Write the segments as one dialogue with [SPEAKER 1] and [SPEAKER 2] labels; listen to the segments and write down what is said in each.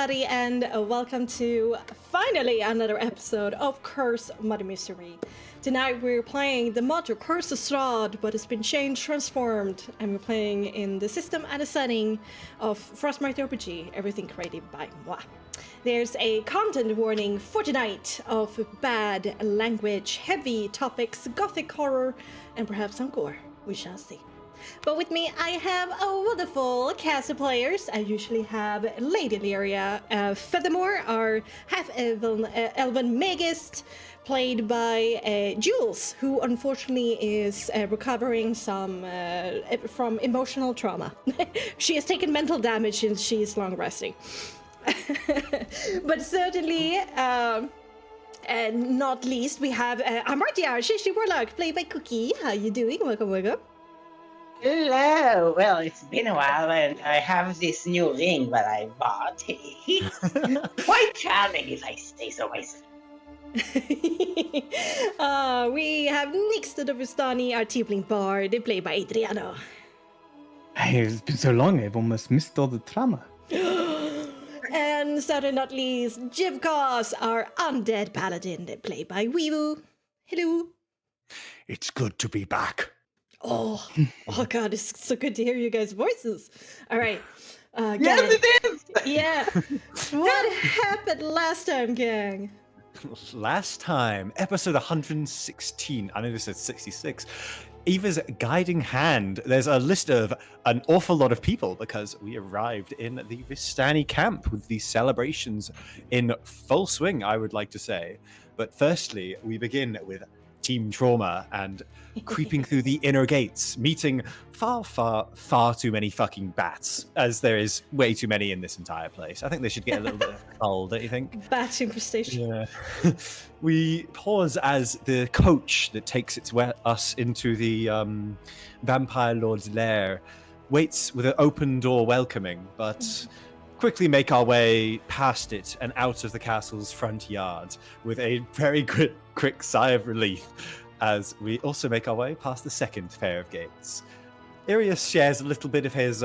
[SPEAKER 1] everybody, and welcome to finally another episode of Curse Mother Mystery. Tonight we're playing the module Curse of Strahd, but it's been changed, transformed, and we're playing in the system and the setting of Frostmark RPG, everything created by moi. There's a content warning for tonight of bad language, heavy topics, gothic horror, and perhaps some gore. We shall see. But with me, I have a wonderful cast of players. I usually have Lady Lyria, furthermore, our half-elven magist, played by Jules, who unfortunately is recovering from emotional trauma. She has taken mental damage and she is long resting. But certainly, and not least, we have Amartya, Shishi Warlock, played by Cookie. How you doing? Welcome, welcome.
[SPEAKER 2] Hello. Well, it's been a while, and I have this new ring that I bought. It's quite charming, if I say so myself.
[SPEAKER 1] We have Nix the Vistani, our tiefling bard, played by Adriano.
[SPEAKER 3] It's been so long, I've almost missed all the drama.
[SPEAKER 1] And certainly not least, Jivkos, our undead paladin, played by Weevu. Hello.
[SPEAKER 3] It's good to be back.
[SPEAKER 1] Oh God, it's so good to hear you guys' voices. All right.
[SPEAKER 2] Yes, it is!
[SPEAKER 1] Yeah. What happened last time, gang?
[SPEAKER 3] Last time, episode 116, I know this said 66, Eva's guiding hand. There's a list of an awful lot of people because we arrived in the Vistani camp with these celebrations in full swing, I would like to say. But firstly, we begin with Team Trauma and creeping through the inner gates, meeting far too many fucking bats, as there is way too many in this entire place. I think they should get a little bit cold, don't you think?
[SPEAKER 1] Bat infestation.
[SPEAKER 3] Yeah. We pause as the coach that takes us into the Vampire Lord's lair waits with an open door welcoming, but quickly make our way past it and out of the castle's front yard with a very quick sigh of relief as we also make our way past the second pair of gates. Irius shares a little bit of his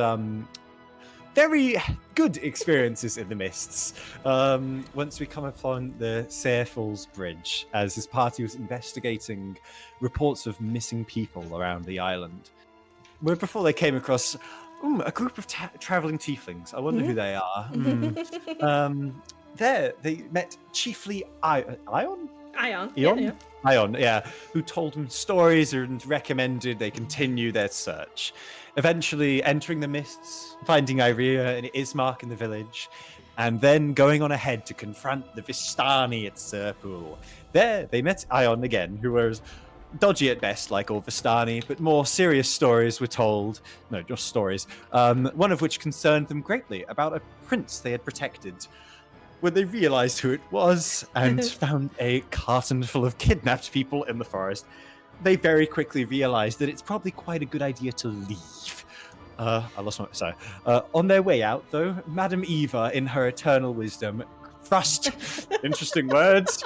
[SPEAKER 3] very good experiences in the mists once we come upon the Sairfalls Bridge as his party was investigating reports of missing people around the island. But before they came across a group of traveling tieflings. I wonder who they are. There, they met chiefly Ion? Ion, yeah, who told them stories and recommended they continue their search. Eventually entering the mists, finding Iria and Ismark in the village, and then going on ahead to confront the Vistani at Serpool. There, they met Ion again, who was dodgy at best, like all Vistani, but more serious stories were told. No, just stories. One of which concerned them greatly about a prince they had protected. When they realized who it was and found a carton full of kidnapped people in the forest, they very quickly realized that it's probably quite a good idea to leave. On their way out, though, Madame Eva, in her eternal wisdom, thrust, interesting words,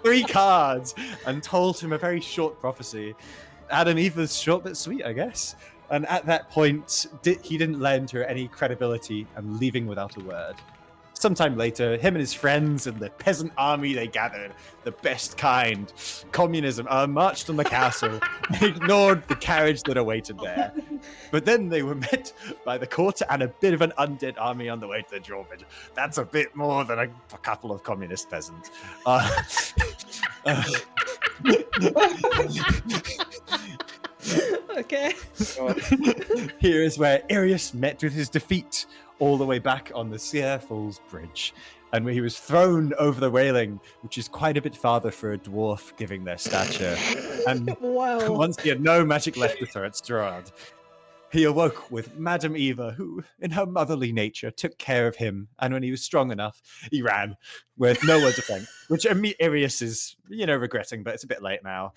[SPEAKER 3] 3 cards and told him a very short prophecy. Adam Eva's short but sweet, I guess. And at that point, he didn't lend her any credibility and leaving without a word. Sometime later, him and his friends and the peasant army they gathered, the best kind, communism, marched on the castle and ignored the carriage that awaited there. But then they were met by the court and a bit of an undead army on the way to the drawbridge. That's a bit more than a couple of communist peasants.
[SPEAKER 1] Okay.
[SPEAKER 3] Here is where Irius met with his defeat all the way back on the Sairfalls Bridge, and where he was thrown over the railing, which is quite a bit farther for a dwarf, given their stature. And once he had no magic left to throw at Strahd, he awoke with Madame Eva, who, in her motherly nature, took care of him, and when he was strong enough, he ran, with no word of thanks, which Irius is, regretting, but it's a bit late now.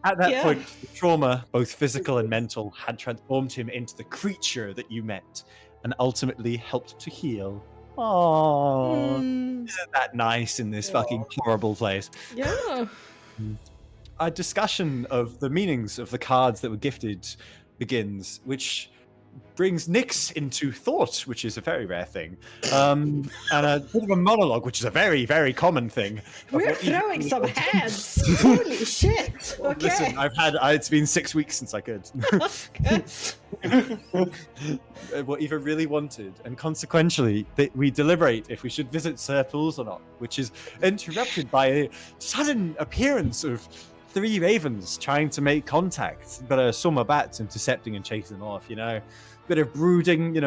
[SPEAKER 3] At that point, the trauma, both physical and mental, had transformed him into the creature that you met and ultimately helped to heal. Aww. Isn't that nice in this fucking horrible place?
[SPEAKER 1] Yeah.
[SPEAKER 3] A discussion of the meanings of the cards that were gifted begins, which brings Nyx into thought, which is a very rare thing, and a bit of a monologue, which is a very, very common thing.
[SPEAKER 1] We're throwing some heads. Holy shit! Okay.
[SPEAKER 3] Listen, it's been 6 weeks since I could. What Eva really wanted, and consequently, we deliberate if we should visit Sir Pools or not, which is interrupted by a sudden appearance of 3 ravens trying to make contact, but some are bats intercepting and chasing them off, Bit of brooding,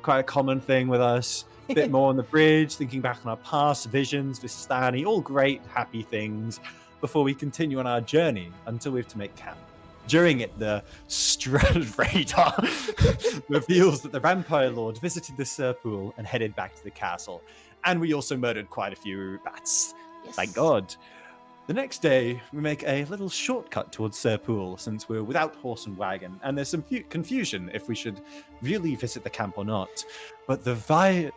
[SPEAKER 3] quite a common thing with us. Bit more on the bridge, thinking back on our past visions, Vistani, all great, happy things, before we continue on our journey until we have to make camp. During it, the Strad radar reveals that the Vampire Lord visited the Sir Pool and headed back to the castle. And we also murdered quite a few bats. Yes. Thank God. The next day, we make a little shortcut towards Sir Pool, since we're without horse and wagon, and there's some confusion if we should really visit the camp or not. But the violent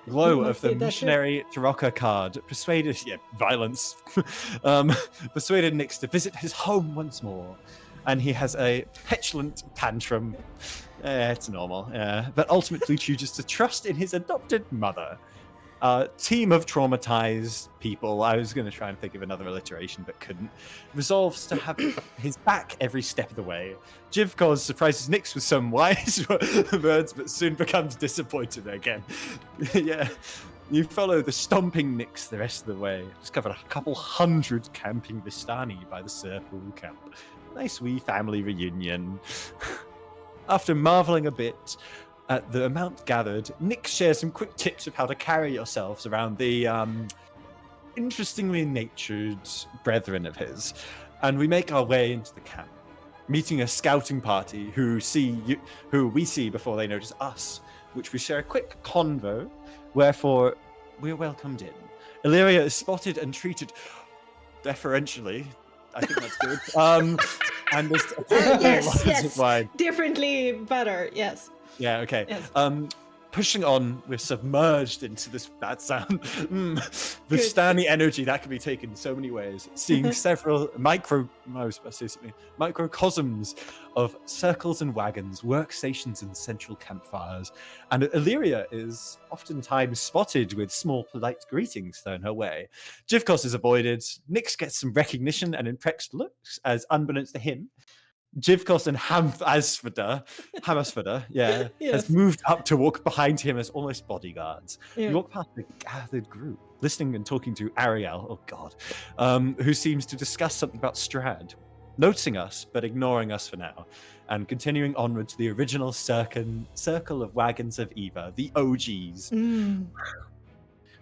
[SPEAKER 3] glow of the missionary Tarocca card persuaded Nyx to visit his home once more, and he has a petulant tantrum. It's normal, but ultimately chooses to trust in his adopted mother. Team of traumatized people, I was going to try and think of another alliteration but couldn't, resolves to have his back every step of the way. Jivkos surprises Nyx with some wise words but soon becomes disappointed again. Yeah, you follow the stomping Nyx the rest of the way. Discover a couple hundred camping Vistani by the Sir Pool camp. Nice wee family reunion. After marveling a bit at the amount gathered, Nyx shares some quick tips of how to carry yourselves around the interestingly natured brethren of his, and we make our way into the camp, meeting a scouting party who we see before they notice us, which we share a quick convo, wherefore we're welcomed in. Illyria is spotted and treated deferentially. I think that's good. And there's
[SPEAKER 1] yes. Differently better, yes.
[SPEAKER 3] Yeah, okay.
[SPEAKER 1] Yes.
[SPEAKER 3] Pushing on, we're submerged into this bad sound. Vistani energy, that can be taken so many ways. Seeing several microcosms of circles and wagons, workstations and central campfires. And Illyria is oftentimes spotted with small polite greetings thrown her way. Jivkos is avoided. Nyx gets some recognition and impressed looks, as unbeknownst to him, Jivkos and Hamasfada, yes, has moved up to walk behind him as almost bodyguards. You walk past the gathered group, listening and talking to Ariel, who seems to discuss something about Strad, noticing us but ignoring us for now, and continuing onward to the original circle of wagons of Eva, the OGs.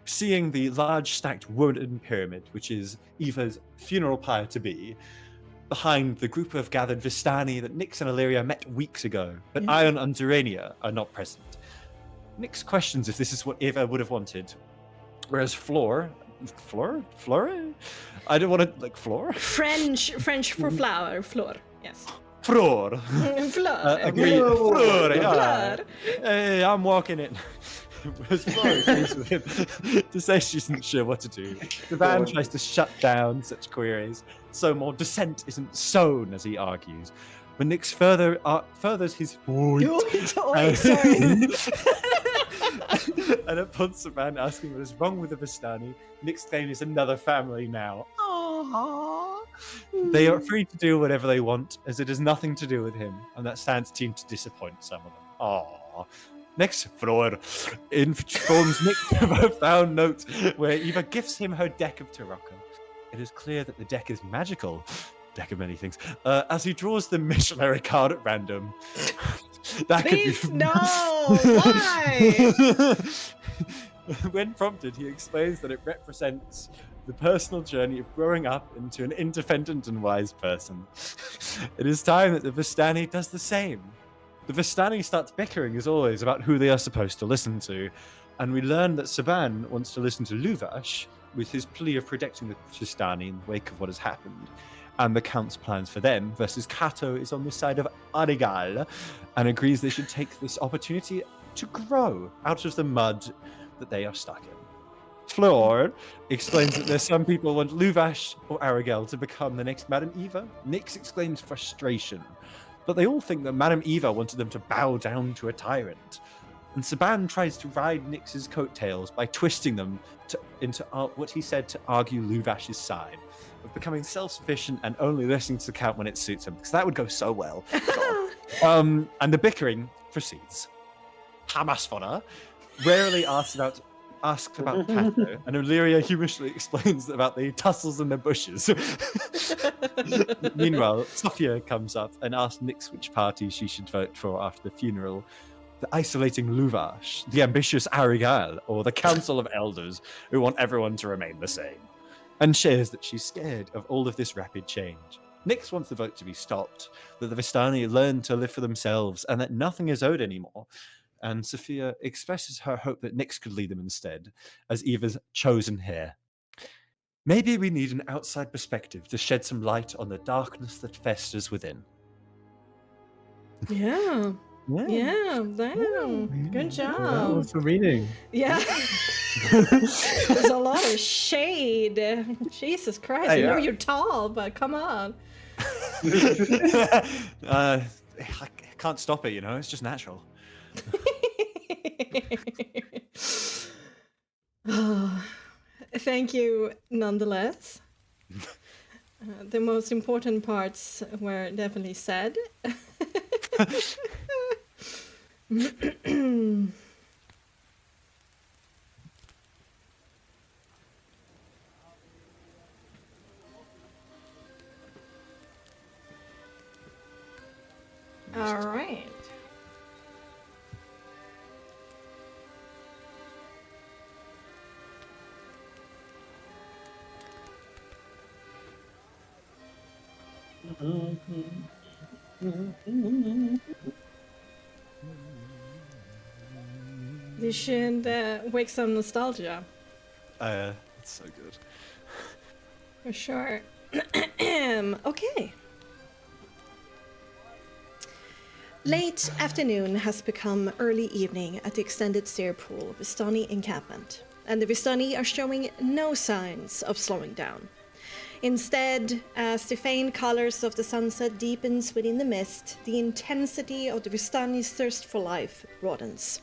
[SPEAKER 3] Seeing the large stacked wooden pyramid, which is Eva's funeral pyre to be, behind the group of gathered Vistani that Nyx and Illyria met weeks ago, but Ion and Durania are not present. Nyx questions if this is what Eva would have wanted, whereas Flora? I don't want to, Flora?
[SPEAKER 1] French for flower, Flor, yes.
[SPEAKER 3] Flor.
[SPEAKER 1] Agreed.
[SPEAKER 3] Flor, yeah. Hey, I'm walking in. Was Flora agrees with him to say she isn't sure what to do. The van tries to shut down such queries, so more dissent isn't sown, as he argues. When Nyx furthers his point, and upon Savan asking what is wrong with the Vistani, Nyx claims another family now. Aww. They are free to do whatever they want, as it has nothing to do with him, and that stands team to disappoint some of them. Aww. Next, Flor informs Nyx of a found note where Eva gifts him her deck of Tarocca. It is clear that the deck is magical. Deck of many things. As he draws the missionary card at random.
[SPEAKER 1] Please, no! Why?
[SPEAKER 3] When prompted, he explains that it represents the personal journey of growing up into an independent and wise person. It is time that the Vistani does the same. The Vistani starts bickering, as always, about who they are supposed to listen to, and we learn that Saban wants to listen to Luvash with his plea of protecting the Vistani in the wake of what has happened, and the Count's plans for them, versus Kato is on the side of Arigal, and agrees they should take this opportunity to grow out of the mud that they are stuck in. Flor explains that there's some people want Luvash or Arigal to become the next Madame Eva. Nyx exclaims frustration. but they all think that Madame Eva wanted them to bow down to a tyrant. And Saban tries to ride Nyx's coattails by twisting them into what he said to argue Luvash's side, of becoming self-sufficient and only listening to the count when it suits him, because that would go so well. And the bickering proceeds. Hamasfodder rarely asks about Pato, and Illyria humorously explains about the tussles in the bushes. Meanwhile, Sophia comes up and asks Nyx which party she should vote for after the funeral. The isolating Luvash, the ambitious Arigal, or the Council of Elders, who want everyone to remain the same. And shares that she's scared of all of this rapid change. Nyx wants the vote to be stopped, that the Vistani learn to live for themselves, and that nothing is owed anymore. And Sophia expresses her hope that Nyx could lead them instead, as Eva's chosen heir. Maybe we need an outside perspective to shed some light on the darkness that festers within.
[SPEAKER 1] Yeah. Yeah, damn. Good job.
[SPEAKER 4] What's the reading?
[SPEAKER 1] Yeah. There's a lot of shade. Jesus Christ. I know you're tall, but come on.
[SPEAKER 3] I can't stop it, it's just natural.
[SPEAKER 1] Thank you, nonetheless. The most important parts were definitely said. All right. This should wake some nostalgia.
[SPEAKER 3] It's so good.
[SPEAKER 1] For sure. Okay. Late afternoon has become early evening at the extended Searpool Vistani encampment, and the Vistani are showing no signs of slowing down. Instead, as the faint colors of the sunset deepens within the mist, the intensity of the Vistani's thirst for life broadens.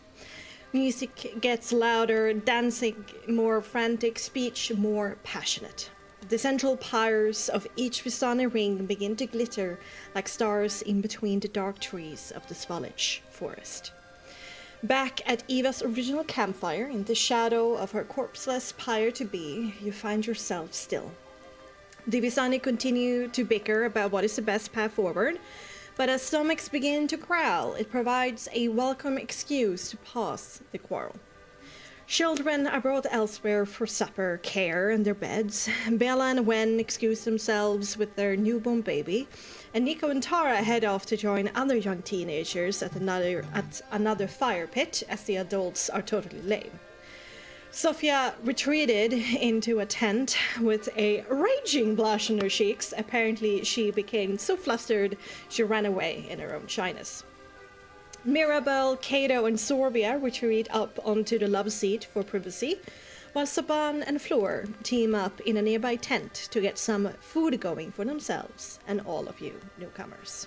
[SPEAKER 1] Music gets louder, dancing more frantic, speech more passionate. The central pyres of each Vistani ring begin to glitter like stars in between the dark trees of the Svalich forest. Back at Eva's original campfire, in the shadow of her corpseless pyre-to-be, you find yourself still. The Vistani continue to bicker about what is the best path forward, but as stomachs begin to growl, it provides a welcome excuse to pause the quarrel. Children are brought elsewhere for supper, care, and their beds. Bella and Wen excuse themselves with their newborn baby, and Nico and Tara head off to join other young teenagers at another fire pit, as the adults are totally lame. Sophia retreated into a tent with a raging blush on her cheeks. Apparently, she became so flustered she ran away in her own shyness. Mirabelle, Cato, and Sorbia retreat up onto the love seat for privacy, while Saban and Fleur team up in a nearby tent to get some food going for themselves and all of you newcomers.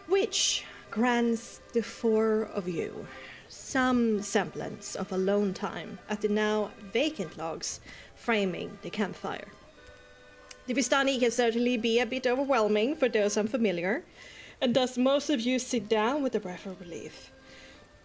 [SPEAKER 1] Which grants the four of you some semblance of alone time at the now vacant logs framing the campfire. The Vistani can certainly be a bit overwhelming for those unfamiliar, and thus most of you sit down with a breath of relief.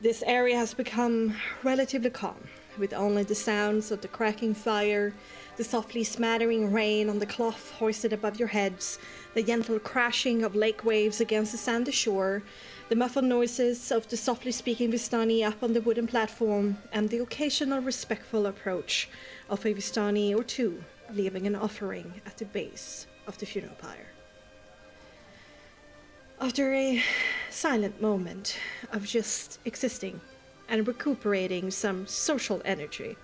[SPEAKER 1] This area has become relatively calm, with only the sounds of the cracking fire, the softly smattering rain on the cloth hoisted above your heads, the gentle crashing of lake waves against the sandy shore, the muffled noises of the softly speaking Vistani up on the wooden platform, and the occasional respectful approach of a Vistani or two leaving an offering at the base of the funeral pyre. After a silent moment of just existing and recuperating some social energy,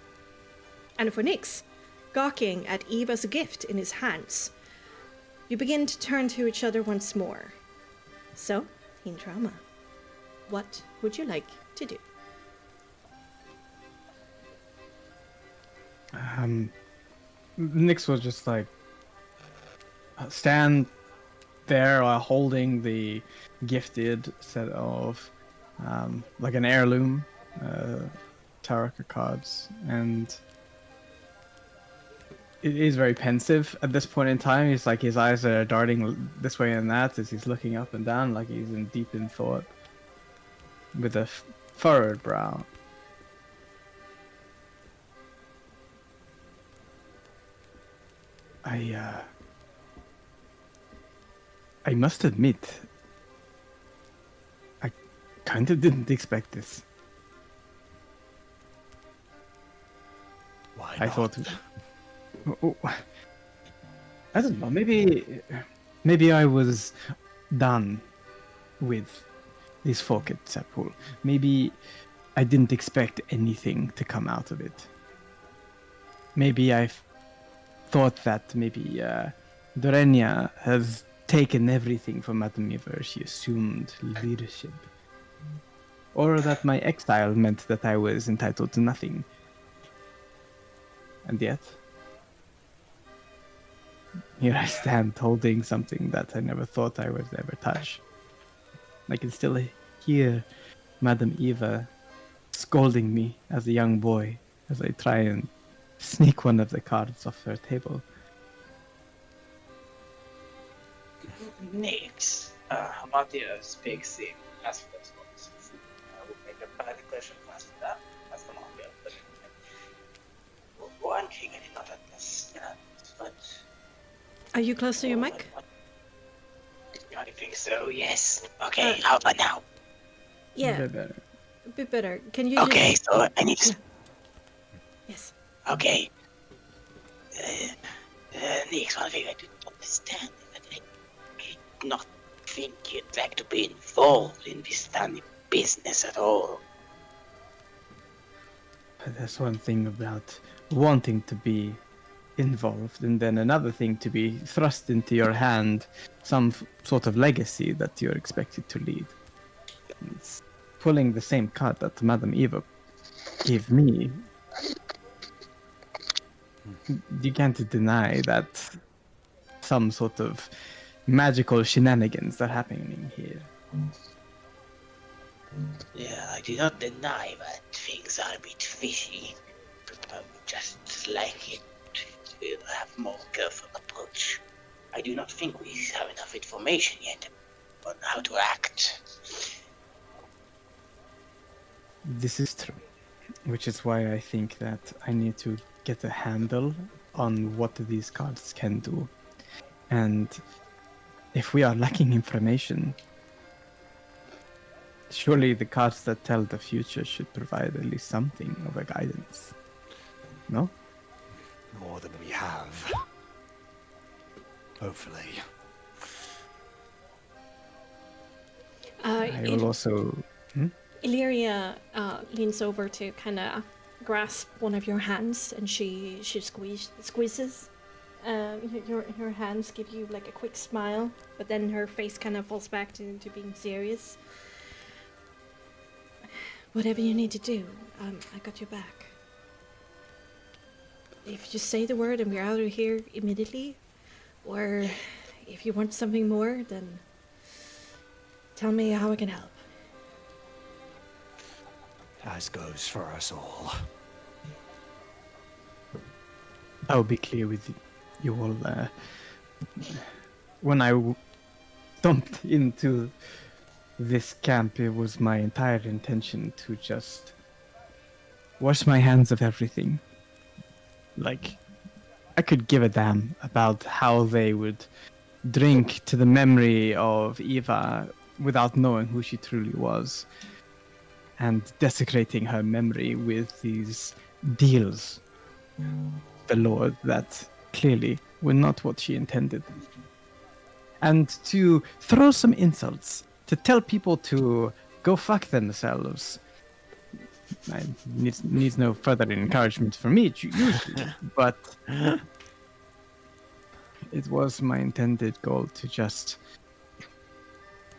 [SPEAKER 1] and for Nyx, gawking at Eva's gift in his hands, you begin to turn to each other once more. So, in drama, what would you like to do?
[SPEAKER 4] Nyx will just stand there holding the gifted set of like an heirloom tarot cards, and it is very pensive at this point in time. He's like, his eyes are darting this way and that as he's looking up and down, like he's in deep in thought, with a furrowed brow. I must admit, I kind of didn't expect this.
[SPEAKER 3] Why
[SPEAKER 4] I
[SPEAKER 3] not?
[SPEAKER 4] thought, oh, I don't know. Maybe I was done with these folk at Sepul. Maybe I didn't expect anything to come out of it. Maybe I thought that maybe Dorenia has taken everything from Madame Eva. She assumed leadership. Or that my exile meant that I was entitled to nothing. And yet, here I stand holding something that I never thought I would ever touch. I can still hear Madame Eva scolding me as a young boy as I try and sneak one of the cards off her table.
[SPEAKER 2] Nix. Matthias Bexxy. As for those ones. I will make a bad question fast for that. That's the longer. But one thing I did not understand, but
[SPEAKER 1] Are you close to your mic?
[SPEAKER 2] I think so, yes. Okay, how about now?
[SPEAKER 1] Yeah,
[SPEAKER 4] Better.
[SPEAKER 1] a bit better. Can you
[SPEAKER 2] Okay,
[SPEAKER 1] just...
[SPEAKER 2] so I need to...
[SPEAKER 1] Yes.
[SPEAKER 2] Okay. Nix, one thing I didn't understand is that I did not think you'd like to be involved in this tiny business at all.
[SPEAKER 4] But there's one thing about wanting to be involved, and then another thing to be thrust into your hand some sort of legacy that you're expected to lead. It's pulling the same card that Madame Eva gave me. You can't deny that some sort of magical shenanigans are happening here.
[SPEAKER 2] Yeah, I do not deny that things are a bit fishy, but I would just like it to have more careful approach. I do not think we have enough information yet on how to act.
[SPEAKER 4] This is true, which is why I think that I need to get a handle on what these cards can do. And if we are lacking information, surely the cards that tell the future should provide at least something of a guidance. No?
[SPEAKER 3] More than we have. Hopefully.
[SPEAKER 4] I will also...
[SPEAKER 1] Illyria leans over to kind of grasp one of your hands, and she squeezes. Her hands give you like a quick smile, but then her face kind of falls back into being serious. Whatever you need to do, I got your back. If you say the word and we're out of here immediately, or if you want something more, then tell me how I can help.
[SPEAKER 3] As goes for us all.
[SPEAKER 4] I'll be clear with you all. When I jumped into this camp, it was my entire intention to just wash my hands of everything. Like, I could give a damn about how they would drink to the memory of Eva without knowing who she truly was, and desecrating her memory with these deals, the Lord, that clearly were not what she intended. And to throw some insults, to tell people to go fuck themselves, needs no further encouragement from me, usually, but it was my intended goal to just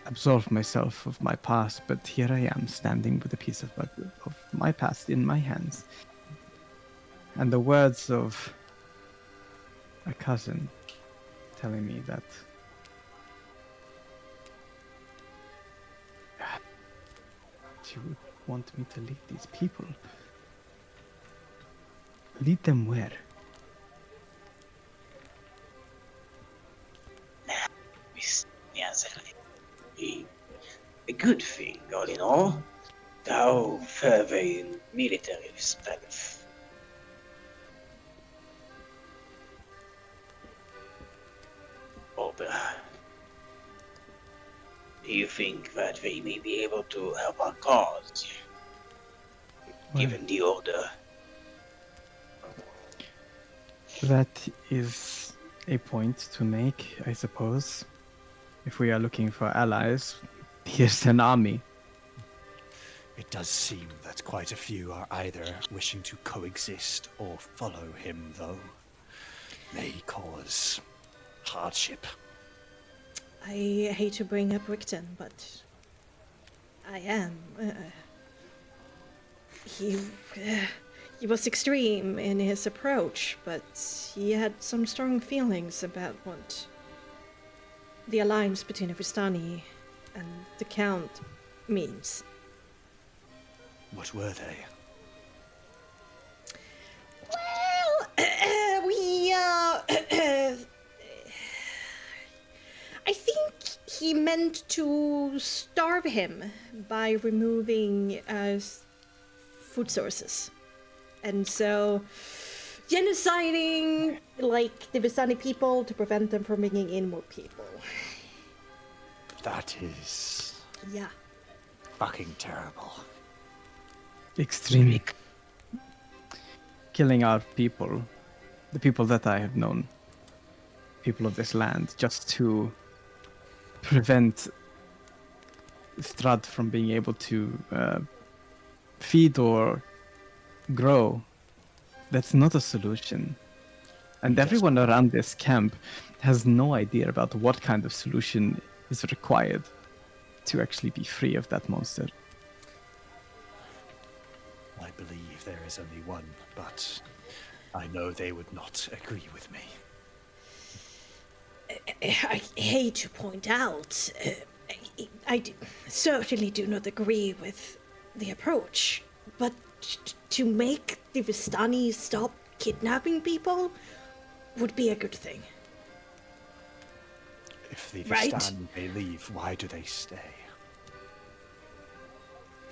[SPEAKER 4] absolve myself of my past, but here I am standing with a piece of my past in my hands. And the words of a cousin telling me that you would want me to lead these people. Lead them where?
[SPEAKER 2] Yes, a good thing, all in all. How further in military stuff. Do you think that they may be able to help our cause, given the order?
[SPEAKER 4] That is a point to make, I suppose. If we are looking for allies, here's an army.
[SPEAKER 3] It does seem that quite a few are either wishing to coexist or follow him, though. May cause hardship.
[SPEAKER 1] I hate to bring up Rickton, but I am. He was extreme in his approach, but he had some strong feelings about what the alliance between Vistani and the Count means.
[SPEAKER 3] What were they?
[SPEAKER 1] Well, I think he meant to starve him by removing food sources. And so, genociding, like, the Vistani people to prevent them from bringing in more people.
[SPEAKER 3] That is...
[SPEAKER 1] Yeah.
[SPEAKER 3] fucking terrible.
[SPEAKER 4] Extreme. Killing our people, the people that I have known, people of this land, just to prevent Strad from being able to feed or grow. That's not a solution. And everyone around this camp has no idea about what kind of solution is required to actually be free of that monster.
[SPEAKER 3] I believe there is only one, but I know they would not agree with me.
[SPEAKER 1] I hate to point out, I certainly do not agree with the approach, but to make the Vistani stop kidnapping people would be a good thing.
[SPEAKER 3] If the
[SPEAKER 1] Right.
[SPEAKER 3] Vistani may leave, why do they stay?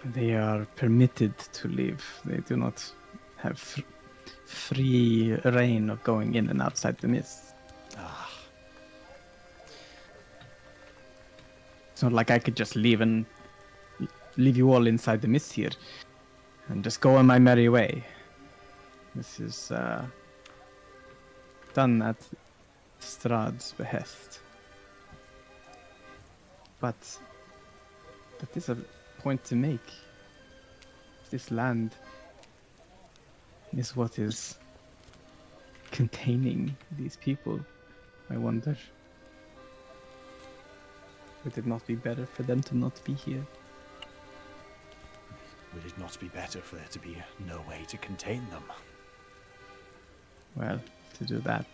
[SPEAKER 4] They are permitted to leave. They do not have free reign of going in and outside the mist.
[SPEAKER 3] Ah,
[SPEAKER 4] It's not like I could just leave you all inside the mist here and just go on my merry way. This is done at Strad's behest. But that is a point to make. This land is what is containing these people. I wonder, would it not be better for them to not be here?
[SPEAKER 3] would it not be better for there to be no way to contain them?
[SPEAKER 4] Well, to do that,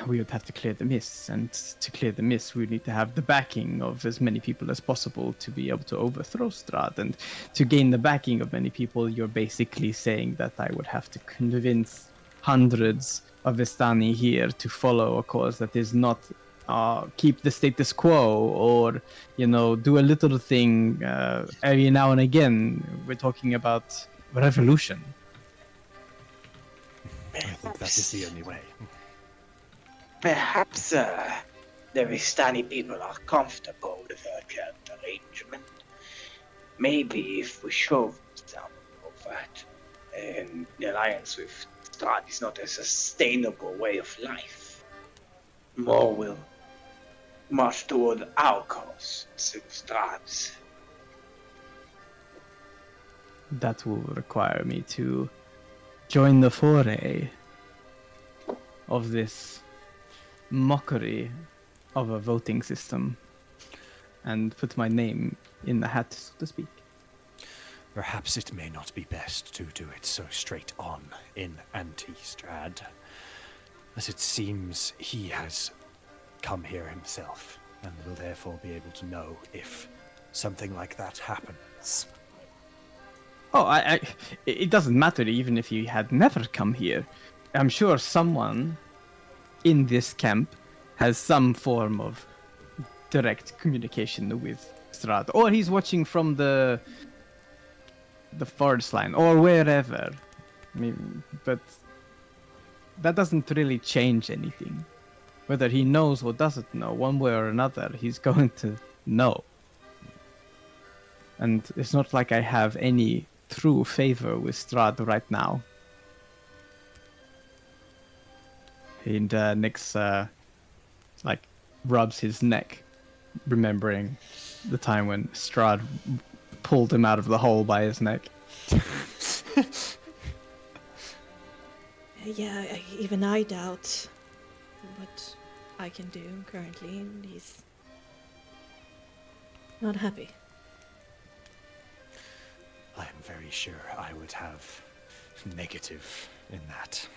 [SPEAKER 4] we would have to clear the mists, and to clear the mists, we need to have the backing of as many people as possible to be able to overthrow Strahd. And to gain the backing of many people, you're basically saying that I would have to convince hundreds of Vistani here to follow a cause that is not keep the status quo, or, you know, do a little thing every now and again. We're talking about revolution.
[SPEAKER 3] I think that is the only way.
[SPEAKER 2] Perhaps the Vistani people are comfortable with our current arrangement. Maybe if we show them that the alliance with Strahd is not a sustainable way of life, more will march toward our cause instead of Strahd's.
[SPEAKER 4] That will require me to join the foray of this mockery of a voting system and put my name in the hat, so to speak.
[SPEAKER 3] Perhaps it may not be best to do it so straight on in anti-Strahd, as it seems he has come here himself and will therefore be able to know if something like that happened. sense.
[SPEAKER 4] Oh, it doesn't matter even if you had never come here. I'm sure someone in this camp has some form of direct communication with Strahd, or he's watching from the forest line, or wherever. I mean, but that doesn't really change anything. Whether he knows or doesn't know, one way or another, he's going to know. And it's not like I have any true favor with Strahd right now. And Nyx like rubs his neck, remembering the time when Strahd pulled him out of the hole by his neck.
[SPEAKER 1] Yeah, even I doubt what I can do currently, and he's not happy.
[SPEAKER 3] I am very sure I would have negative in that.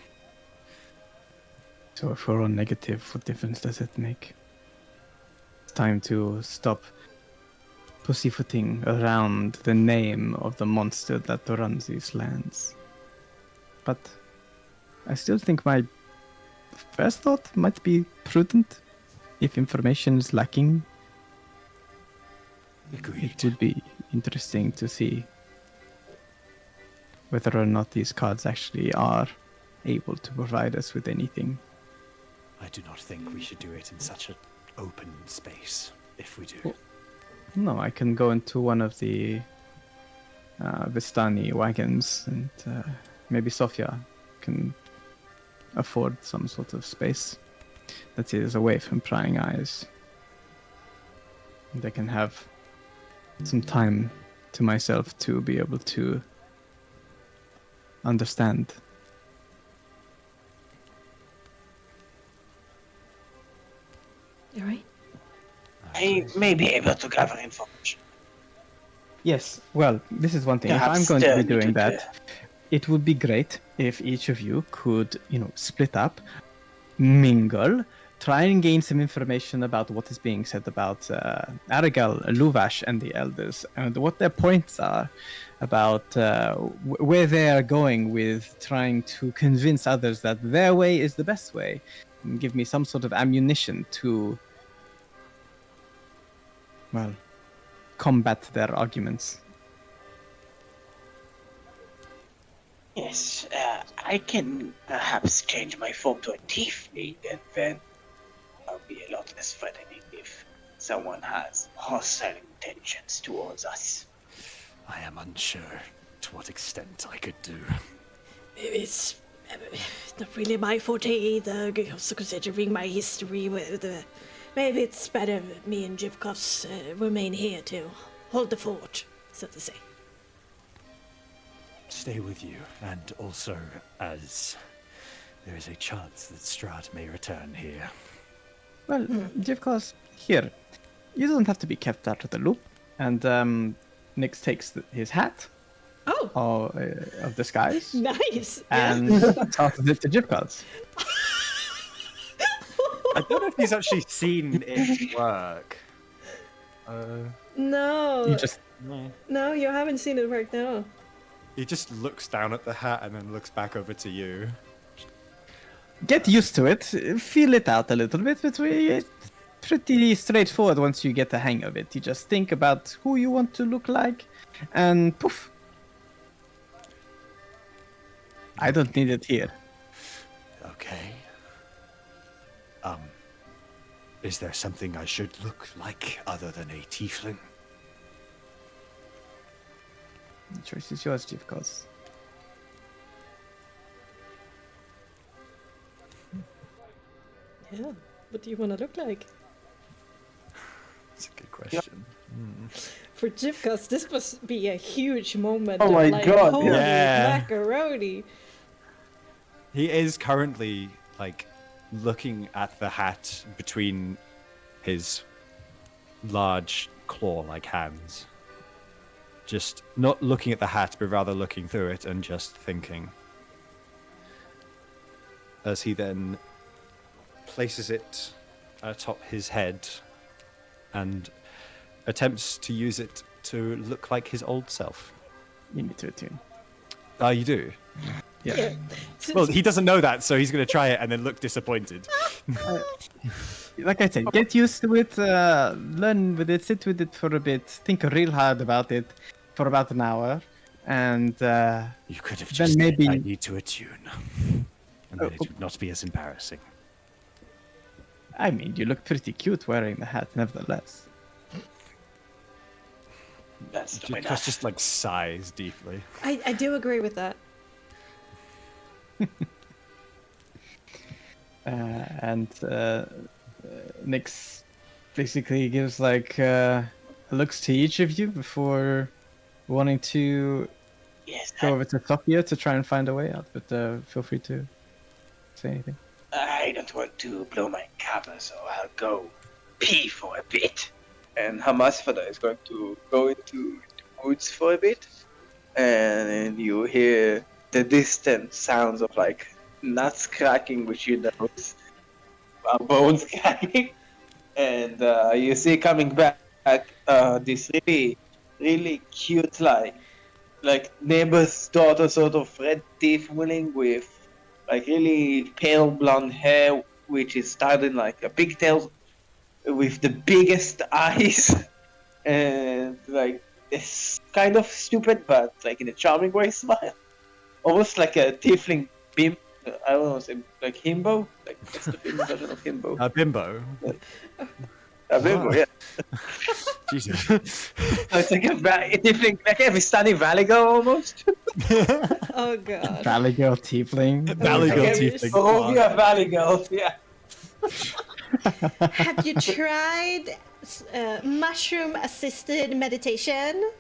[SPEAKER 4] So if we're on negative, what difference does it make? It's time to stop pussyfooting around the name of the monster that runs these lands. But I still think my first thought might be prudent. If information is lacking,
[SPEAKER 3] Agreed.
[SPEAKER 4] it would be interesting to see whether or not these cards actually are able to provide us with anything.
[SPEAKER 3] I do not think we should do it in such an open space, if we do.
[SPEAKER 4] Well, no, I can go into one of the Vistani wagons, and maybe Sofia can afford some sort of space that is away from prying eyes. They can have some time to myself to be able to understand.
[SPEAKER 1] All right.
[SPEAKER 2] I may be able to gather information.
[SPEAKER 4] Yes, well, this is one thing. If I'm
[SPEAKER 2] Perhaps
[SPEAKER 4] going to be
[SPEAKER 2] turn
[SPEAKER 4] doing
[SPEAKER 2] into
[SPEAKER 4] that, it would be great if each of you could, split up, mingle, try and gain some information about what is being said about Aragal, Luvash, and the elders, and what their points are about where they are going with trying to convince others that their way is the best way, and give me some sort of ammunition to, well, combat their arguments.
[SPEAKER 2] Yes, I can perhaps change my form to a tiefling, and then I'll be a lot less threatening if someone has hostile intentions towards us.
[SPEAKER 3] I am unsure to what extent I could do.
[SPEAKER 1] It's not really my forte either, also considering my history with maybe it's better me and Jivkovs remain here to hold the fort, so to say.
[SPEAKER 3] Stay with you, and also as there is a chance that Strahd may return here.
[SPEAKER 4] Well, Jivkos, here, you don't have to be kept out of the loop. And Nyx takes his hat of disguise
[SPEAKER 1] Nice!
[SPEAKER 4] and tosses it to Jivkos.
[SPEAKER 3] I don't know if he's actually seen it work.
[SPEAKER 1] No.
[SPEAKER 4] You just
[SPEAKER 1] No, you haven't seen it work, no.
[SPEAKER 3] He just looks down at the hat and then looks back over to you.
[SPEAKER 4] get used to it, feel it out a little bit, but it's pretty straightforward once you get the hang of it. You just think about who you want to look like, and poof. I don't need it here.
[SPEAKER 3] Okay. Is there something I should look like other than a tiefling?
[SPEAKER 4] The choice is yours, Chief Cos.
[SPEAKER 1] Yeah, what do you want to look like?
[SPEAKER 3] That's a good question.
[SPEAKER 1] For Jivkas, this must be a huge moment.
[SPEAKER 5] Oh
[SPEAKER 1] of
[SPEAKER 5] my
[SPEAKER 1] like,
[SPEAKER 5] God,
[SPEAKER 1] holy
[SPEAKER 3] yeah.
[SPEAKER 1] macaroni.
[SPEAKER 3] He is currently, like, looking at the hat between his large claw-like hands. Just not looking at the hat, but rather looking through it and just thinking. As he then places it atop his head and attempts to use it to look like his old self.
[SPEAKER 4] You need to attune.
[SPEAKER 3] You do?
[SPEAKER 4] Yeah.
[SPEAKER 3] Well, he doesn't know that, so he's going to try it and then look disappointed.
[SPEAKER 4] Like I said, get used to it, learn with it, sit with it for a bit, think real hard about it for about an hour, and
[SPEAKER 3] You could have
[SPEAKER 4] then
[SPEAKER 3] just
[SPEAKER 4] maybe-
[SPEAKER 3] said, I need to attune. And then it would not be as embarrassing.
[SPEAKER 4] I mean, you look pretty cute wearing the hat, nevertheless.
[SPEAKER 2] That's the way.
[SPEAKER 3] Chris just like sighs deeply.
[SPEAKER 1] I do agree with that.
[SPEAKER 4] And Nyx basically gives like looks to each of you before wanting to
[SPEAKER 2] Yes,
[SPEAKER 4] go over to Sophia to try and find a way out. But feel free to say anything.
[SPEAKER 2] I don't want to blow my cover, so I'll go pee for a bit.
[SPEAKER 5] And Hamasfada is going to go into the woods for a bit, and you hear the distant sounds of like nuts cracking, which you know is bones cracking, and you see coming back this really cute like neighbor's daughter, sort of red teeth willing with like really pale blonde hair, which is tied in like a pigtail with the biggest eyes, and like this kind of stupid but like in a charming way smile, almost like a tiefling bim. I don't know, say like himbo, like that's the female version of himbo.
[SPEAKER 3] Bimbo.
[SPEAKER 5] A bimbo, yeah.
[SPEAKER 3] Jesus.
[SPEAKER 5] So it's like a tiefling, like a Vistani Valley girl almost.
[SPEAKER 1] Oh god.
[SPEAKER 4] Valley Girl Tiefling.
[SPEAKER 3] Valley
[SPEAKER 1] Okay.
[SPEAKER 3] Girl
[SPEAKER 1] Okay.
[SPEAKER 3] Tiefling.
[SPEAKER 5] Barovia Valley girl, yeah.
[SPEAKER 1] Have you tried mushroom assisted meditation?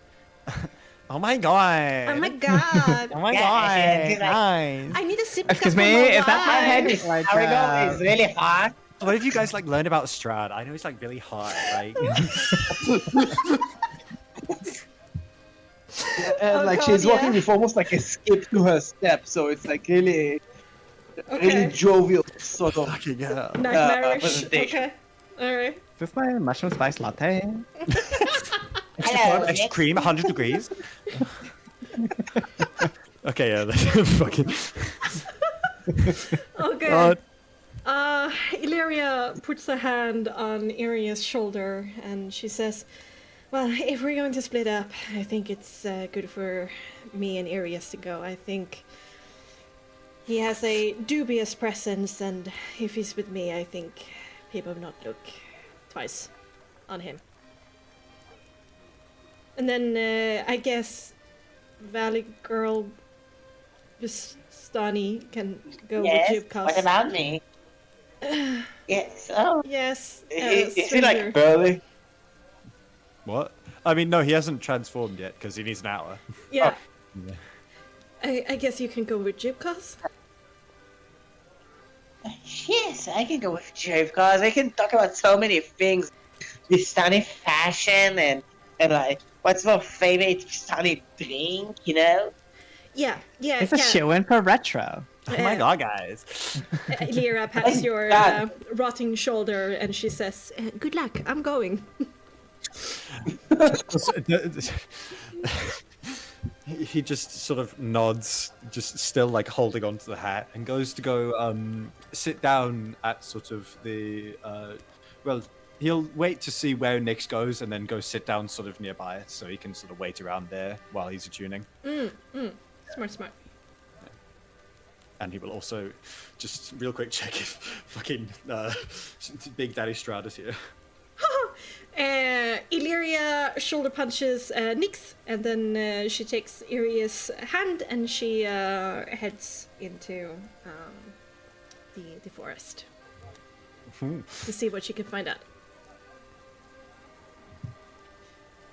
[SPEAKER 3] Oh my god.
[SPEAKER 1] Oh my god.
[SPEAKER 3] Oh my
[SPEAKER 2] Yeah,
[SPEAKER 3] god.
[SPEAKER 2] I
[SPEAKER 3] Nice.
[SPEAKER 1] I need a sip.
[SPEAKER 4] Excuse
[SPEAKER 1] of
[SPEAKER 4] me,
[SPEAKER 1] my
[SPEAKER 4] is that my
[SPEAKER 1] wine.
[SPEAKER 4] head? Like,
[SPEAKER 2] Arigo is really hot.
[SPEAKER 3] What if you guys like learn about Strad? I know he's like really hot, right?
[SPEAKER 5] And
[SPEAKER 1] Oh,
[SPEAKER 5] like
[SPEAKER 1] God,
[SPEAKER 5] she's walking
[SPEAKER 1] yeah.
[SPEAKER 5] with almost like a skip to her step, so it's like really
[SPEAKER 1] Okay.
[SPEAKER 5] jovial sort of.
[SPEAKER 3] Fucking hell.
[SPEAKER 1] Nightmarish.
[SPEAKER 5] presentation.
[SPEAKER 1] Okay. Alright.
[SPEAKER 4] Is this my mushroom spice latte?
[SPEAKER 2] Hello,
[SPEAKER 3] Extra
[SPEAKER 2] Nick.
[SPEAKER 3] cream, 100 degrees. Okay, yeah, fucking.
[SPEAKER 1] Okay.
[SPEAKER 3] God.
[SPEAKER 1] Illyria puts a hand on Iria's shoulder and she says, well, if we're going to split up, I think it's good for me and Irias to go. I think he has a dubious presence, and if he's with me, I think people not look twice on him. And then I guess Valley Girl Vistani can go
[SPEAKER 2] Yes,
[SPEAKER 1] with Jubcast.
[SPEAKER 2] what about me? Yes, oh.
[SPEAKER 1] Yes.
[SPEAKER 5] Is he
[SPEAKER 1] stranger.
[SPEAKER 5] like burly?
[SPEAKER 3] What? I mean, no, he hasn't transformed yet because he needs an hour.
[SPEAKER 1] Yeah.
[SPEAKER 3] Yeah.
[SPEAKER 1] I guess you can go with Jubcast.
[SPEAKER 2] Yes, I can go with Jove, cause I can talk about so many things. Vistani fashion and like what's my favorite Vistani drink, you know?
[SPEAKER 1] Yeah.
[SPEAKER 4] It's a shoe-in for retro.
[SPEAKER 3] Oh my god, guys.
[SPEAKER 1] Lyra pats
[SPEAKER 5] Oh
[SPEAKER 1] your
[SPEAKER 5] God.
[SPEAKER 1] rotting shoulder and she says, good luck, I'm going.
[SPEAKER 3] He just sort of nods, just still like holding on to the hat, and goes to go sit down at sort of the well, he'll wait to see where Nyx goes and then go sit down sort of nearby it, so he can sort of wait around there while he's attuning.
[SPEAKER 1] Smart.
[SPEAKER 3] And he will also just real quick check if fucking Big Daddy Strad is here.
[SPEAKER 1] Illyria shoulder punches Nyx, and then she takes Iria's hand and she heads into the forest to see what she can find out.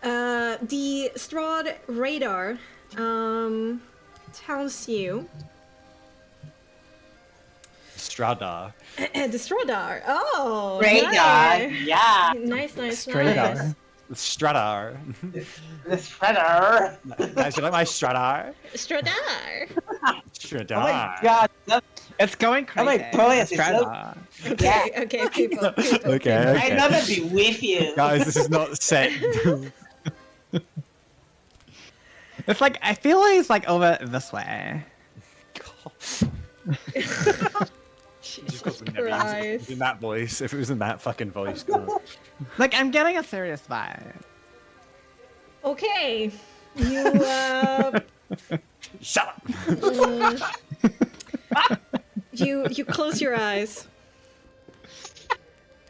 [SPEAKER 1] The Strahd radar tells you
[SPEAKER 3] Stradar.
[SPEAKER 1] the Stradar. Oh,
[SPEAKER 2] Radar,
[SPEAKER 1] nice.
[SPEAKER 2] yeah.
[SPEAKER 1] Nice.
[SPEAKER 4] Stradar.
[SPEAKER 3] Stradar.
[SPEAKER 2] The spreader.
[SPEAKER 3] Guys, you like my Stradar?
[SPEAKER 1] Stradar.
[SPEAKER 3] Stradar.
[SPEAKER 5] Oh my god, that's
[SPEAKER 4] It's going crazy.
[SPEAKER 5] my brilliant, it's
[SPEAKER 4] Strada.
[SPEAKER 1] Okay, people.
[SPEAKER 3] Okay,
[SPEAKER 2] I'd
[SPEAKER 3] okay.
[SPEAKER 2] rather be with you.
[SPEAKER 3] Guys, this is not set.
[SPEAKER 4] It's like I feel like it's like over this way.
[SPEAKER 1] Jesus
[SPEAKER 3] Just got the names. If it
[SPEAKER 1] Christ.
[SPEAKER 3] was in that voice, if it was in that fucking voice, God.
[SPEAKER 4] Like I'm getting a serious vibe.
[SPEAKER 1] Okay. You
[SPEAKER 3] Shut up!
[SPEAKER 1] you close your eyes.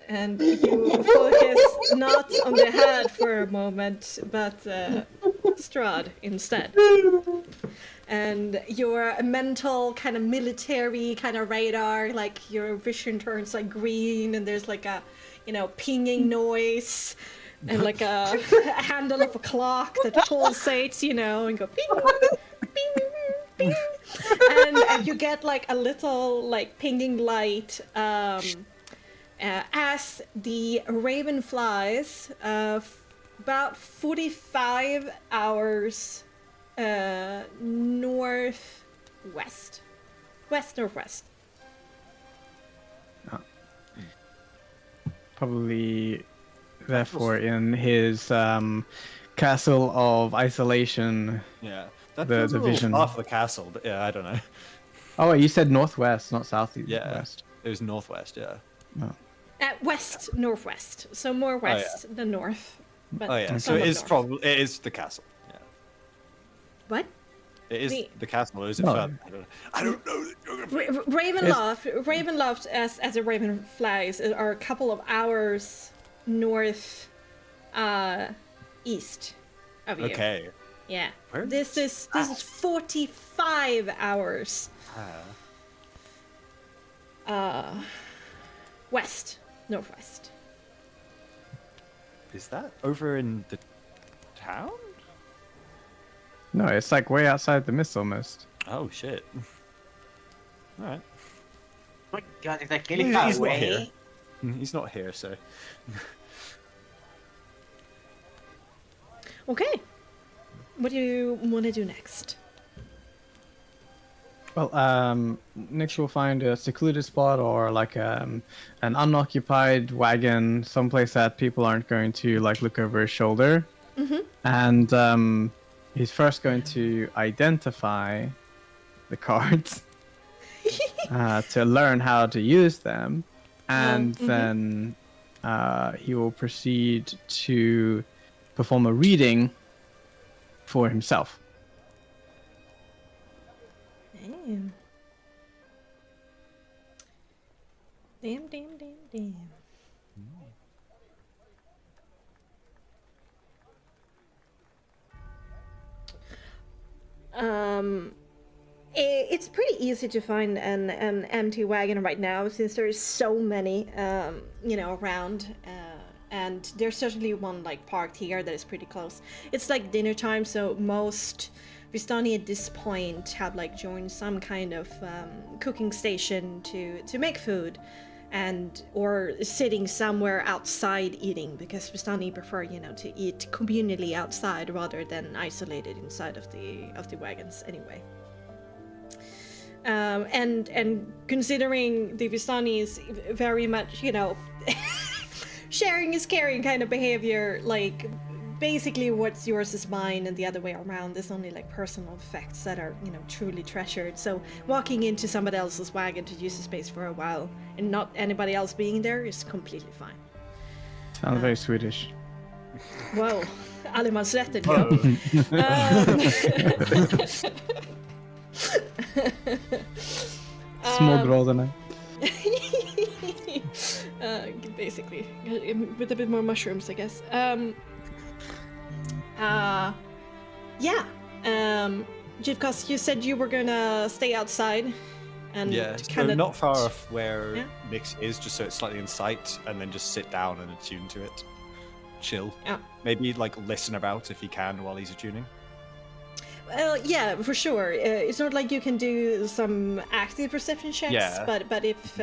[SPEAKER 1] And you focus not on the head for a moment, but Strahd instead. And your mental kind of military kind of radar, like your vision turns like green, and there's like a, pinging noise, and like a handle of a clock that pulsates, and go ping, ping, ping, and you get like a little like pinging light. As the raven flies about 45 hours northwest. West-northwest.
[SPEAKER 4] Probably, therefore, in his castle of isolation.
[SPEAKER 3] Yeah. That
[SPEAKER 4] The
[SPEAKER 3] feels a little
[SPEAKER 4] vision.
[SPEAKER 3] far for the castle, but yeah, I don't know.
[SPEAKER 4] Oh, you said northwest, not southeast.
[SPEAKER 3] Yeah.
[SPEAKER 4] West.
[SPEAKER 3] It was northwest, yeah.
[SPEAKER 4] No.
[SPEAKER 1] West-northwest, so more west than north. But
[SPEAKER 3] Oh yeah, so
[SPEAKER 1] somewhat
[SPEAKER 3] it is
[SPEAKER 1] north.
[SPEAKER 3] probably it is the castle. Yeah.
[SPEAKER 1] What?
[SPEAKER 3] It is
[SPEAKER 1] The-
[SPEAKER 3] the castle, or is it
[SPEAKER 4] No.
[SPEAKER 3] further? I don't know the geography.
[SPEAKER 1] Ravenloft, as a raven flies, are a couple of hours north, east of you.
[SPEAKER 3] Okay.
[SPEAKER 1] Yeah.
[SPEAKER 3] Where
[SPEAKER 1] This is 45 hours northwest.
[SPEAKER 3] Is that over in the town?
[SPEAKER 4] No, it's like way outside the mist almost.
[SPEAKER 3] Oh shit. Alright.
[SPEAKER 2] Oh my god, is that really far
[SPEAKER 3] He's not here.
[SPEAKER 2] away?
[SPEAKER 3] He's not here, so.
[SPEAKER 1] Okay. What do you want to do next?
[SPEAKER 4] Well, next we'll find a secluded spot or like an unoccupied wagon, someplace that people aren't going to like look over his shoulder.
[SPEAKER 1] Mm-hmm.
[SPEAKER 4] And he's first going to identify the cards to learn how to use them, and then he will proceed to perform a reading for himself.
[SPEAKER 1] Damn. It's pretty easy to find an empty wagon right now, since there's so many, around. And there's certainly one like parked here that is pretty close. It's like dinner time, so most Vistani at this point have like joined some kind of cooking station to make food, or sitting somewhere outside eating, because Vistani prefer to eat communally outside rather than isolated inside of the wagons anyway. And considering the Vistani is very much sharing is caring kind of behavior, like basically what's yours is mine and the other way around. There's only like personal effects that are truly treasured. So walking into somebody else's wagon to use the space for a while and not anybody else being there is completely fine.
[SPEAKER 4] Sounds very Swedish.
[SPEAKER 1] Whoa, allemansrätten,
[SPEAKER 4] Småbröderna.
[SPEAKER 1] Basically, with a bit more mushrooms, I guess. Jivkas, you said you were gonna stay outside, and
[SPEAKER 3] Yeah, so
[SPEAKER 1] kind of
[SPEAKER 3] not far off where
[SPEAKER 1] Yeah.
[SPEAKER 3] Nix is, just so it's slightly in sight, and then just sit down and attune to it. Chill.
[SPEAKER 1] Yeah.
[SPEAKER 3] Maybe like listen about if he can while he's attuning.
[SPEAKER 1] Well, yeah, for sure. It's not like you can do some active perception checks,
[SPEAKER 3] Yeah.
[SPEAKER 1] but if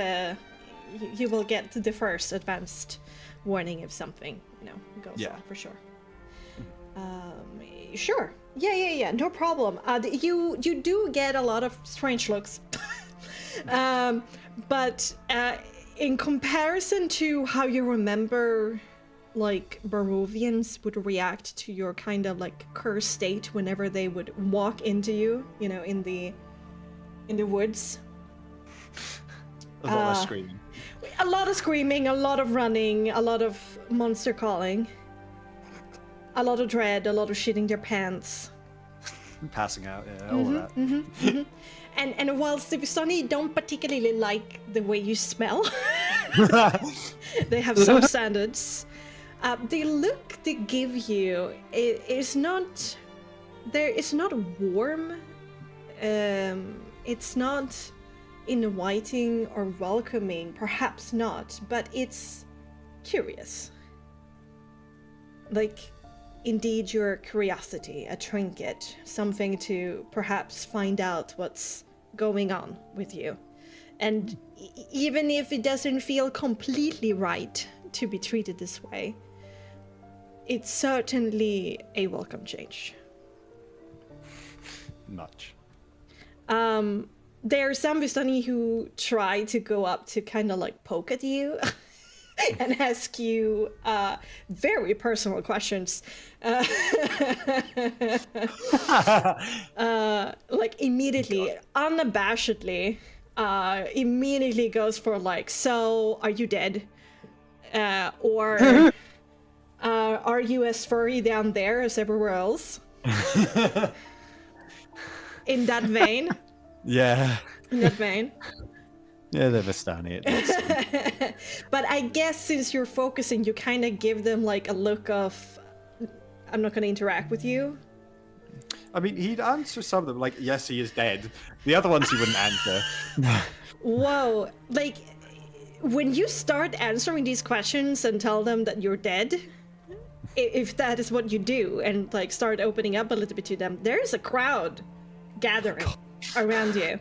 [SPEAKER 1] you will get the first advanced warning if something goes
[SPEAKER 3] Yeah.
[SPEAKER 1] on for sure. Sure. Yeah. No problem. You do get a lot of strange looks, but in comparison to how you remember like Barovians would react to your kind of like cursed state whenever they would walk into you, you know, in the woods.
[SPEAKER 3] A lot of screaming.
[SPEAKER 1] A lot of screaming, a lot of running, a lot of monster calling, a lot of dread, a lot of shitting their pants.
[SPEAKER 3] Passing out, yeah, all of that.
[SPEAKER 1] And whilst the Vistani don't particularly like the way you smell, they have some standards. The look they give you is not warm. It's not inviting or welcoming, perhaps not, but it's curious. Like, indeed, your curiosity, a trinket, something to perhaps find out what's going on with you. And even if it doesn't feel completely right to be treated this way, it's certainly a welcome change.
[SPEAKER 3] Much.
[SPEAKER 1] There are some Vistani who try to go up to kind of like poke at you and ask you very personal questions. Like immediately, unabashedly, immediately goes for like, so are you dead? Or are you as furry down there as everywhere else? In that vein.
[SPEAKER 3] Yeah.
[SPEAKER 1] In that vein.
[SPEAKER 3] Yeah, they're Vistani.
[SPEAKER 1] But I guess since you're focusing, you kind of give them like a look of, I'm not going to interact with you.
[SPEAKER 3] I mean, he'd answer some of them, like, yes, he is dead. The other ones he wouldn't answer.
[SPEAKER 1] Whoa. Like, when you start answering these questions and tell them that you're dead, if that is what you do, and like start opening up a little bit to them, there is a crowd gathering around you,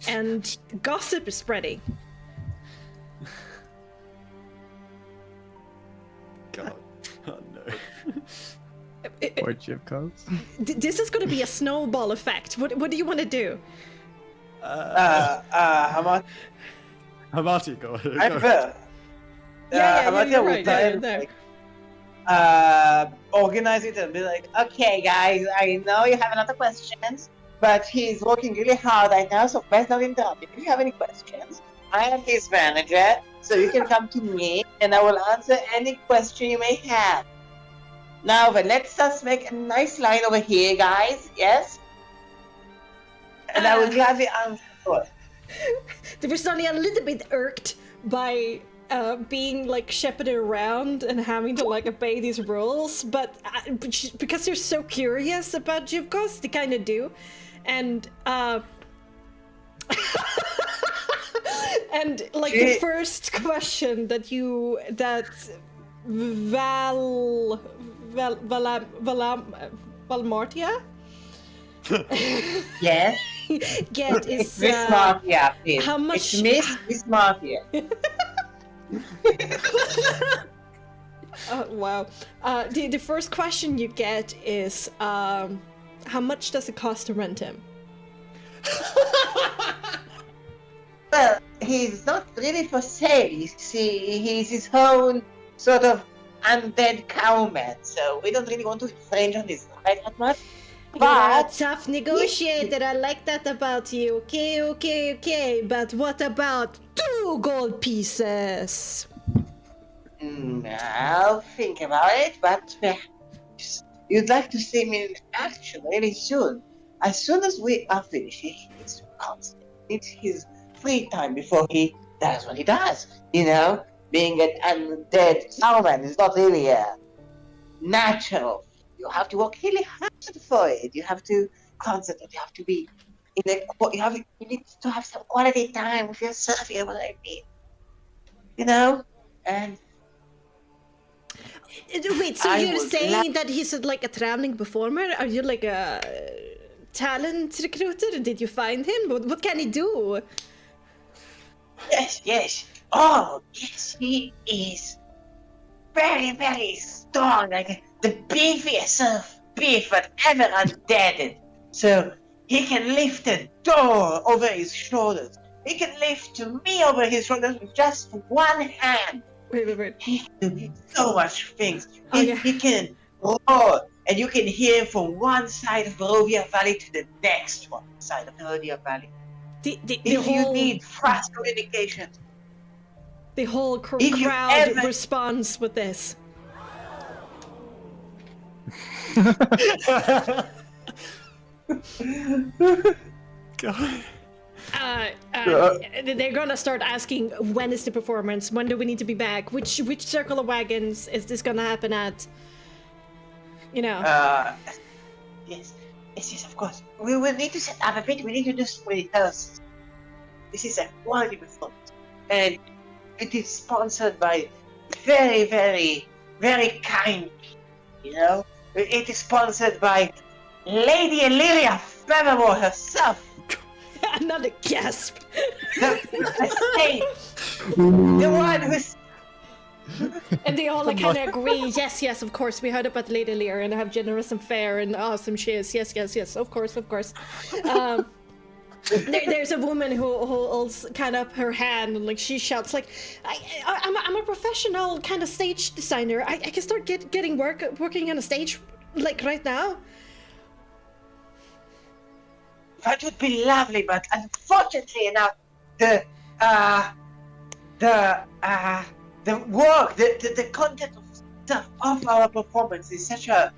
[SPEAKER 1] and gossip is spreading.
[SPEAKER 3] God. Oh, no.
[SPEAKER 4] Orgy of cows.
[SPEAKER 1] This is going to be a snowball effect. What do you want to do?
[SPEAKER 3] Hamati, go.
[SPEAKER 5] I'm there.
[SPEAKER 1] You're right. There.
[SPEAKER 5] Organize it and be like, okay, guys, I know you have a lot of questions, but he's working really hard right now, so please don't interrupt. If you have any questions, I am his manager, so you can come to me, and I will answer any question you may have. Now, then, let's just make a nice line over here, guys, yes? And I will gladly answer for it.
[SPEAKER 1] They were suddenly a little bit irked by being like shepherded around and having to like obey these rules, but because they're so curious about Jivkos, they kind of do, and and like the first question that Valmartia
[SPEAKER 5] Yes?
[SPEAKER 1] get is
[SPEAKER 5] Miss Mafia, please.
[SPEAKER 1] how much-
[SPEAKER 5] It's Miss Mafia.
[SPEAKER 1] Oh, wow. The first question you get is, how much does it cost to rent him?
[SPEAKER 5] Well, he's not really for sale, you see. He's his own sort of undead cowman, so we don't really want to infringe on his right that much.
[SPEAKER 1] You're a
[SPEAKER 5] But
[SPEAKER 1] tough negotiator, I like that about you. Okay, but what about 2 gold pieces?
[SPEAKER 5] I'll think about it, but you'd like to see me in action really soon. As soon as we are finished, he needs to concentrate. It's his free time before he does what he does. You know, being an undead cowman is not really natural. You have to work really hard for it. You have to concentrate. You have to be you need to have some quality time with yourself. You know what I mean? You know, and.
[SPEAKER 1] Wait, so
[SPEAKER 5] I
[SPEAKER 1] you're
[SPEAKER 5] would
[SPEAKER 1] saying that he's like a traveling performer? Are you like a talent recruiter? Did you find him? What can he do?
[SPEAKER 5] Yes. Oh, yes, he is very, very strong. Like the beefiest of beef that ever undeaded. So he can lift a door over his shoulders. He can lift me over his shoulders with just one hand.
[SPEAKER 1] Wait.
[SPEAKER 2] He can do so much things.
[SPEAKER 1] Okay.
[SPEAKER 2] He can roar, and you can hear him from one side of Barovia Valley to the next one side of Barovia Valley.
[SPEAKER 1] The
[SPEAKER 2] If you
[SPEAKER 1] whole
[SPEAKER 2] need fast communication, If you
[SPEAKER 1] crowd
[SPEAKER 2] ever-
[SPEAKER 1] responds with this.
[SPEAKER 3] God.
[SPEAKER 1] They're gonna start asking, when is the performance? When do we need to be back? Which circle of wagons is this gonna happen at? You know.
[SPEAKER 2] Yes, of course. We will need to set up a bit. We need to do something else. This is a quality performance, and it is sponsored by very, very, very kind. You know, it is sponsored by Lady Illyria Furthermore herself.
[SPEAKER 1] Another gasp.
[SPEAKER 2] The one who's
[SPEAKER 1] And they all kind of agree. Yes, of course. We heard about Lady Lear and how generous and fair and awesome she is. Yes. Of course. There's a woman who holds kind of her hand and like she shouts like, I'm a professional kind of stage designer. I can start getting working on a stage like right now.
[SPEAKER 2] That would be lovely, but unfortunately enough, the work, the content of stuff of our performance is such a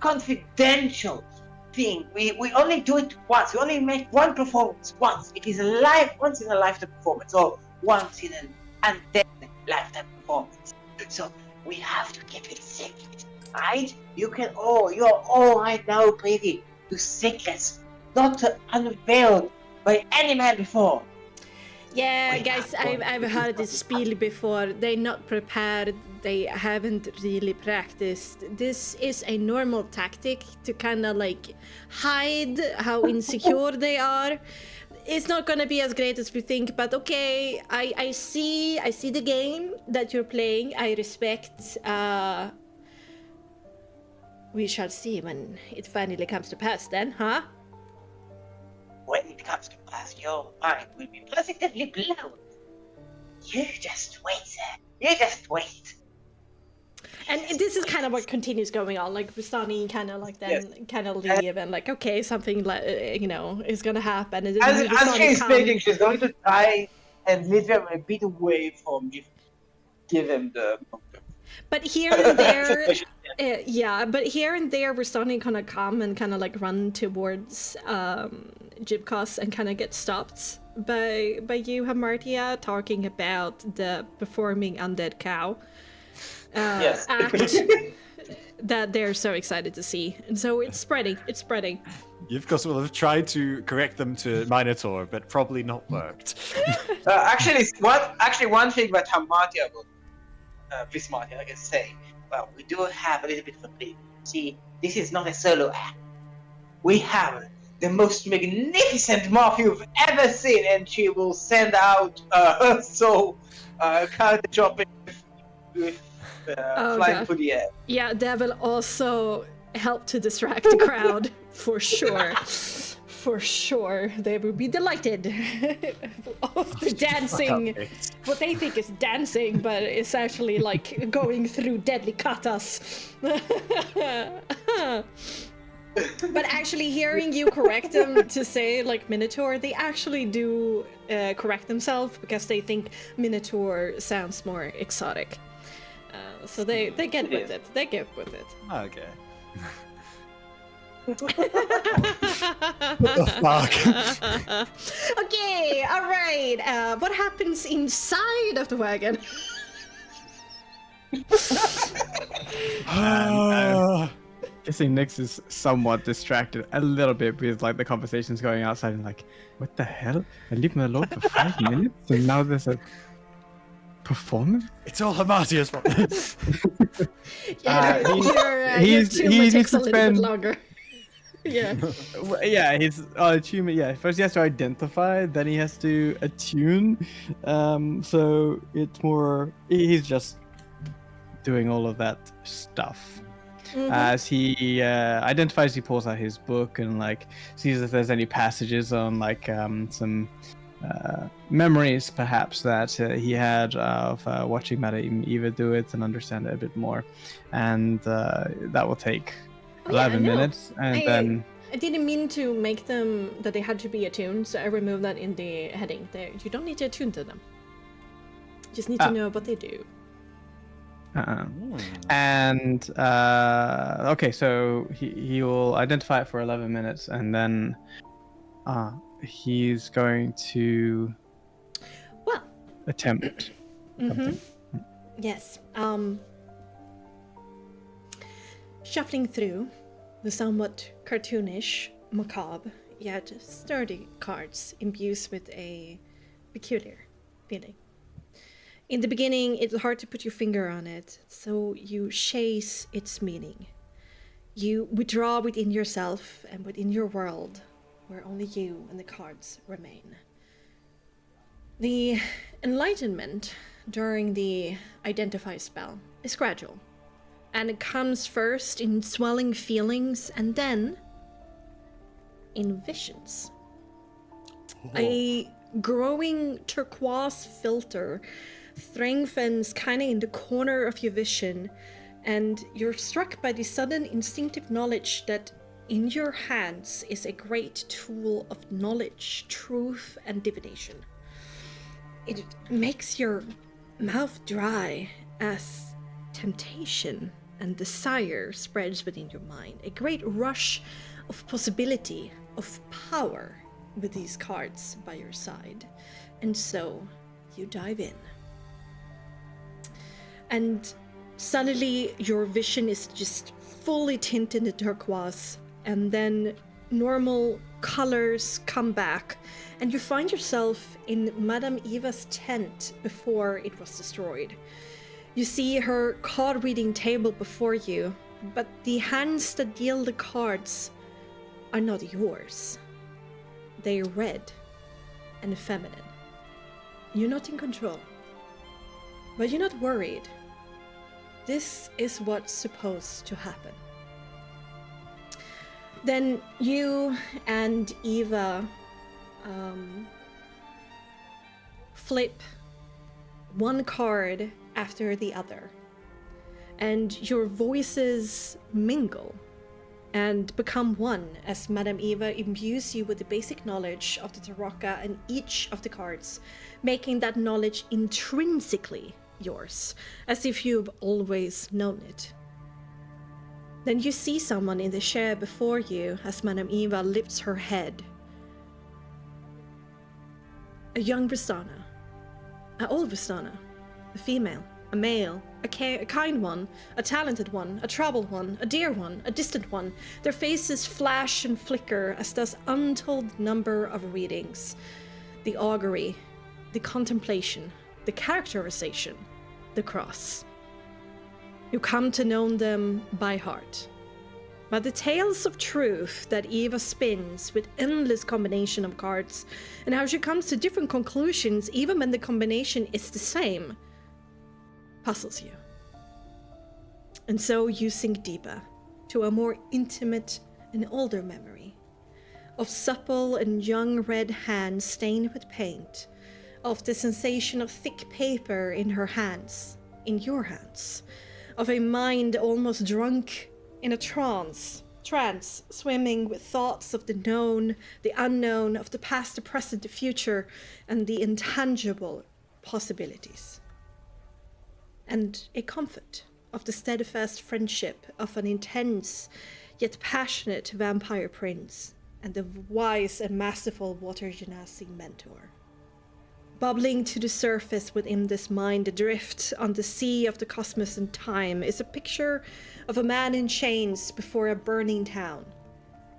[SPEAKER 2] confidential thing. We only do it once. We only make one performance once. It is a once in a lifetime performance, or once in an undead lifetime performance. So we have to keep it secret, right? You're all right now privy to secrets. Not unveiled by any man before.
[SPEAKER 1] Yeah, guys, I've heard this spiel before. They're not prepared. They haven't really practiced. This is a normal tactic to kind of like hide how insecure they are. It's not gonna be as great as we think, but okay, I see the game that you're playing. I respect. We shall see when it finally comes to pass. Then, huh?
[SPEAKER 2] When it comes to pass, your mind will be positively blown. You just wait, sir. You just wait.
[SPEAKER 1] And this is kind of what continues going on. Like Vistani kind of like then kind of leave and like okay, something like is gonna happen. And
[SPEAKER 2] As
[SPEAKER 1] Vistani
[SPEAKER 2] she's
[SPEAKER 1] come.
[SPEAKER 2] speaking, she's going to try and lead them a bit away from give them the.
[SPEAKER 1] But here and there, but here and there, Vistani kind of come and kind of like run towards Jibkos and kind of get stopped by you, Hamartia, talking about the performing undead cow
[SPEAKER 2] Yes.
[SPEAKER 1] act that they're so excited to see, and so it's spreading.
[SPEAKER 3] You've got will have tried to correct them to Minotaur, but probably not worked.
[SPEAKER 2] Actually, one thing that Hamartia will, Vismartia, I can say, well, we do have a little bit of a play. See, this is not a solo act. We have the most magnificent moth you've ever seen, and she will send out character chopping with flying through the air.
[SPEAKER 1] Yeah, that will also help to distract the crowd for sure. For sure, they will be delighted of the dancing. What they think is dancing, but it's actually like going through deadly katas. But actually, hearing you correct them to say like Minotaur, they actually do correct themselves because they think Minotaur sounds more exotic. So they get with it. They get with it.
[SPEAKER 3] Okay. What the fuck?
[SPEAKER 1] Okay, all right. What happens inside of the wagon?
[SPEAKER 4] Guessing Nyx is somewhat distracted a little bit with like the conversations going outside and like, what the hell? I leave me alone for 5 minutes and now there's a performance?
[SPEAKER 3] It's all Hamartia's fault.
[SPEAKER 1] Your tumor takes a little bit
[SPEAKER 4] spend-
[SPEAKER 1] longer. Yeah.
[SPEAKER 4] Yeah, his attunement. Yeah, first he has to identify, then he has to attune. So it's more. He's just doing all of that stuff. As he identifies, he pulls out his book and like sees if there's any passages on like some memories, perhaps, that he had of watching Madame Eva do it and understand it a bit more. And that will take 11 minutes, and then...
[SPEAKER 1] I didn't mean to make them that they had to be attuned, so I removed that in the heading. You don't need to attune to them. You just need to know what they do.
[SPEAKER 4] And okay, so he will identify it for 11 minutes, and then he's going to attempt something.
[SPEAKER 1] Yes. Shuffling through the somewhat cartoonish, macabre, yet sturdy cards imbues with a peculiar feeling. In the beginning, it's hard to put your finger on it, so you chase its meaning. You withdraw within yourself and within your world, where only you and the cards remain. The enlightenment during the identify spell is gradual, and it comes first in swelling feelings and then in visions. A growing turquoise filter strengthens kind of in the corner of your vision, and you're struck by the sudden instinctive knowledge that in your hands is a great tool of knowledge, truth, and divination. It makes your mouth dry as temptation and desire spreads within your mind. A great rush of possibility, of power with these cards by your side. And so you dive in. And suddenly your vision is just fully tinted in turquoise, and then normal colors come back, and you find yourself in Madame Eva's tent before it was destroyed. You see her card reading table before you, but the hands that deal the cards are not yours. They're red and feminine. You're not in control, but you're not worried. This is what's supposed to happen. Then you and Eva flip one card after the other, and your voices mingle and become one as Madame Eva imbues you with the basic knowledge of the Taraka and each of the cards, making that knowledge intrinsically yours, as if you've always known it. Then you see someone in the chair before you as Madame Eva lifts her head. A young Vistana, an old Vistana, a female, a male, a kind one, a talented one, a troubled one, a dear one, a distant one. Their faces flash and flicker as does untold number of readings. The augury, the contemplation, the characterization, the cross. You come to know them by heart. But the tales of truth that Eva spins with endless combination of cards, and how she comes to different conclusions even when the combination is the same, puzzles you. And so you sink deeper to a more intimate and older memory of supple and young red hands stained with paint, of the sensation of thick paper in her hands, in your hands, of a mind almost drunk in a trance, swimming with thoughts of the known, the unknown, of the past, the present, the future, and the intangible possibilities. And a comfort of the steadfast friendship of an intense yet passionate vampire prince and the wise and masterful water genasi mentor. Bubbling to the surface within this mind adrift on the sea of the cosmos and time is a picture of a man in chains before a burning town.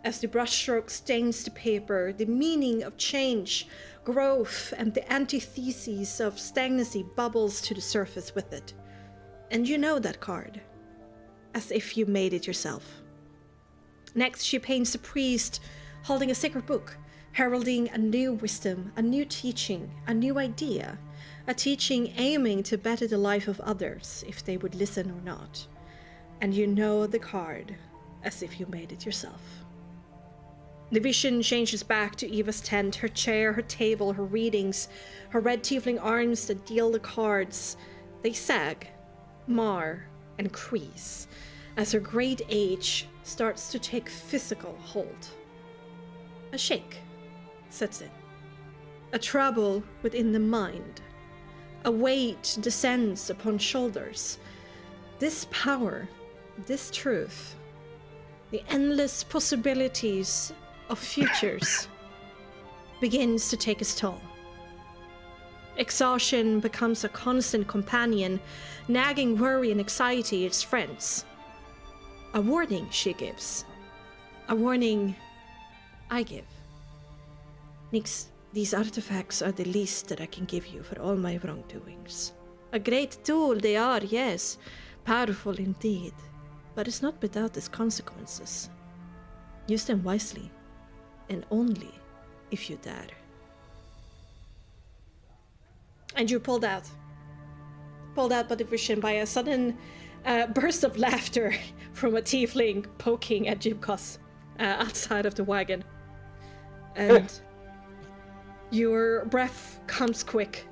[SPEAKER 1] As the brushstroke stains the paper, the meaning of change, growth, and the antithesis of stagnancy bubbles to the surface with it. And you know that card, as if you made it yourself. Next, she paints a priest holding a sacred book, heralding a new wisdom, a new teaching, a new idea, a teaching aiming to better the life of others if they would listen or not. And you know the card as if you made it yourself. The vision changes back to Eva's tent, her chair, her table, her readings, her red tiefling arms that deal the cards. They sag, mar, and crease as her great age starts to take physical hold. A shake sets in. A trouble within the mind. A weight descends upon shoulders. This power, this truth, the endless possibilities of futures begins to take its toll. Exhaustion becomes a constant companion, nagging worry and anxiety its friends. A warning she gives. A warning I give. Nix, these artifacts are the least that I can give you for all my wrongdoings. A great tool they are, yes, powerful indeed, but it's not without its consequences. Use them wisely, and only if you dare. And you're pulled out by the vision by a sudden burst of laughter from a tiefling poking at Jibkos outside of the wagon. And your breath comes quick.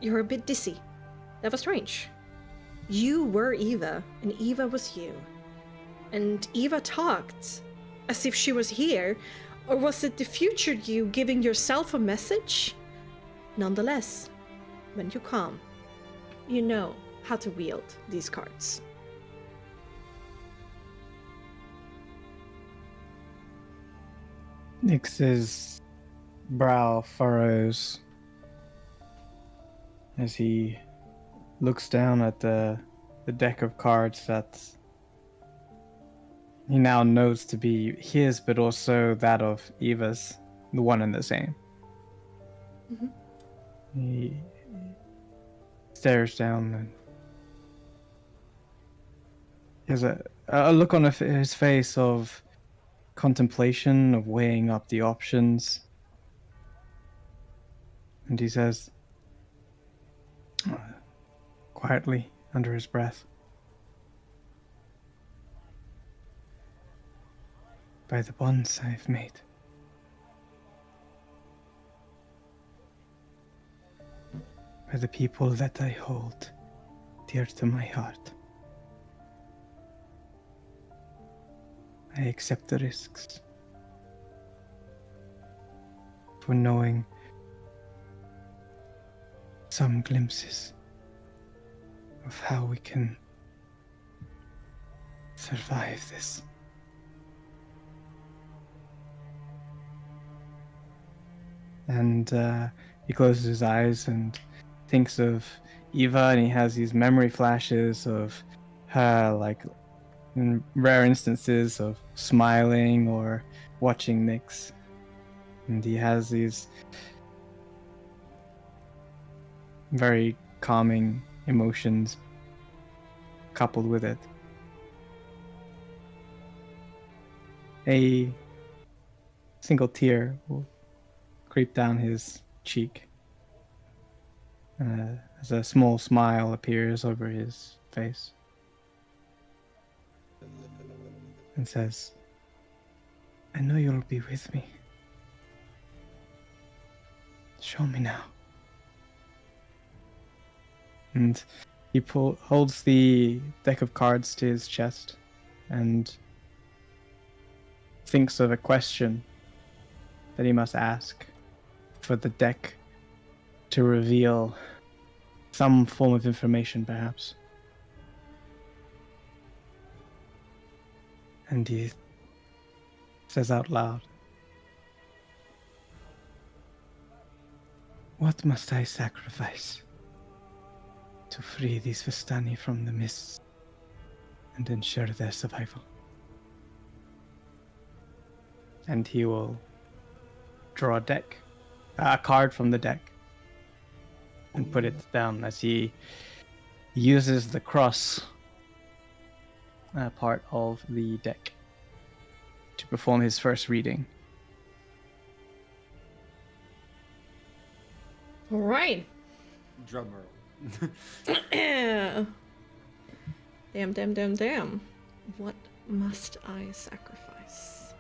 [SPEAKER 1] You're a bit dizzy. That was strange. You were Eva, and Eva was you. And Eva talked as if she was here, or was it the future you giving yourself a message? Nonetheless, when you calm, you know how to wield these cards.
[SPEAKER 4] Nyx's brow furrows as he looks down at the deck of cards that he now knows to be his, but also that of Eva's, the one and the same.
[SPEAKER 1] Mm-hmm.
[SPEAKER 4] He stares down and has a look on his face of contemplation, of weighing up the options. And he says, quietly, under his breath, by the bonds I've made, by the people that I hold dear to my heart, I accept the risks for knowing some glimpses of how we can survive this. And he closes his eyes and thinks of Eva, and he has these memory flashes of her, like, in rare instances of smiling or watching Nyx. And he has these very calming emotions coupled with it. A single tear will creep down his cheek as a small smile appears over his face and says, I know you'll be with me. Show me now. And he holds the deck of cards to his chest and thinks of a question that he must ask for the deck to reveal some form of information, perhaps. And he says out loud, what must I sacrifice to free these Vistani from the mists and ensure their survival? And he will draw a card from the deck, and put it down as he uses the cross part of the deck to perform his first reading.
[SPEAKER 1] All right.
[SPEAKER 3] Drum roll.
[SPEAKER 1] Damn. What must I sacrifice?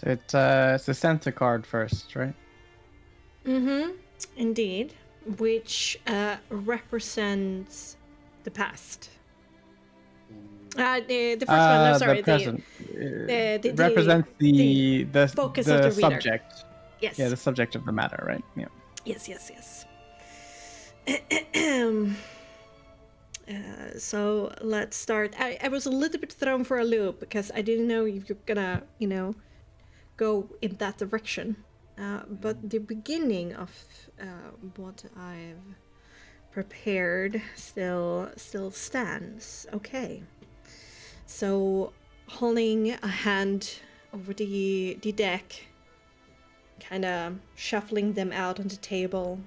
[SPEAKER 4] So it's the center card first, right?
[SPEAKER 1] Mm-hmm. Indeed. Which represents the past. The first one, no, sorry.
[SPEAKER 4] The present.
[SPEAKER 1] The
[SPEAKER 4] It represents the
[SPEAKER 1] focus of the reader.
[SPEAKER 4] subject.
[SPEAKER 1] Yes.
[SPEAKER 4] Yeah, the subject of the matter, right? Yeah.
[SPEAKER 1] Yes. So let's start. I was a little bit thrown for a loop because I didn't know if you're gonna, go in that direction. But the beginning of what I've prepared still stands. Okay. So holding a hand over the deck, kind of shuffling them out on the table,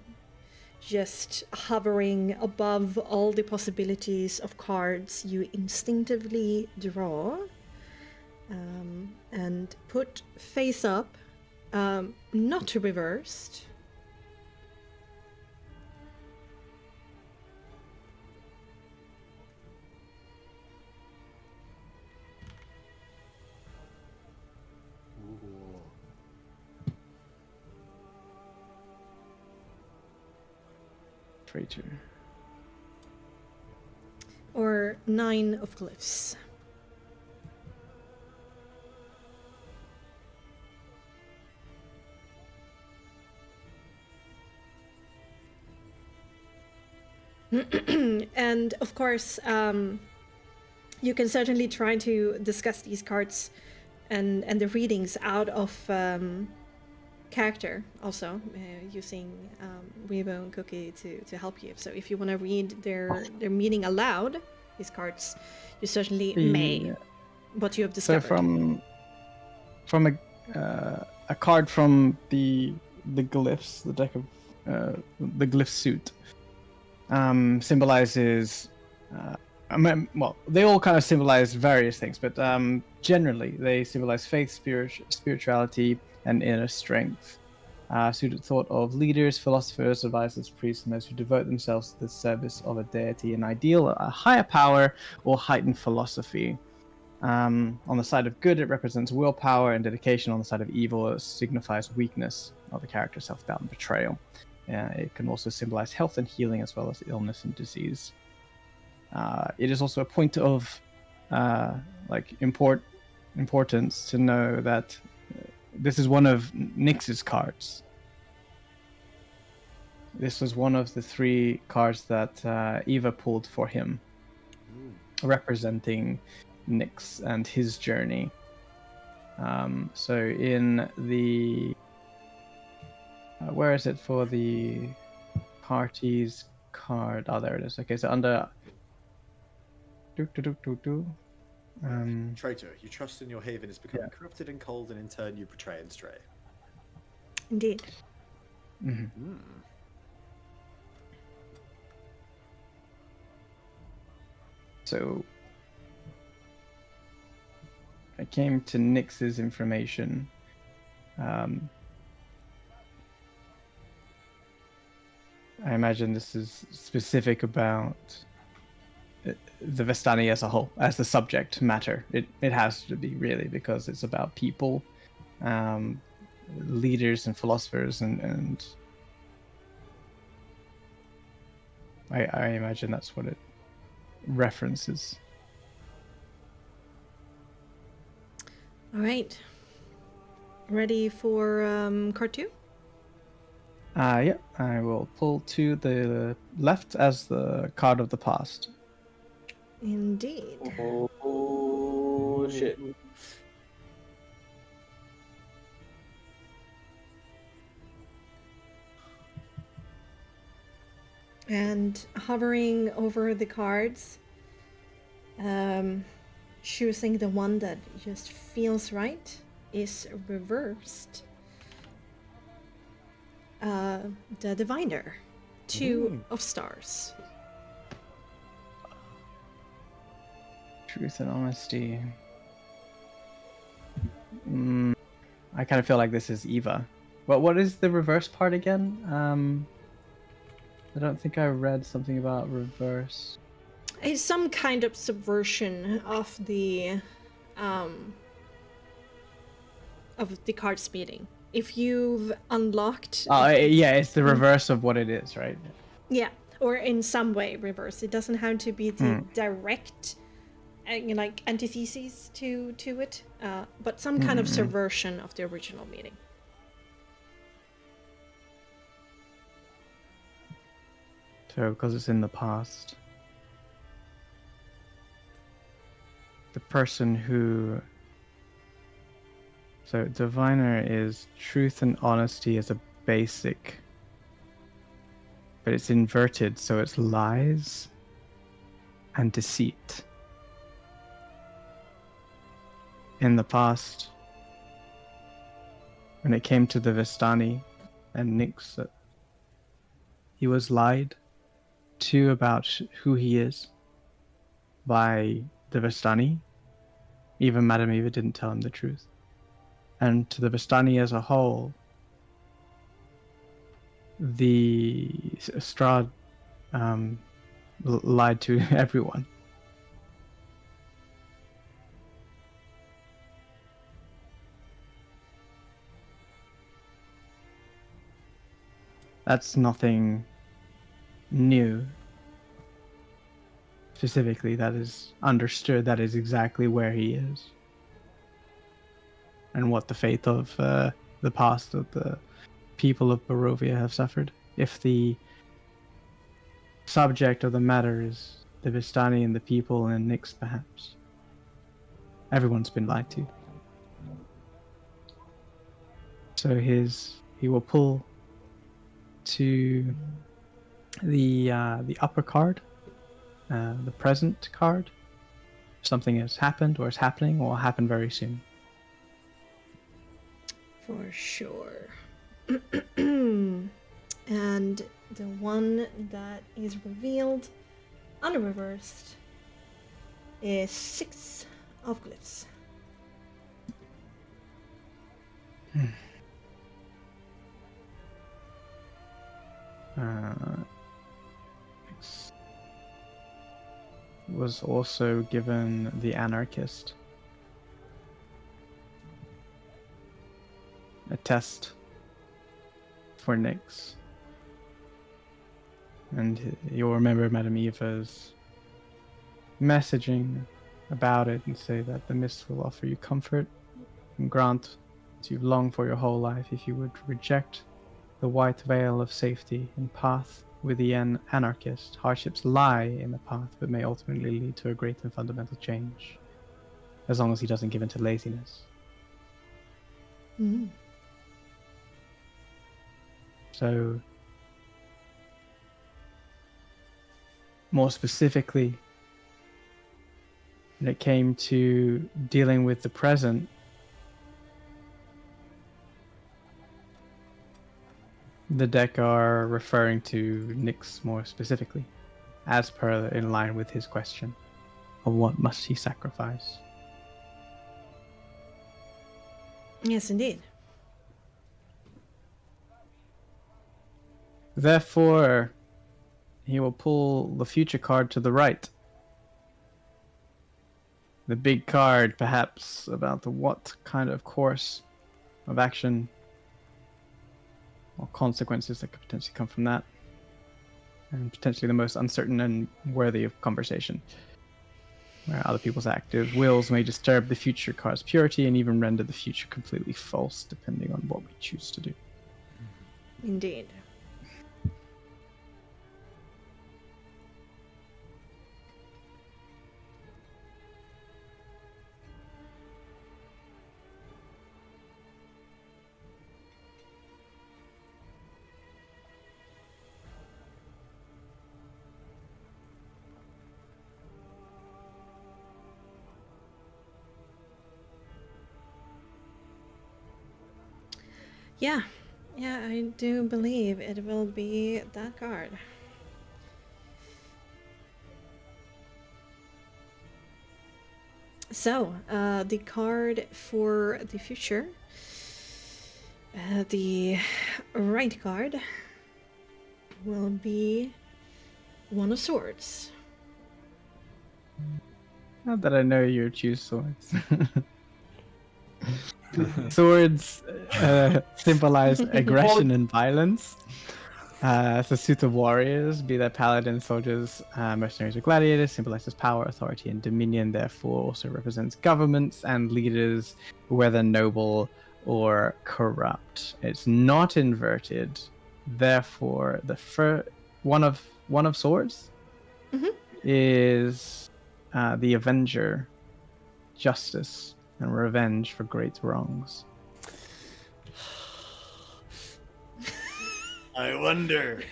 [SPEAKER 1] just hovering above all the possibilities of cards you instinctively draw, and put face up, not reversed.
[SPEAKER 4] Traitor.
[SPEAKER 1] Or 9 of glyphs. And of course, you can certainly try to discuss these cards and the readings out of character, also using Weibo and Cookie to help you. So if you want to read their meaning aloud, these cards, you certainly may. What you have discovered.
[SPEAKER 4] So from a card from the glyphs, the deck of the glyph suit, symbolizes. Well, they all kind of symbolize various things, but generally they symbolize faith, spirituality, and inner strength. Suited thought of leaders, philosophers, advisors, priests, and those who devote themselves to the service of a deity, an ideal, a higher power, or heightened philosophy. On the side of good, it represents willpower and dedication. On the side of evil, it signifies weakness of the character, self-doubt, and betrayal. It can also symbolize health and healing, as well as illness and disease. It is also a point of importance to know that this is one of Nyx's cards. This was one of the 3 cards that Eva pulled for him, representing Nyx and his journey. So in the... where is it for the party's card? Oh, there it is. Okay, so under...
[SPEAKER 3] Traitor, you trust in your haven is becoming corrupted and cold, and in turn you betray and stray.
[SPEAKER 1] Indeed.
[SPEAKER 4] Mm-hmm. So I came to Nyx's information. I imagine this is specific about the Vestani as a whole, as the subject matter. It has to be, really, because it's about people, leaders and philosophers, and I imagine that's what it references.
[SPEAKER 1] All right. Ready for card 2?
[SPEAKER 4] Yeah, I will pull to the left as the card of the past.
[SPEAKER 1] Indeed.
[SPEAKER 5] Oh shit.
[SPEAKER 1] And hovering over the cards, choosing the one that just feels right is reversed. The Diviner. 2 of stars.
[SPEAKER 4] Truth and honesty. I kind of feel like this is Eva. But what is the reverse part again? I don't think I read something about reverse.
[SPEAKER 1] It's some kind of subversion of the of the cards meeting. If you've unlocked,
[SPEAKER 4] Yeah, it's the reverse of what it is, right?
[SPEAKER 1] yeah, or in some way reverse. It doesn't have to be the direct, like antithesis to it, but some kind of subversion of the original meeting.
[SPEAKER 4] So, because it's in the past, the person who... So, diviner is truth and honesty as a basic, but it's inverted, so it's lies and deceit. In the past, when it came to the Vistani and Nyx, he was lied to about who he is by the Vistani. Even Madame Eva didn't tell him the truth. And to the Vistani as a whole, the Strahd lied to everyone. That's nothing new. Specifically, that is understood. That is exactly where he is. And what the fate of the past of the people of Barovia have suffered. If the subject of the matter is the Vistani and the people and Nyx, perhaps. Everyone's been lied to. So he will pull to the upper card, the present card. Something has happened or is happening or will happen very soon.
[SPEAKER 1] For sure. And the one that is revealed unreversed is 6 of glyphs.
[SPEAKER 4] Was also given the Anarchist. A test for Nyx. And you'll remember Madame Eva's messaging about it and say that the mist will offer you comfort and grant what you've longed for your whole life if you would reject the white veil of safety and path with the Anarchist. Hardships lie in the path but may ultimately lead to a great and fundamental change, as long as he doesn't give in to laziness. So, more specifically, when it came to dealing with the present, the deck are referring to Nyx more specifically, as per in line with his question of what must he sacrifice.
[SPEAKER 1] Yes, indeed.
[SPEAKER 4] Therefore, he will pull the future card to the right. The big card, perhaps, about what kind of course of action or consequences that could potentially come from that. And potentially the most uncertain and worthy of conversation. Where other people's active wills may disturb the future card's purity and even render the future completely false, depending on what we choose to do.
[SPEAKER 1] Indeed. Yeah, I do believe it will be that card. So, the card for the future, the right card, will be One of Swords.
[SPEAKER 4] Not that I know you choose swords. Swords symbolize aggression and violence. It's a suit of warriors, be they paladins, soldiers, mercenaries, or gladiators, symbolizes power, authority, and dominion. Therefore, also represents governments and leaders, whether noble or corrupt. It's not inverted. Therefore, the one of swords is the Avenger, justice and revenge for great wrongs.
[SPEAKER 3] I wonder.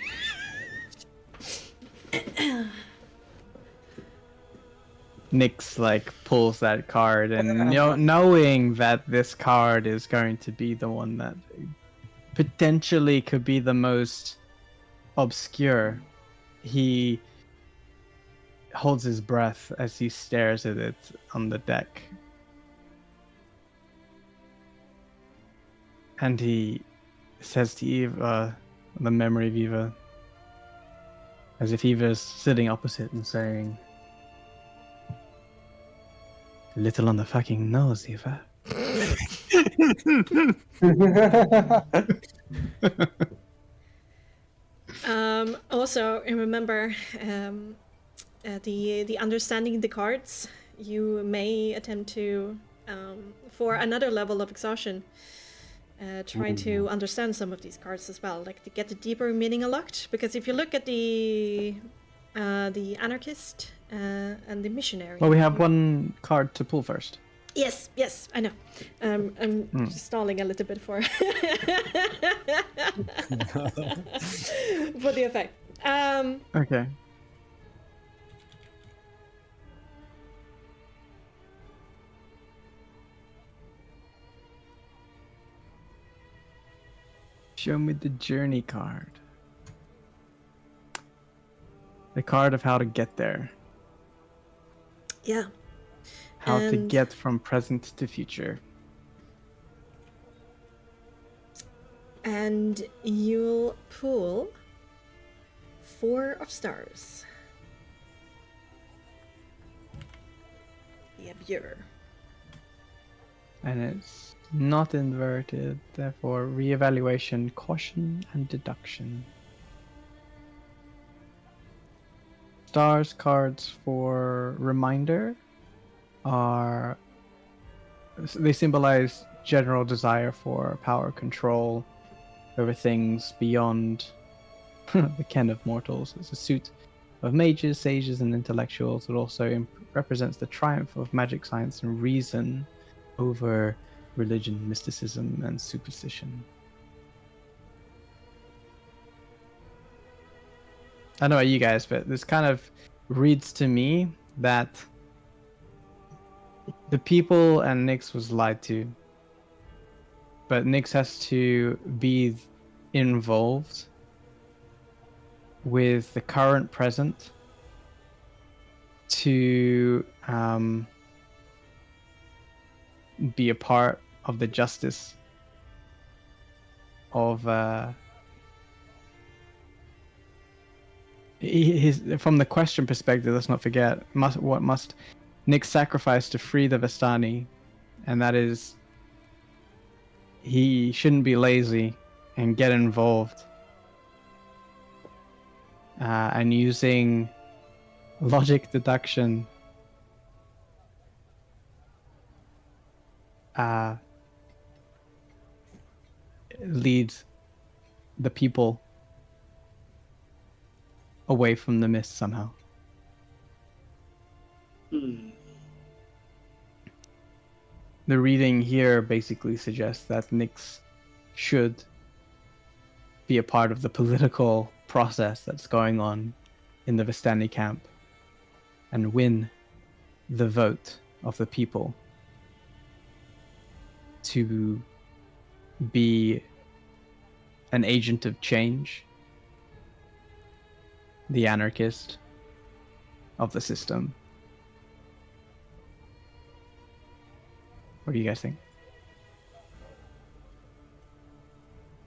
[SPEAKER 4] Nyx like pulls that card, and knowing that this card is going to be the one that potentially could be the most obscure, he holds his breath as he stares at it on the deck. And he says to Eva, the memory of Eva, as if Eva's sitting opposite and saying, "A little on the fucking nose, Eva."
[SPEAKER 1] Also, remember the understanding the cards. You may attempt to, for another level of exhaustion, trying to understand some of these cards as well, like to get the deeper meaning unlocked. Because if you look at the Anarchist and the Missionary.
[SPEAKER 4] Well, we have one card to pull first.
[SPEAKER 1] Yes, I know. I'm stalling a little bit for for the effect.
[SPEAKER 4] Okay. Show me the journey card. The card of how to get there.
[SPEAKER 1] Yeah.
[SPEAKER 4] How to get from present to future.
[SPEAKER 1] And you'll pull 4 of stars. Yeah, pure.
[SPEAKER 4] And it's not inverted, therefore reevaluation, caution, and deduction. Stars cards for reminder they symbolize general desire for power control over things beyond the ken of mortals. It's a suit of mages, sages, and intellectuals. It also represents the triumph of magic, science, and reason over religion, mysticism, and superstition. I don't know about you guys, but this kind of reads to me that the people and Nyx was lied to, but Nyx has to be involved with the current present to be a part of the justice of from the question perspective. Let's not forget what must Nyx sacrifice to free the Vistani, and that is he shouldn't be lazy and get involved, and using logic deduction leads the people away from the mist somehow. The reading here basically suggests that Nyx should be a part of the political process that's going on in the Vistani camp and win the vote of the people to be an agent of change, the anarchist of the system. What do you guys think?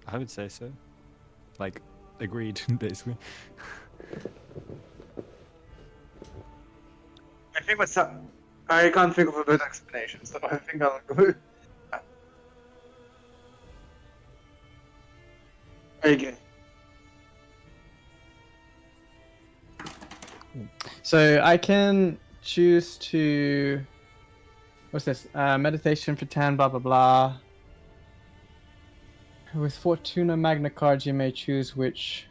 [SPEAKER 3] I would say so. Like, agreed, basically.
[SPEAKER 5] I think I can't think of a better explanation, so I think I'll go. Okay.
[SPEAKER 4] So I can choose to. What's this? Meditation for 10, blah blah blah. With Fortuna Magna cards, you may choose which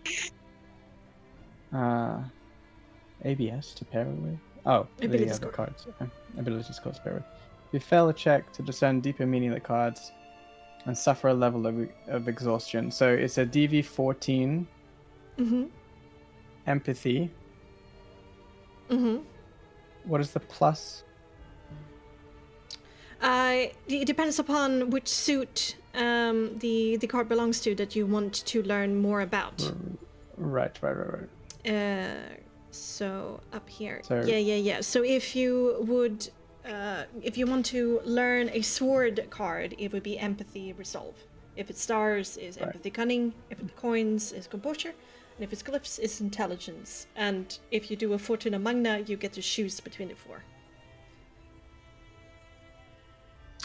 [SPEAKER 4] ABS to pair with. Oh,
[SPEAKER 1] Abilities
[SPEAKER 4] the
[SPEAKER 1] card.
[SPEAKER 4] cards. Abilities cards to pair with. If you fail a check to discern deeper meaning of the cards and suffer a level of exhaustion. So it's a DV14
[SPEAKER 1] Mm-hmm.
[SPEAKER 4] empathy.
[SPEAKER 1] Mm-hmm.
[SPEAKER 4] What is the plus?
[SPEAKER 1] It depends upon which suit the card belongs to that you want to learn more about.
[SPEAKER 4] Right.
[SPEAKER 1] So up here.
[SPEAKER 4] So-
[SPEAKER 1] Yeah. So if you would, if you want to learn a sword card, it would be empathy resolve. If it's stars, is
[SPEAKER 4] Right.
[SPEAKER 1] empathy cunning. If it's coins, is composure. And if it's glyphs, is intelligence. And if you do a Fortuna Magna, you get to choose between the four.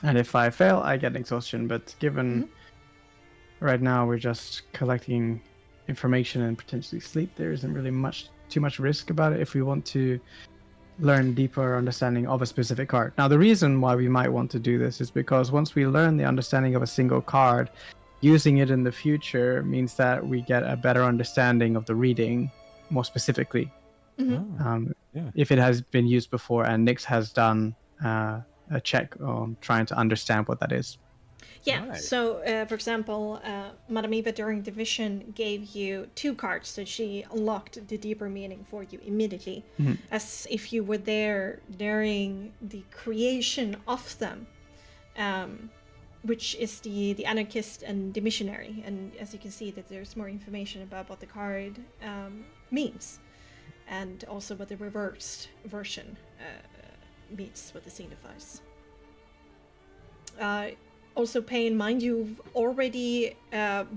[SPEAKER 4] And if I fail, I get exhaustion. But given right now we're just collecting information and potentially sleep, there isn't really too much risk about it if we want to learn deeper understanding of a specific card. Now, the reason why we might want to do this is because once we learn the understanding of a single card, using it in the future means that we get a better understanding of the reading more specifically.
[SPEAKER 3] Yeah.
[SPEAKER 4] If it has been used before and Nyx has done a check on trying to understand what that is.
[SPEAKER 1] Yeah,
[SPEAKER 3] Right.
[SPEAKER 1] so for example, Madame Eva during division gave you 2 cards, so she unlocked the deeper meaning for you immediately, as if you were there during the creation of them, which is the Anarchist and the Missionary. And as you can see, that there's more information about what the card means, and also what the reversed version means, what it signifies. Also pay in mind you've already,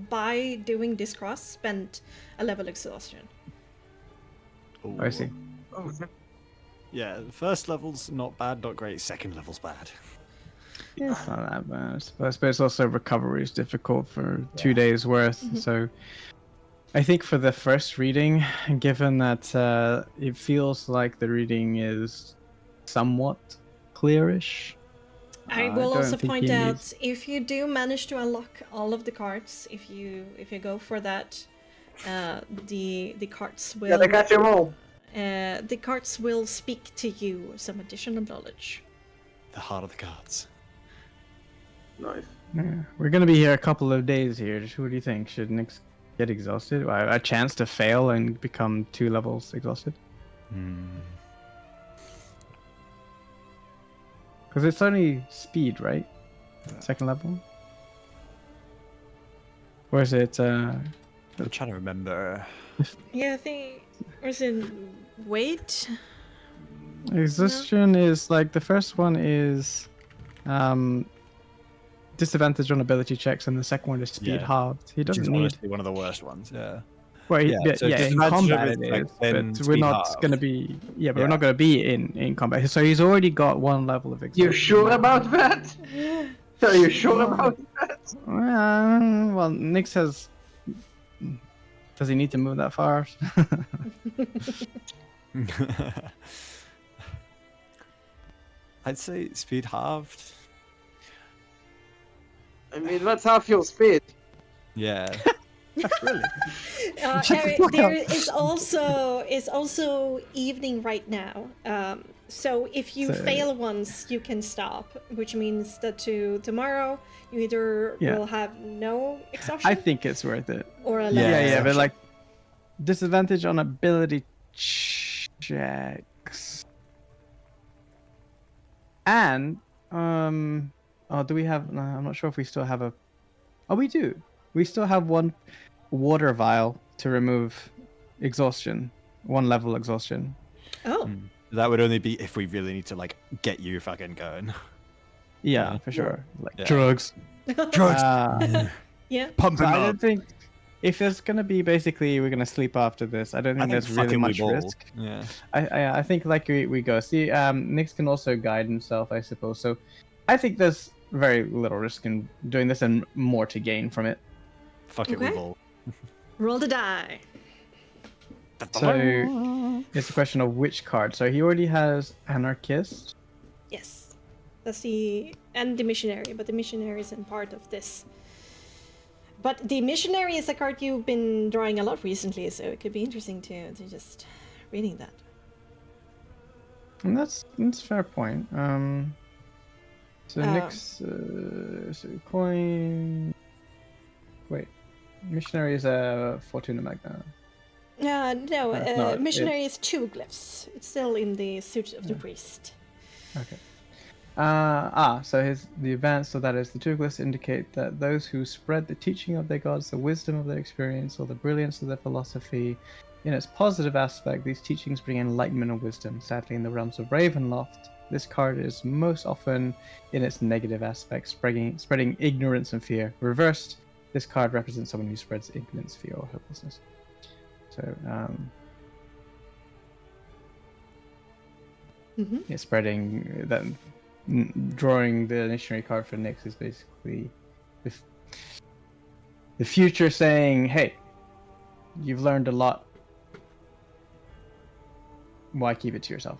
[SPEAKER 1] by doing this cross, spent a level exhaustion.
[SPEAKER 4] I see.
[SPEAKER 5] Oh,
[SPEAKER 3] Yeah, the first level's not bad, not great. Second level's bad.
[SPEAKER 4] Yeah, it's not that bad. But I suppose also recovery is difficult for 2 days worth. So I think for the first reading, given that it feels like the reading is somewhat clearish,
[SPEAKER 1] I will
[SPEAKER 4] don't
[SPEAKER 1] also
[SPEAKER 4] think
[SPEAKER 1] point
[SPEAKER 4] you need-
[SPEAKER 1] out, if you do manage to unlock all of the cards, if you go for that, the cards will
[SPEAKER 5] gotta catch them all.
[SPEAKER 1] the cards will speak to you some additional knowledge.
[SPEAKER 3] The heart of the cards.
[SPEAKER 5] Nice.
[SPEAKER 4] Yeah, we're gonna be here a couple of days here. What do you think? Should Nyx get exhausted? A chance to fail and become 2 levels exhausted? Because it's only speed, right? Second level? Or is it...
[SPEAKER 3] I'm trying to remember.
[SPEAKER 1] Yeah, I think, or is it weight?
[SPEAKER 4] Exhaustion is like... The first one is... disadvantage on ability checks, and the second one is speed
[SPEAKER 3] Yeah.
[SPEAKER 4] halved. He
[SPEAKER 3] Which
[SPEAKER 4] doesn't
[SPEAKER 3] is
[SPEAKER 4] need...
[SPEAKER 3] honestly one of the worst ones, yeah.
[SPEAKER 4] Well,
[SPEAKER 3] yeah, so
[SPEAKER 4] in
[SPEAKER 3] disadvantage
[SPEAKER 4] combat
[SPEAKER 3] of
[SPEAKER 4] it
[SPEAKER 3] it, like,
[SPEAKER 4] is,
[SPEAKER 3] then
[SPEAKER 4] but we're
[SPEAKER 3] speed
[SPEAKER 4] not
[SPEAKER 3] halved.
[SPEAKER 4] going to be... Yeah, but
[SPEAKER 3] Yeah.
[SPEAKER 4] we're not going to be in combat. So he's already got 1 level of exhaustion.
[SPEAKER 5] You sure about that? Are you sure about that?
[SPEAKER 4] Well, Nyx has... Does he need to move that far?
[SPEAKER 3] I'd say speed halved.
[SPEAKER 5] I mean, that's half your speed.
[SPEAKER 3] Yeah.
[SPEAKER 4] Really?
[SPEAKER 1] There is also evening right now. So if you
[SPEAKER 4] So-
[SPEAKER 1] fail once, you can stop, which means that tomorrow you either
[SPEAKER 4] Yeah.
[SPEAKER 1] will have no exhaustion
[SPEAKER 4] I think it's worth it.
[SPEAKER 1] or a
[SPEAKER 3] Yeah,
[SPEAKER 1] level
[SPEAKER 4] Yeah, but
[SPEAKER 1] exhaustion.
[SPEAKER 4] like disadvantage on ability checks. And do we have? No, I'm not sure if we still have a. Oh, we do. We still have 1 water vial to remove exhaustion, 1 level exhaustion.
[SPEAKER 1] Oh,
[SPEAKER 3] That would only be if we really need to, like, get you fucking going.
[SPEAKER 4] Yeah,
[SPEAKER 3] Yeah.
[SPEAKER 4] for sure. Like
[SPEAKER 3] Yeah.
[SPEAKER 4] drugs.
[SPEAKER 3] Drugs!
[SPEAKER 1] yeah.
[SPEAKER 3] Pumping
[SPEAKER 4] So I
[SPEAKER 3] up!
[SPEAKER 4] don't think if it's gonna be basically we're gonna sleep after this. I don't think there's really much risk.
[SPEAKER 3] Yeah.
[SPEAKER 4] I think like we go. See, Nyx can also guide himself, I suppose. So I think there's very little risk in doing this and more to gain from it.
[SPEAKER 3] Fuck it,
[SPEAKER 1] Okay.
[SPEAKER 3] we ball.
[SPEAKER 1] Roll the die.
[SPEAKER 4] So it's a question of which card. So he already has Anarchist.
[SPEAKER 1] Yes. That's the missionary, but the missionary isn't part of this. But the missionary is a card you've been drawing a lot recently, so it could be interesting to just reading that.
[SPEAKER 4] And that's a fair point. So Nick's so coin. Wait, missionary is a Fortuna Magna.
[SPEAKER 1] No, missionary is 2 glyphs. It's still in the suit of the priest.
[SPEAKER 4] Okay. So the advance, so that is the 2 glyphs indicate that those who spread the teaching of their gods, the wisdom of their experience, or the brilliance of their philosophy, in its positive aspect, these teachings bring enlightenment and wisdom. Sadly, in the realms of Ravenloft, this card is most often in its negative aspect, spreading ignorance and fear. Reversed, this card represents someone who spreads ignorance, fear, or hopelessness. So, yeah, spreading that. Drawing the missionary card for Nyx is basically the future saying, "Hey, you've learned a lot. Why keep it to yourself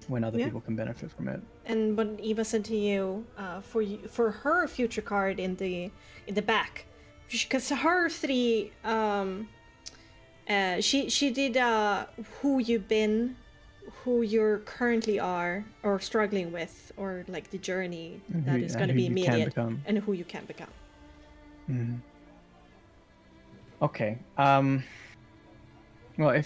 [SPEAKER 4] when other people can benefit from it?"
[SPEAKER 1] And what Eva said to you, for her future card in the back, because her 3, she did who you've been, who you currently are, or struggling with, or like the journey that is going to be immediate, and who you can become.
[SPEAKER 4] Okay. Well, I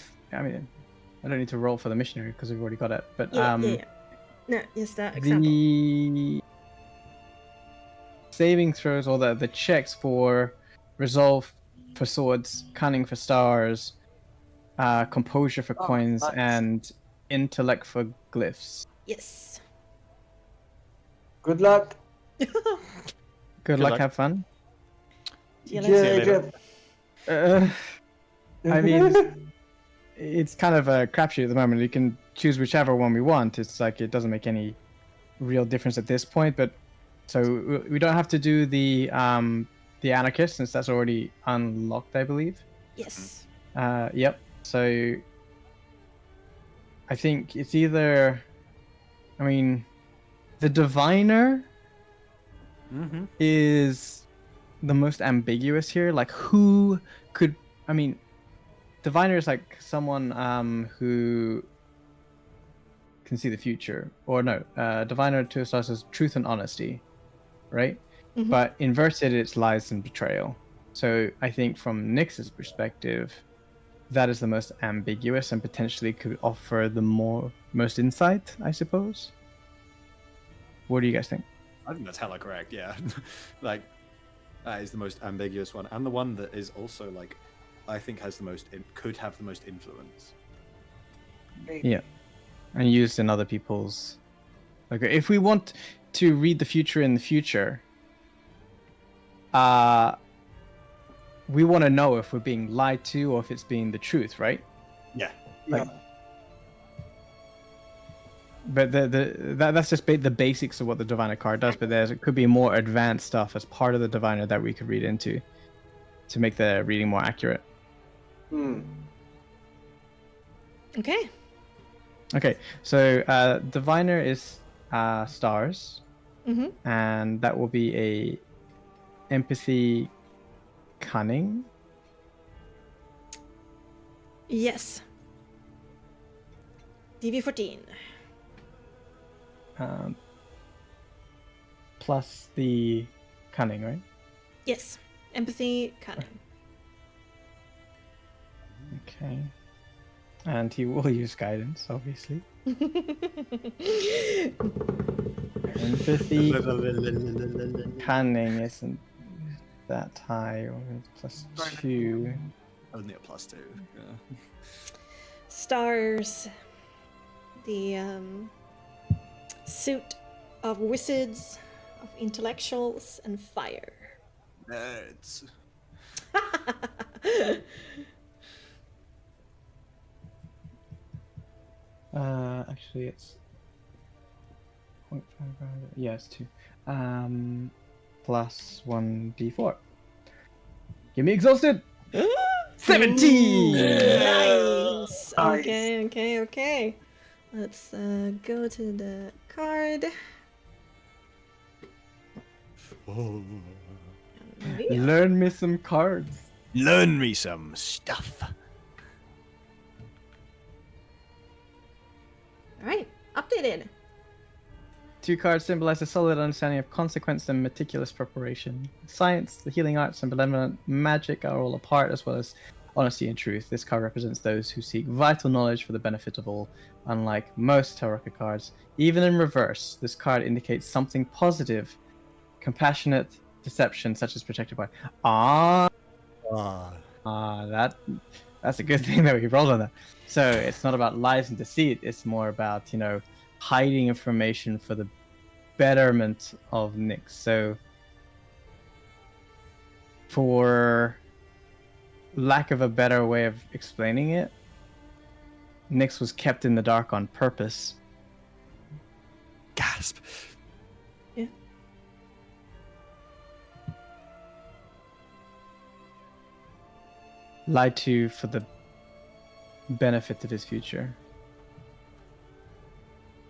[SPEAKER 4] don't need to roll for the missionary because we've already got it. But
[SPEAKER 1] No, yes, that example.
[SPEAKER 4] The saving throws or the checks for resolve for swords, cunning for stars, composure for coins,
[SPEAKER 5] nice.
[SPEAKER 4] and intellect for glyphs.
[SPEAKER 1] Yes.
[SPEAKER 5] Good luck.
[SPEAKER 4] Good luck. Have fun.
[SPEAKER 5] Yeah.
[SPEAKER 4] I mean, it's kind of a crapshoot at the moment. You can choose whichever one we want. It's like it doesn't make any real difference at this point. But so we don't have to do the Anarchist since that's already unlocked, I believe.
[SPEAKER 1] Yes.
[SPEAKER 4] Yep. So I think it's either. I mean, the Diviner is the most ambiguous here. Like, who could? I mean, Diviner is like someone who can see the future, or no, Diviner to us is truth and honesty, right? But inverted, it's lies and betrayal. So I think from Nyx's perspective, that is the most ambiguous and potentially could offer the most insight, I suppose. What do you guys think?
[SPEAKER 3] I think that's hella correct. Yeah, like that is the most ambiguous one, and the one that is also like, I think has the most could have the most influence.
[SPEAKER 4] Yeah, and used in other people's. Like, if we want to read the future in the future, we want to know if we're being lied to or if it's being the truth, right?
[SPEAKER 3] Yeah.
[SPEAKER 4] Like, but that's just the basics of what the Diviner card does. But it could be more advanced stuff as part of the Diviner that we could read into to make the reading more accurate.
[SPEAKER 1] Okay.
[SPEAKER 4] Okay, so Diviner is stars,
[SPEAKER 1] Mm-hmm.
[SPEAKER 4] and that will be a empathy, cunning.
[SPEAKER 1] Yes. DV14.
[SPEAKER 4] Plus the cunning, right?
[SPEAKER 1] Yes. Empathy, cunning.
[SPEAKER 4] Okay. And he will use guidance, obviously. Empathy, cunning isn't that high, or plus 2.
[SPEAKER 3] Only a +2. Yeah.
[SPEAKER 1] Stars. The suit of wizards, of intellectuals, and fire.
[SPEAKER 3] Nerds.
[SPEAKER 4] Actually, it's 0.5. Yeah, it's 2. Plus 1d4. Give me exhausted. 17.
[SPEAKER 1] Nice.
[SPEAKER 5] Nice.
[SPEAKER 1] Okay. Let's go to the card.
[SPEAKER 4] Learn me some cards.
[SPEAKER 3] Learn me some stuff.
[SPEAKER 1] All right, updated.
[SPEAKER 4] 2 cards symbolize a solid understanding of consequence and meticulous preparation. Science, the healing arts, and benevolent magic are all a part, as well as honesty and truth. This card represents those who seek vital knowledge for the benefit of all. Unlike most Tarot cards, even in reverse, this card indicates something positive, compassionate deception, such as protected by. That's a good thing that we rolled on that. So it's not about lies and deceit. It's more about, hiding information for the betterment of Nyx. So for lack of a better way of explaining it, Nyx was kept in the dark on purpose.
[SPEAKER 3] Gasp.
[SPEAKER 1] Yeah.
[SPEAKER 4] Lied to for the benefit of his future.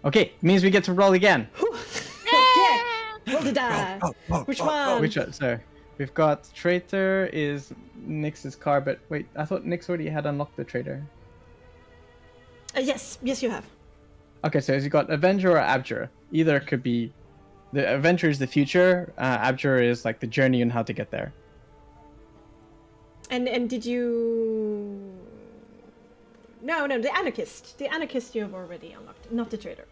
[SPEAKER 4] Okay, means we get to roll again.
[SPEAKER 1] Okay, roll the die. Which one?
[SPEAKER 4] Which one? So we've got Traitor is Nyx's card, but wait, I thought Nyx already had unlocked the Traitor.
[SPEAKER 1] Yes, you have.
[SPEAKER 4] Okay, so you got Avenger or Abjure. Either could be. The Avenger is the future. Abjure is like the journey and how to get there.
[SPEAKER 1] And did you? No, the Anarchist. The Anarchist you have already unlocked, not the Traitor.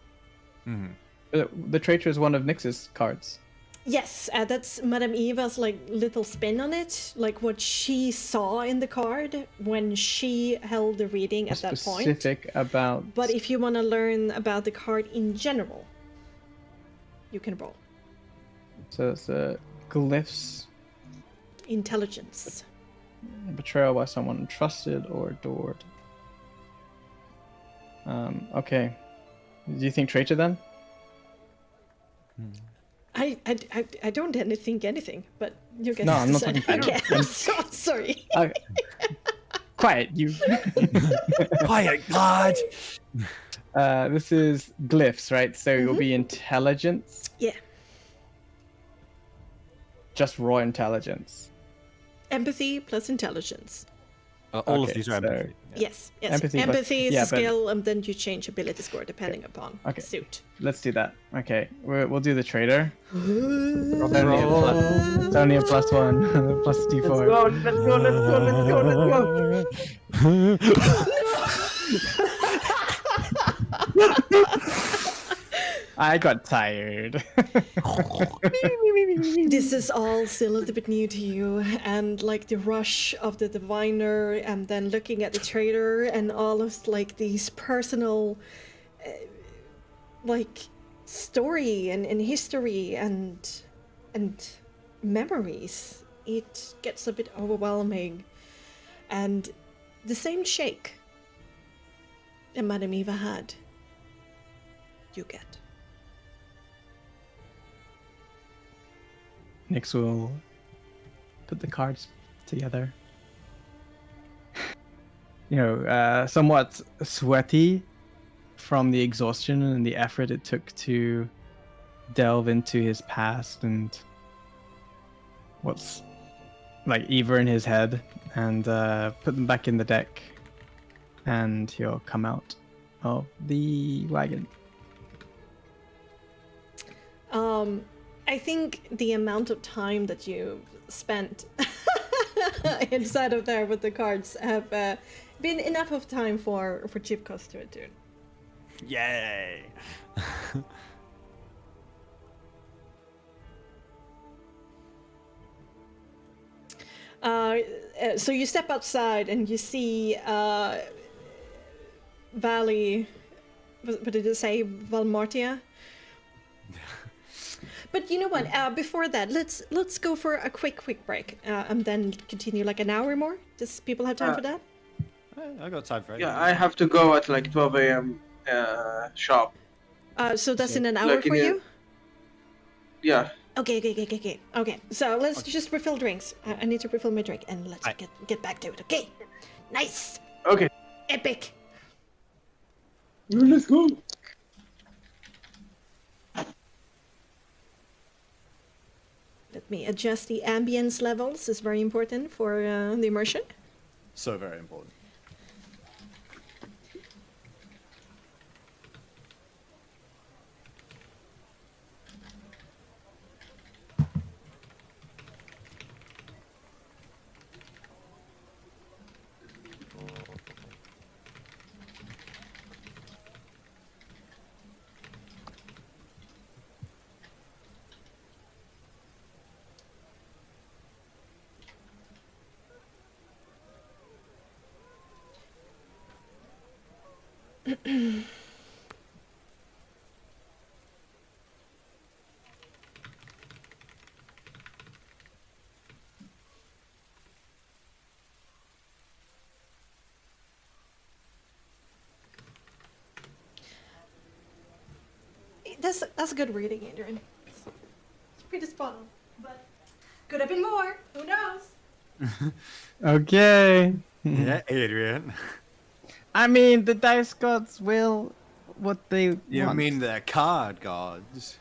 [SPEAKER 4] The Traitor is one of Nyx's cards.
[SPEAKER 1] Yes, that's Madame Eva's little spin on it, like what she saw in the card when she held the reading at that point.
[SPEAKER 4] Specific about.
[SPEAKER 1] But if you want to learn about the card in general, you can roll.
[SPEAKER 4] So it's glyphs.
[SPEAKER 1] Intelligence.
[SPEAKER 4] Betrayal by someone trusted or adored. Okay. Do you think Traitor then?
[SPEAKER 1] I don't think anything, but you guys
[SPEAKER 4] No, I'm not
[SPEAKER 1] decide.
[SPEAKER 4] talking to you.
[SPEAKER 1] Okay, I'm so sorry.
[SPEAKER 4] Quiet, you.
[SPEAKER 3] Quiet, God.
[SPEAKER 4] This is glyphs, right? So you'll be intelligence.
[SPEAKER 1] Yeah.
[SPEAKER 4] Just raw intelligence.
[SPEAKER 1] Empathy plus intelligence.
[SPEAKER 3] All
[SPEAKER 4] Okay,
[SPEAKER 3] of these are
[SPEAKER 4] so-
[SPEAKER 3] empathy.
[SPEAKER 1] Yes.
[SPEAKER 4] Empathy, but-
[SPEAKER 1] Empathy is
[SPEAKER 4] yeah,
[SPEAKER 1] a
[SPEAKER 4] but-
[SPEAKER 1] skill, and then you change ability score depending upon
[SPEAKER 4] Okay.
[SPEAKER 1] suit.
[SPEAKER 4] Let's do that. Okay, we'll do the Traitor. It's only a plus 1, plus D4. I got tired.
[SPEAKER 1] This is all still a little bit new to you, and the rush of the diviner, and then looking at the Traitor, and all of these personal story and history and memories, it gets a bit overwhelming. And the same shake that Madame Eva had, you get.
[SPEAKER 4] Nyx will put the cards together. Somewhat sweaty from the exhaustion and the effort it took to delve into his past and what's Eva in his head, and put them back in the deck, and he'll come out of the wagon.
[SPEAKER 1] I think the amount of time that you spent inside of there with the cards have been enough of time for Chipkos to return.
[SPEAKER 3] Yay!
[SPEAKER 1] So you step outside and you see Valley. What did it say? Valmartia? But you know what? Before that, let's go for a quick break, and then continue an hour more. Does people have time for that?
[SPEAKER 3] I got time for it.
[SPEAKER 5] Yeah, I have to go at 12 a.m. Sharp.
[SPEAKER 1] So that's in an hour for
[SPEAKER 5] in a-
[SPEAKER 1] you?
[SPEAKER 5] Yeah,
[SPEAKER 1] Okay. So let's just refill drinks. I need to refill my drink, and let's get back to it. Okay. Nice.
[SPEAKER 5] Okay.
[SPEAKER 1] Epic.
[SPEAKER 5] Let's go.
[SPEAKER 1] Let me adjust the ambience levels. It's very important for the immersion.
[SPEAKER 3] So very important.
[SPEAKER 1] That's a good reading, Adrian. It's pretty spot on, but could have been more. Who knows?
[SPEAKER 4] Okay.
[SPEAKER 3] Yeah, Adrian.
[SPEAKER 4] I mean, the dice gods will what they
[SPEAKER 3] You
[SPEAKER 4] want.
[SPEAKER 3] mean the card gods?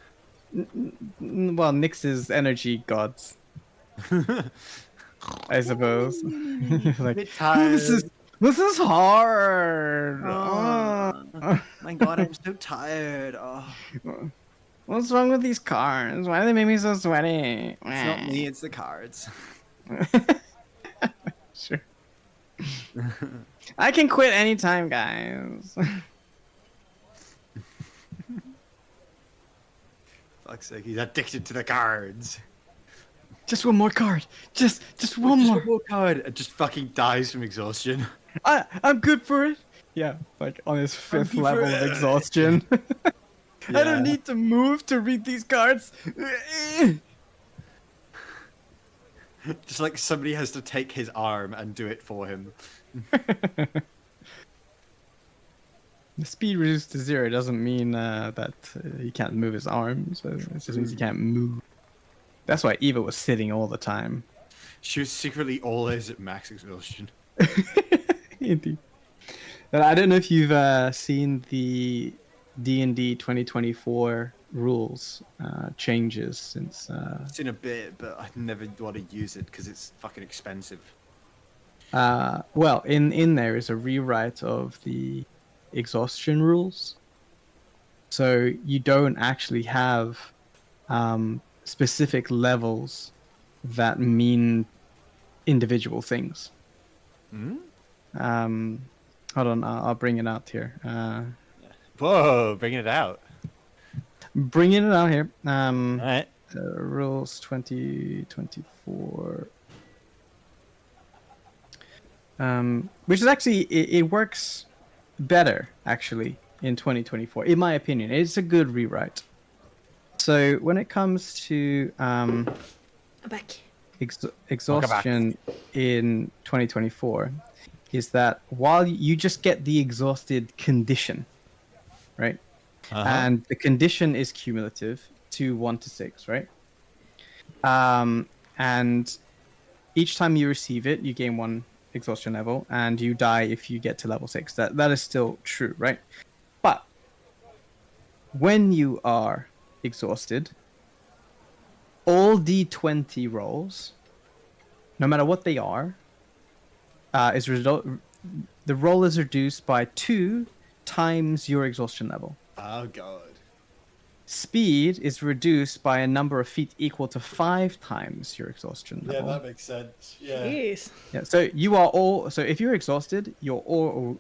[SPEAKER 4] Well, Nyx's energy gods, I suppose. Like, oh, this is hard. Oh.
[SPEAKER 3] My god, I'm so tired. Oh,
[SPEAKER 4] What's wrong with these cards? Why do they make me so sweaty?
[SPEAKER 3] it's not me, it's the cards.
[SPEAKER 4] Sure. I can quit anytime, guys.
[SPEAKER 3] Fuck's sake, he's addicted to the cards.
[SPEAKER 4] Just one more card. Just one
[SPEAKER 3] Just
[SPEAKER 4] more.
[SPEAKER 3] one more card. It just fucking dies from exhaustion.
[SPEAKER 4] I'm good for it. Yeah, like on his 5th
[SPEAKER 3] good
[SPEAKER 4] level
[SPEAKER 3] for
[SPEAKER 4] of
[SPEAKER 3] it.
[SPEAKER 4] exhaustion. I
[SPEAKER 3] Yeah.
[SPEAKER 4] don't need to move to read these cards.
[SPEAKER 3] Just like somebody has to take his arm and do it for him.
[SPEAKER 4] The speed reduced to 0 doesn't mean that he can't move his arms. So it just means he can't move. That's why Eva was sitting all the time.
[SPEAKER 3] She was secretly always at max exhaustion.
[SPEAKER 4] Indeed. And I don't know if you've seen the D&D 2024 rules changes since.
[SPEAKER 3] It's in a bit, but I never want to use it because it's fucking expensive.
[SPEAKER 4] Well, in there is a rewrite of the exhaustion rules. So you don't actually have specific levels that mean individual things. Hold on, I'll bring it out here.
[SPEAKER 3] Whoa, bringing it out.
[SPEAKER 4] Bringing it out here.
[SPEAKER 3] Alright.
[SPEAKER 4] Rules 2024. Which is actually, it works better, actually, in 2024. In my opinion, it's a good rewrite. So when it comes to
[SPEAKER 1] I'm back.
[SPEAKER 4] exhaustion in 2024, is that while you just get the exhausted condition, right? And the condition is cumulative to 1 to 6, right? And each time you receive it, you gain 1 exhaustion level, and you die if you get to level 6. That is still true, right? But when you are exhausted, all D20 rolls, no matter what they are, the roll is reduced by 2 times your exhaustion level.
[SPEAKER 3] Oh god.
[SPEAKER 4] Speed is reduced by a number of feet equal to 5 times your exhaustion level.
[SPEAKER 3] Yeah, that makes sense. Yeah.
[SPEAKER 1] Jeez.
[SPEAKER 4] Yeah, so you are all. So if you're exhausted, you're all.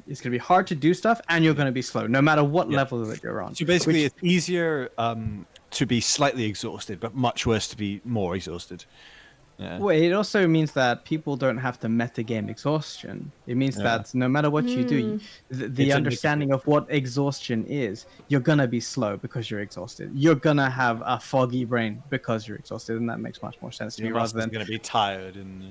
[SPEAKER 4] It's going to be hard to do stuff, and you're going to be slow, no matter what level that you're on.
[SPEAKER 3] So basically, it's easier to be slightly exhausted, but much worse to be more exhausted. Yeah.
[SPEAKER 4] Well, it also means that people don't have to metagame exhaustion. It means that no matter what you do, the understanding of what exhaustion is, you're going to be slow because you're exhausted. You're going to have a foggy brain because you're exhausted, and that makes much more sense to me rather than...
[SPEAKER 3] going to be tired and...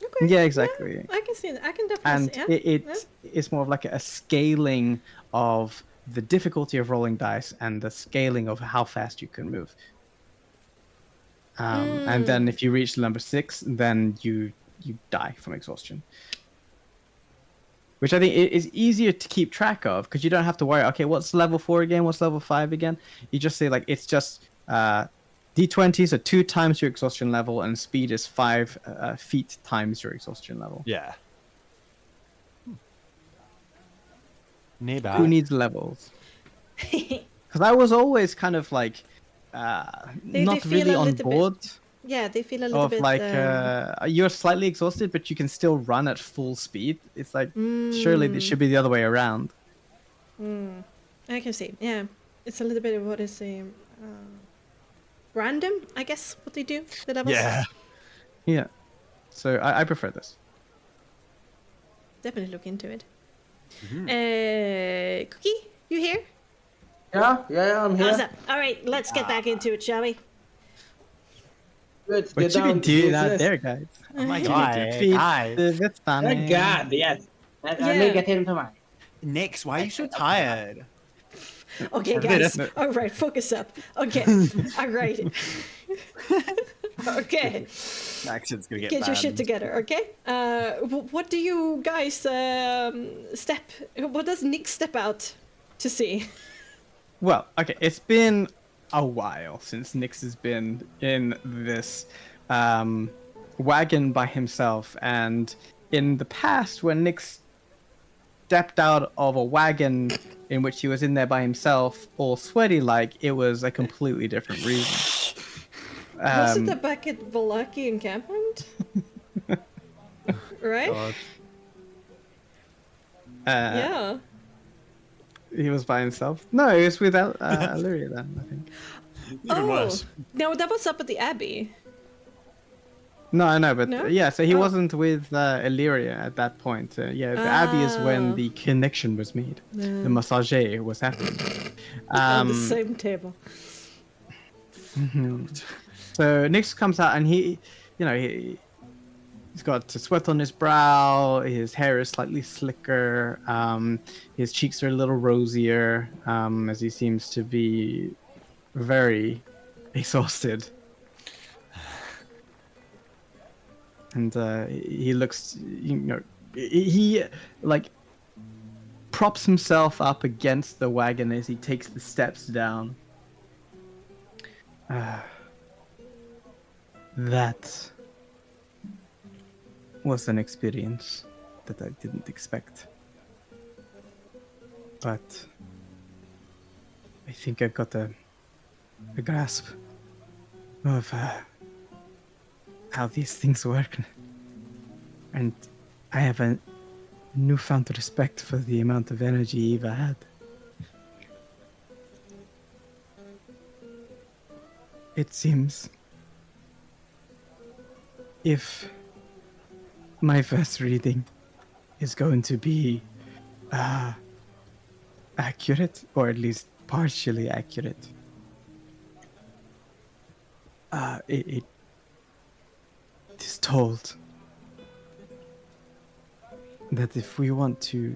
[SPEAKER 1] Okay.
[SPEAKER 4] Yeah, exactly.
[SPEAKER 1] Yeah, I can see that. I can definitely
[SPEAKER 4] And
[SPEAKER 1] see
[SPEAKER 4] it's more of like a scaling of the difficulty of rolling dice and the scaling of how fast you can move. And then if you reach number 6, then you die from exhaustion. Which I think is easier to keep track of because you don't have to worry. Okay, what's level 4 again? What's level 5 again? You just say like it's just D20s are 2 times your exhaustion level, and speed is 5 feet times your exhaustion level.
[SPEAKER 3] Yeah. Nearby.
[SPEAKER 4] Who needs levels? Because I was always kind of like not
[SPEAKER 1] feel
[SPEAKER 4] really
[SPEAKER 1] a
[SPEAKER 4] on
[SPEAKER 1] little bit
[SPEAKER 4] board
[SPEAKER 1] Yeah, they feel a little
[SPEAKER 4] of
[SPEAKER 1] bit
[SPEAKER 4] like you're slightly exhausted, but you can still run at full speed. It's like surely it should be the other way around.
[SPEAKER 1] I can see. Yeah, it's a little bit of what is random, I guess, what they do. The levels.
[SPEAKER 3] Yeah.
[SPEAKER 4] Yeah. So I prefer this.
[SPEAKER 1] Definitely look into it. Cookie, you here?
[SPEAKER 5] Yeah, I'm here.
[SPEAKER 1] Awesome. All right, let's get back into it, shall we?
[SPEAKER 5] Let's
[SPEAKER 4] What
[SPEAKER 5] get
[SPEAKER 4] you
[SPEAKER 5] down
[SPEAKER 4] been
[SPEAKER 5] to
[SPEAKER 4] doing out
[SPEAKER 5] business.
[SPEAKER 4] there, guys?
[SPEAKER 3] Oh my
[SPEAKER 4] Feed the vet
[SPEAKER 5] Oh
[SPEAKER 4] Danny.
[SPEAKER 5] God, yes. Let
[SPEAKER 1] Yeah.
[SPEAKER 5] me get into mine.
[SPEAKER 3] Nix, why are you so tired?
[SPEAKER 1] Okay, guys. All right, focus up. Okay. All right. Okay.
[SPEAKER 3] Accent's gonna
[SPEAKER 1] Get your shit together, okay? What do you guys what does Nick step out to see?
[SPEAKER 4] Well, okay, it's been a while since Nyx has been in this wagon by himself, and in the past, when Nyx stepped out of a wagon in which he was in there by himself, all sweaty like, it was a completely different reason.
[SPEAKER 1] Was it the back at Valaki encampment? Right? Yeah.
[SPEAKER 4] He was by himself. No, he was with Illyria then, I think.
[SPEAKER 3] Even worse.
[SPEAKER 1] No, that was up at the Abbey.
[SPEAKER 4] No, I know, but
[SPEAKER 1] No?
[SPEAKER 4] yeah, so he wasn't with Illyria at that point. Yeah, the Abbey is when the connection was made. The massage was happening.
[SPEAKER 1] On the same table.
[SPEAKER 4] So Nyx comes out and he's got sweat on his brow. His hair is slightly slicker. His cheeks are a little rosier, as he seems to be very exhausted. And he looks, he like props himself up against the wagon as he takes the steps down. That was an experience that I didn't expect. But I think I got a grasp of how these things work. And I have a newfound respect for the amount of energy Eva had. It seems if my first reading is going to be accurate, or at least partially accurate, it is told that if we want to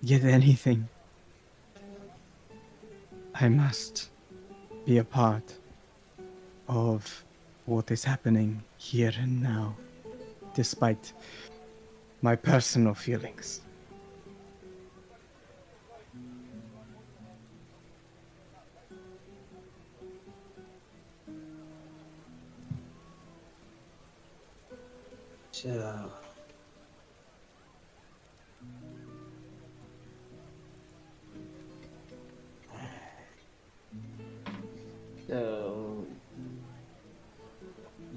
[SPEAKER 4] get anything, I must be a part of what is happening here and now, despite my personal feelings.
[SPEAKER 2] So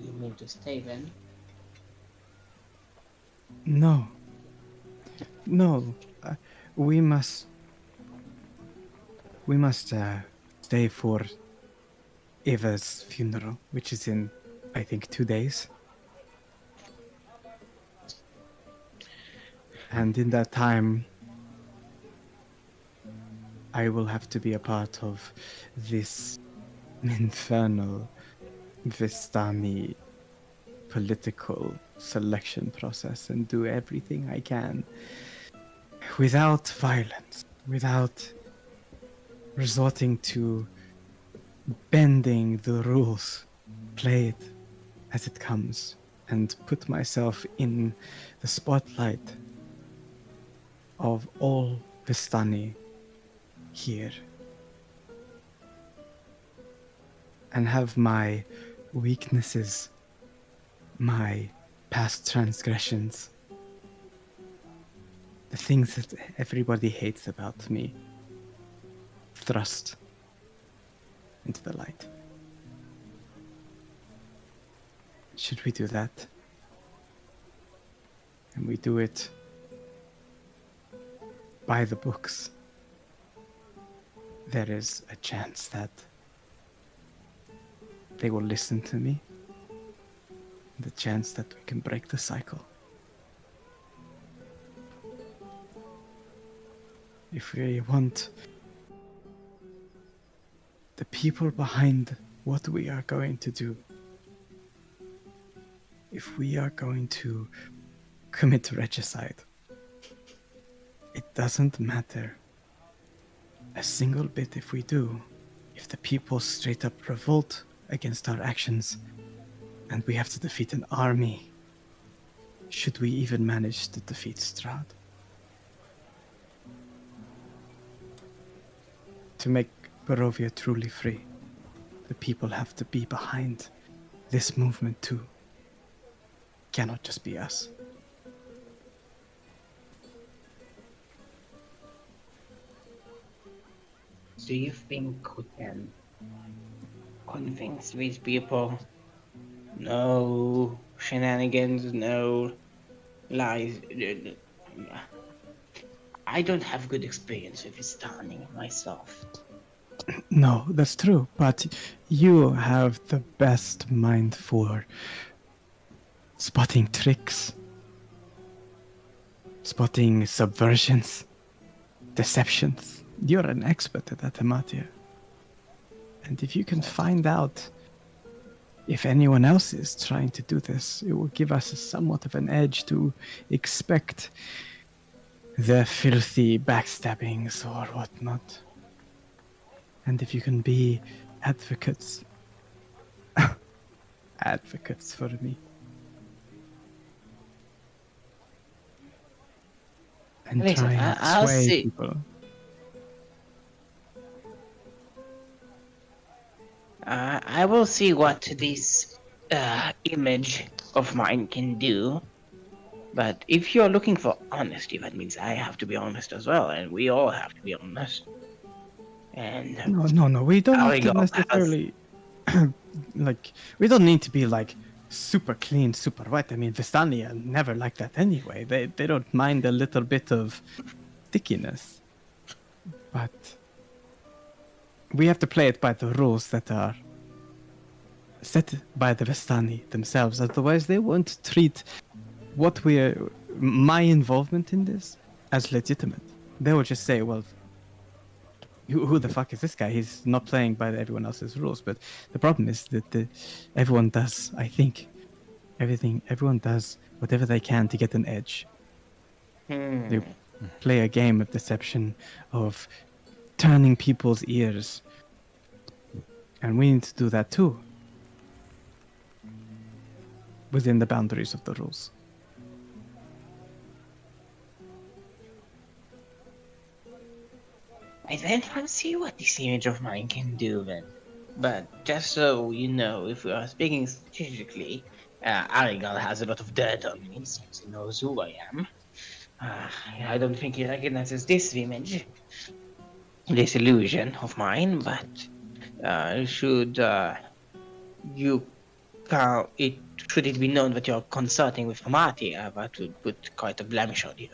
[SPEAKER 2] you mean to stay then?
[SPEAKER 4] No. We must stay for Eva's funeral, which is in, I think, 2 days. And in that time, I will have to be a part of this infernal Vistani political selection process and do everything I can without violence, without resorting to bending the rules, play it as it comes, and put myself in the spotlight of all Vistani here, and have my weaknesses, my past transgressions, the things that everybody hates about me, thrust into the light. Should we do that? And we do it by the books. There is a chance that they will listen to me. The chance that we can break the cycle. If we want the people behind what we are going to do, if we are going to commit regicide, it doesn't matter a single bit if we do. If the people straight up revolt against our actions and we have to defeat an army, should we even manage to defeat Strahd? To make Barovia truly free, the people have to be behind this movement too. Cannot just be us.
[SPEAKER 2] Do you think we can convince these people? No shenanigans, no lies. I don't have good experience with stunning myself.
[SPEAKER 4] No, that's true, but you have the best mind for spotting tricks, spotting subversions, deceptions. You're an expert at that, Amatia. And if you can find out if anyone else is trying to do this, it will give us somewhat of an edge to expect the filthy backstabbings or whatnot. And if you can be advocates for me. And
[SPEAKER 2] Listen,
[SPEAKER 4] try and
[SPEAKER 2] I'll
[SPEAKER 4] sway
[SPEAKER 2] see.
[SPEAKER 4] people.
[SPEAKER 2] I will see what this image of mine can do. But if you're looking for honesty, that means I have to be honest as well, and we all have to be honest. And
[SPEAKER 4] No. We don't have to
[SPEAKER 2] Arigal
[SPEAKER 4] necessarily like. We don't need to be like super clean, super white. I mean, Vistani are never like that anyway. They don't mind a little bit of stickiness, but we have to play it by the rules that are set by the Vistani themselves. Otherwise, they won't treat my involvement in this as legitimate. They will just say, well, who the fuck is this guy? He's not playing by everyone else's rules. But the problem is that everyone does, I think, everyone does whatever they can to get an edge. They play a game of deception, of turning people's ears. And we need to do that too. Within the boundaries of the rules.
[SPEAKER 2] I then will see what this image of mine can do then. But just so you know, if we are speaking strategically, Arigal has a lot of dirt on me since he knows who I am. I don't think he recognizes this image, this illusion of mine, but should it be known that you're consulting with Amatia, that would put quite a blemish on you.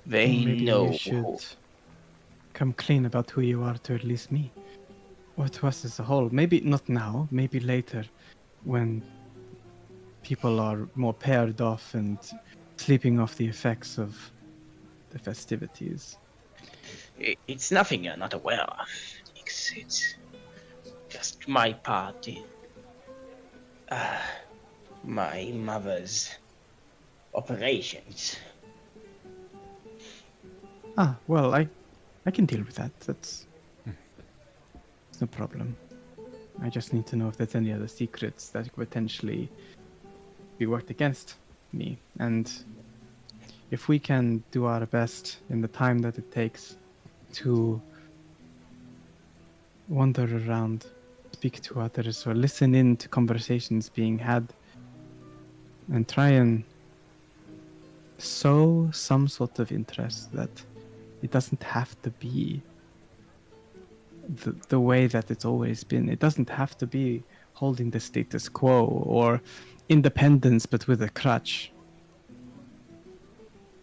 [SPEAKER 2] They
[SPEAKER 4] Maybe
[SPEAKER 2] know
[SPEAKER 4] you should come clean about who you are to at least me. Or to us as a whole. Maybe not now, maybe later, when people are more paired off and sleeping off the effects of the festivities.
[SPEAKER 2] It's nothing you're not aware of. It's just my party. My mother's operations.
[SPEAKER 4] Well, I can deal with that. That's no problem. I just need to know if there's any other secrets that could potentially be worked against me. And if we can do our best in the time that it takes to wander around, speak to others, or listen in to conversations being had, and try and sow some sort of interest that it doesn't have to be the way that it's always been. It doesn't have to be holding the status quo or independence but with a crutch.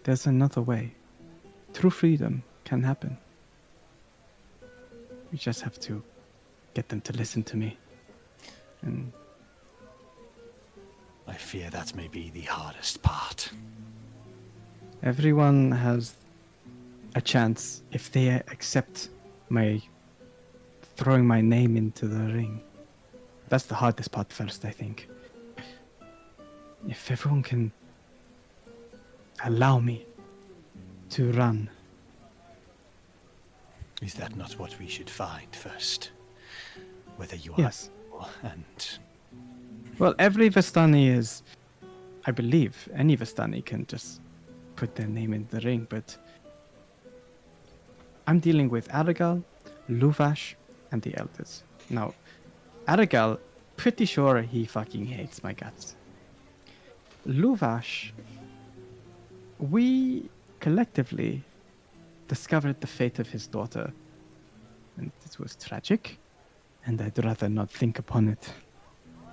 [SPEAKER 4] There's another way. True freedom can happen. We just have to get them to listen to me. And
[SPEAKER 3] I fear that may be the hardest part.
[SPEAKER 4] everyone has a chance if they accept my throwing my name into the ring. That's the hardest part first, I think. If everyone can allow me to run.
[SPEAKER 3] Is that not what we should find first? Whether you are
[SPEAKER 4] Yes.
[SPEAKER 3] and
[SPEAKER 4] Well, every Vestani is, I believe, any Vestani can just put their name in the ring, but I'm dealing with Aragal, Luvash, and the Elders. Now, Aragal, pretty sure he fucking hates my guts. Luvash, we collectively discovered the fate of his daughter, and it was tragic, and I'd rather not think upon it,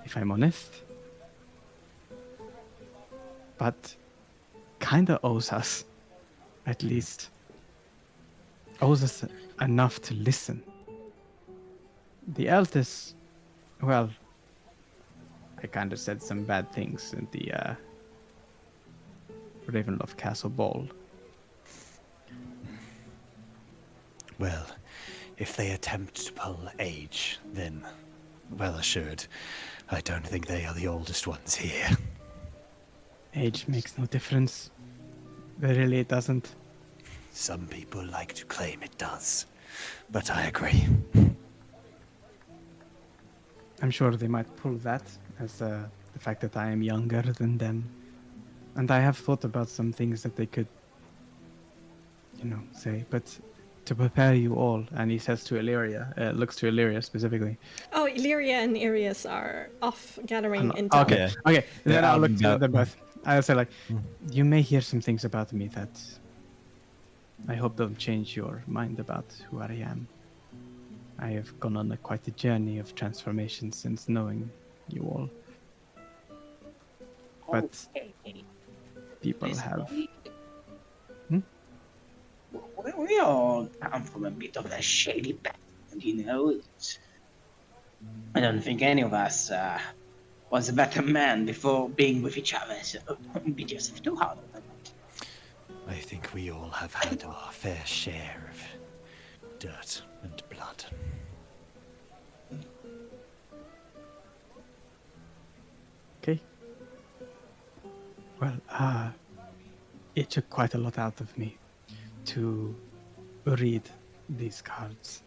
[SPEAKER 4] if I'm honest. But kinda owes us, at least. Owes us enough to listen. The eldest, well, I kinda said some bad things in the Ravenloft Castle Ball.
[SPEAKER 3] well, if they attempt to pull age, then well assured, I don't think they are the oldest ones here.
[SPEAKER 4] Age makes no difference. Really, it doesn't.
[SPEAKER 3] Some people like to claim it does, but I agree.
[SPEAKER 4] I'm sure they might pull that as the fact that I am younger than them. And I have thought about some things that they could, say. But to prepare you all, and he says to Illyria, looks to Illyria specifically.
[SPEAKER 1] Oh, Illyria and Arius are off gathering in
[SPEAKER 4] Okay,
[SPEAKER 1] town.
[SPEAKER 4] okay. Then
[SPEAKER 3] Yeah,
[SPEAKER 4] I'll look to
[SPEAKER 3] yeah.
[SPEAKER 4] them both. I'll say you may hear some things about me that I hope don't change your mind about who I am. I have gone on quite a journey of transformation since knowing you all. But people have...
[SPEAKER 2] We all come from a bit of a shady background, you know. I don't think any of us was a better man before being with each other, so don't beat yourself too hard on that.
[SPEAKER 3] I think we all have had our fair share of dirt and blood.
[SPEAKER 4] Okay. Well, it took quite a lot out of me to read these cards.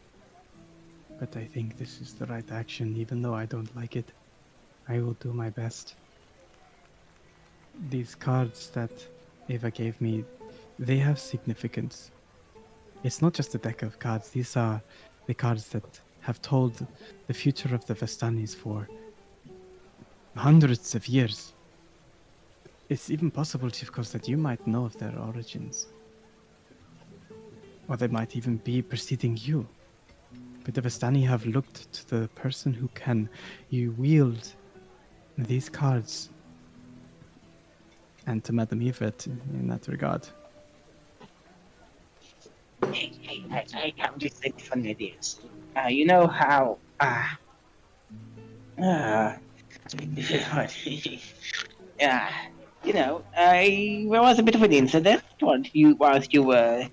[SPEAKER 4] But I think this is the right action, even though I don't like it. I will do my best. These cards that Eva gave me, they have significance. It's not just a deck of cards, these are the cards that have told the future of the Vestanis for hundreds of years. It's even possible, Chief Coast, that you might know of their origins. Or they might even be preceding you. But the Vestani have looked to the person who can wield these cards. And to Madame Yvette in that regard.
[SPEAKER 2] I have just think fun ideas. You know how yeah, there was a bit of an incident whilst you were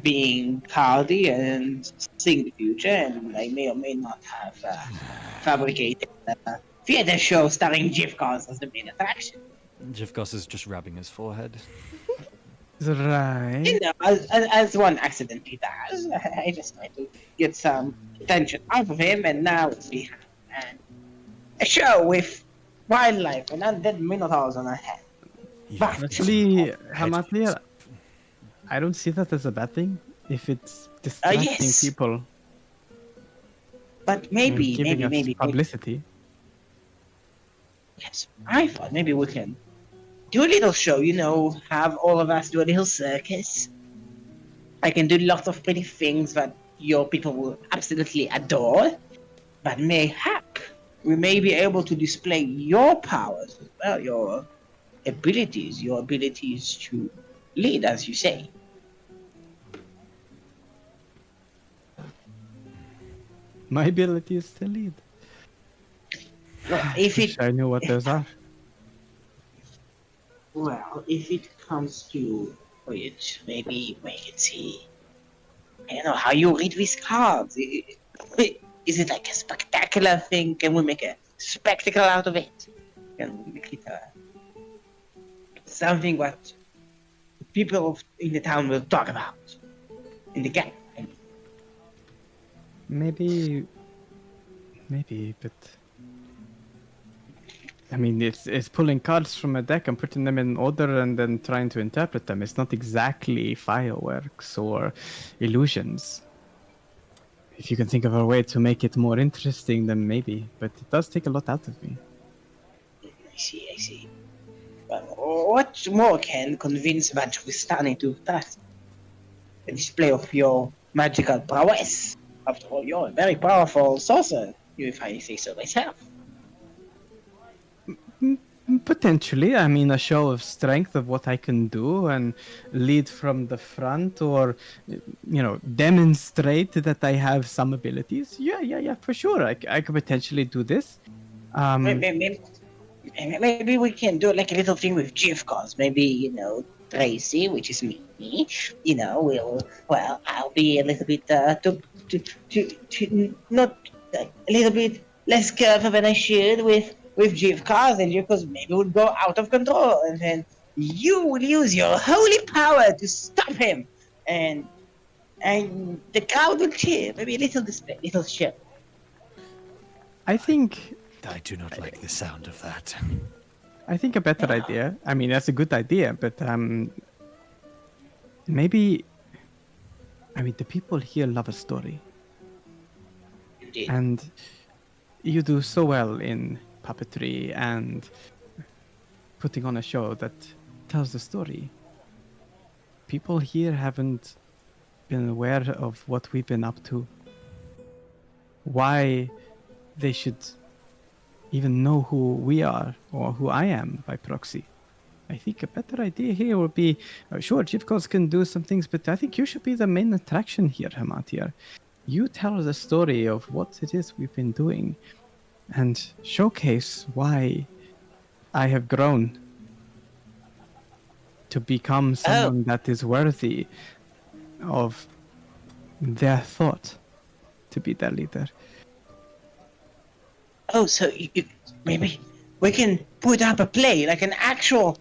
[SPEAKER 2] being cloudy and seeing the future, and I may or may not have fabricated a theater show starring Jivkos as the main attraction.
[SPEAKER 3] Jivkos is just rubbing his forehead.
[SPEAKER 4] Right.
[SPEAKER 2] You know, as one accidentally does. I just tried to get some attention out of him, and now we have a show with wildlife and undead minotaurs on our head. But
[SPEAKER 4] Actually, Hamatir, I don't see that as a bad thing if it's distracting
[SPEAKER 2] yes.
[SPEAKER 4] people
[SPEAKER 2] but
[SPEAKER 4] and
[SPEAKER 2] maybe
[SPEAKER 4] giving us
[SPEAKER 2] maybe
[SPEAKER 4] publicity.
[SPEAKER 2] yes, I thought maybe we can do a little show, have all of us do a little circus. I can do lots of pretty things that your people will absolutely adore, but mayhap we may be able to display your powers as well, your abilities to lead, as you say.
[SPEAKER 4] My ability is to lead.
[SPEAKER 2] If
[SPEAKER 4] Wish I knew what those are.
[SPEAKER 2] Well, if it comes to it, maybe we can see. I don't know how you read these cards. Is it like a spectacular thing? Can we make a spectacle out of it? Can we make it something what people in the town will talk about in the gang?
[SPEAKER 4] Maybe, but I mean, it's pulling cards from a deck and putting them in order and then trying to interpret them. It's not exactly fireworks or illusions. If you can think of a way to make it more interesting, then maybe. But it does take a lot out of me.
[SPEAKER 2] I see. But what more can convince Vajristani to trust the display of your magical prowess? After all, you're a very powerful sorcerer, if I say so myself.
[SPEAKER 4] Potentially, I mean, a show of strength of what I can do and lead from the front, or demonstrate that I have some abilities. Yeah, for sure. I could potentially do this.
[SPEAKER 2] Maybe we can do like a little thing with Jivkos. Maybe Tracy, which is me. I'll be a little bit not a little bit less careful than I should with Jivkos, and Jivkos maybe would go out of control, and then you would use your holy power to stop him, and the crowd will cheer. Maybe a little display, little show.
[SPEAKER 4] I think
[SPEAKER 3] I do not like the sound of that.
[SPEAKER 4] I think a better idea. I mean, that's a good idea, but maybe. I mean, the people here love a story,
[SPEAKER 2] Indeed.
[SPEAKER 4] and you do so well in puppetry and putting on a show that tells the story. People here haven't been aware of what we've been up to. Why they should even know who we are or who I am by proxy. I think a better idea here would be, sure, Jivkos can do some things, but I think you should be the main attraction here, Hamatir. You tell the story of what it is we've been doing and showcase why I have grown to become someone that is worthy of their thought to be their leader.
[SPEAKER 2] Oh, so maybe we can put up a play, like an actual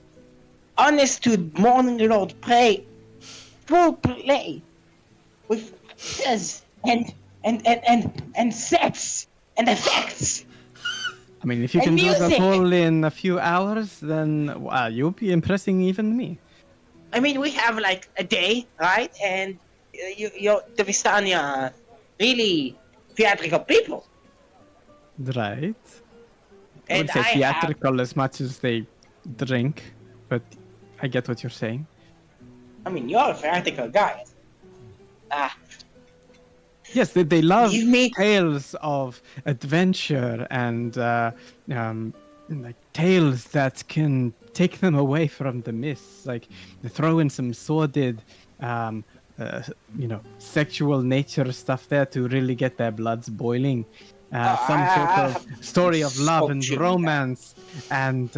[SPEAKER 2] honest to Morning Lord play, full play with actors and sets and effects.
[SPEAKER 4] I mean, if you can do that all in a few hours, then you'll be impressing even me.
[SPEAKER 2] I mean, we have like a day, right? And the Vistani are really theatrical people.
[SPEAKER 4] Right. I
[SPEAKER 2] And
[SPEAKER 4] would say theatrical as much as they drink, but I get what you're saying.
[SPEAKER 2] I mean, you're a theatrical guy.
[SPEAKER 4] Yes, they love tales of adventure and like tales that can take them away from the mists. Like they throw in some sordid, sexual nature stuff there to really get their bloods boiling. Some sort of story of love and romance, and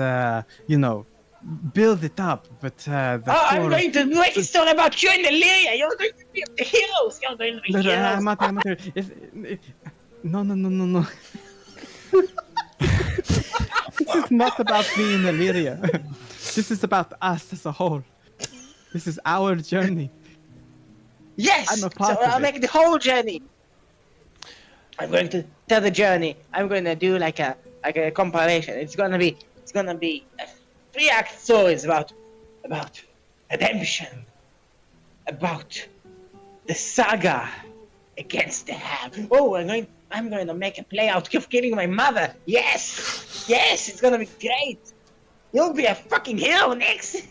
[SPEAKER 4] build it up. But
[SPEAKER 2] I'm going to make a story about you and Illyria. You're going to be the heroes. You're going to be heroes.
[SPEAKER 4] No. This is not about me and Illyria. This is about us as a whole. This is our journey.
[SPEAKER 2] Yes.
[SPEAKER 4] I'm a part of
[SPEAKER 2] I'll
[SPEAKER 4] it.
[SPEAKER 2] make the whole journey. I'm going to tell the journey. I'm going to do like a
[SPEAKER 5] like a compilation. It's gonna be a 3-act stories about redemption, about the saga against the Ham. Oh, I'm going to make a play out of killing my mother. Yes, it's gonna be great. You'll be a fucking hero next.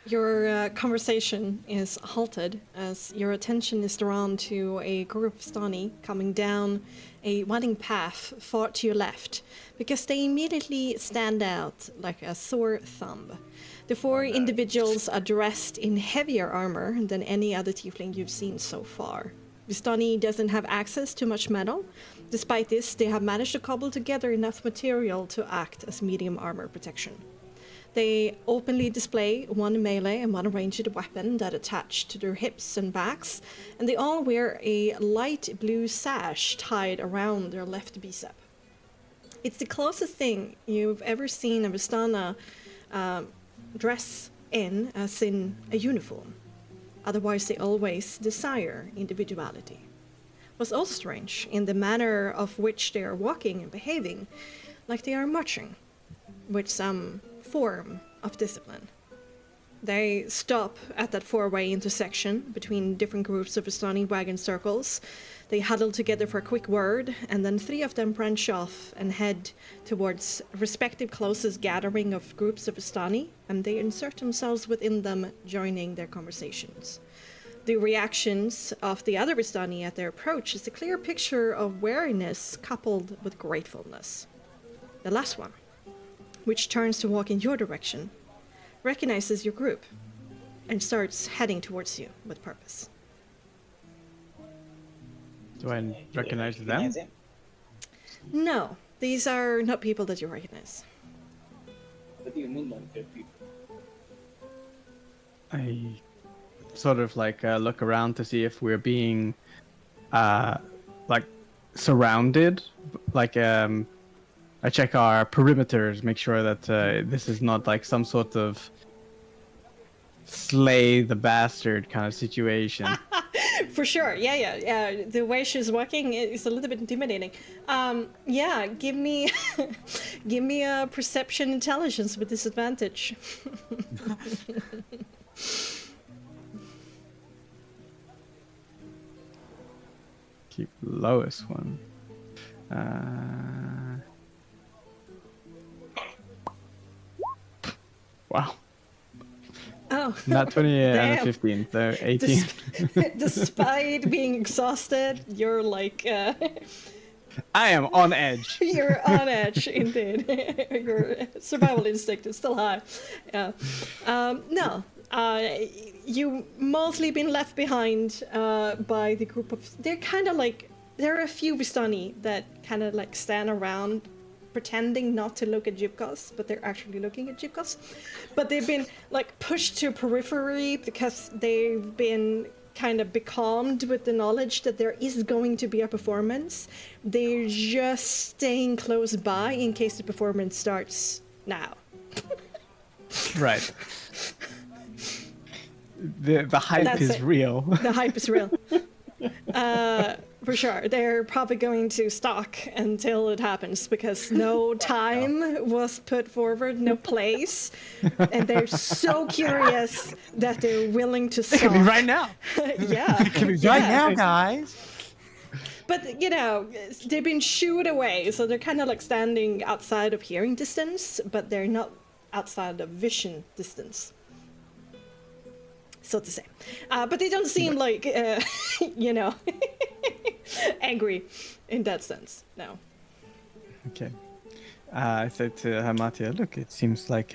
[SPEAKER 1] Your conversation is halted as your attention is drawn to a group of Stani coming down a winding path far to your left, because they immediately stand out like a sore thumb. The four individuals are dressed in heavier armor than any other tiefling you've seen so far. Vistani doesn't have access to much metal. Despite this, they have managed to cobble together enough material to act as medium armor protection. They openly display one melee and one ranged weapon that attach to their hips and backs, and they all wear a light blue sash tied around their left bicep. It's the closest thing you've ever seen a Vistana dress in, as in a uniform. Otherwise, they always desire individuality. What's also strange in the manner of which they are walking and behaving, like they are marching, with some form of discipline. They stop at that four-way intersection between different groups of Vistani wagon circles. They huddle together for a quick word, and then three of them branch off and head towards respective closest gathering of groups of Vistani, and they insert themselves within them, joining their conversations. The reactions of the other Vistani at their approach is a clear picture of wariness coupled with gratefulness. The last one, which turns to walk in your direction, recognizes your group and starts heading towards you with purpose.
[SPEAKER 4] Do I recognize them?
[SPEAKER 1] No, these are not people that you recognize.
[SPEAKER 5] What do you mean non-fair people?
[SPEAKER 4] I sort of like look around to see if we're being like surrounded. Like I check our perimeters, make sure that this is not like some sort of slay the bastard kind of situation.
[SPEAKER 1] For sure, yeah. The way she's walking is a little bit intimidating. Yeah, give me, give me a perception intelligence with disadvantage.
[SPEAKER 4] Keep lowest one. Wow.
[SPEAKER 1] Oh.
[SPEAKER 4] Not 20 and a
[SPEAKER 1] Damn.
[SPEAKER 4] 15, so 18.
[SPEAKER 1] Despite being exhausted, you're like...
[SPEAKER 4] I am on edge.
[SPEAKER 1] You're on edge, indeed. Your survival instinct is still high. Yeah. No. You mostly been left behind by the group of... They're kind of like... There are a few Vistani that kind of like stand around pretending not to look at Jibkos, but they're actually looking at Jibkos. But they've been like pushed to periphery because they've been kind of becalmed with the knowledge that there is going to be a performance. They're just staying close by in case the performance starts now.
[SPEAKER 4] Right. The hype
[SPEAKER 1] That's
[SPEAKER 4] is
[SPEAKER 1] it.
[SPEAKER 4] real.
[SPEAKER 1] The hype is real. For sure. They're probably going to stalk until it happens because no time was put forward, no place. And they're so curious that they're willing to
[SPEAKER 4] It
[SPEAKER 1] stalk.
[SPEAKER 4] could be right now.
[SPEAKER 1] Yeah.
[SPEAKER 3] It could be right now, guys.
[SPEAKER 1] But, you know, they've been shooed away, so they're kind of like standing outside of hearing distance, but they're not outside of vision distance. So to say. But they don't seem like, you know, angry in that sense, no.
[SPEAKER 4] Okay. I said to Hamatia, look, it seems like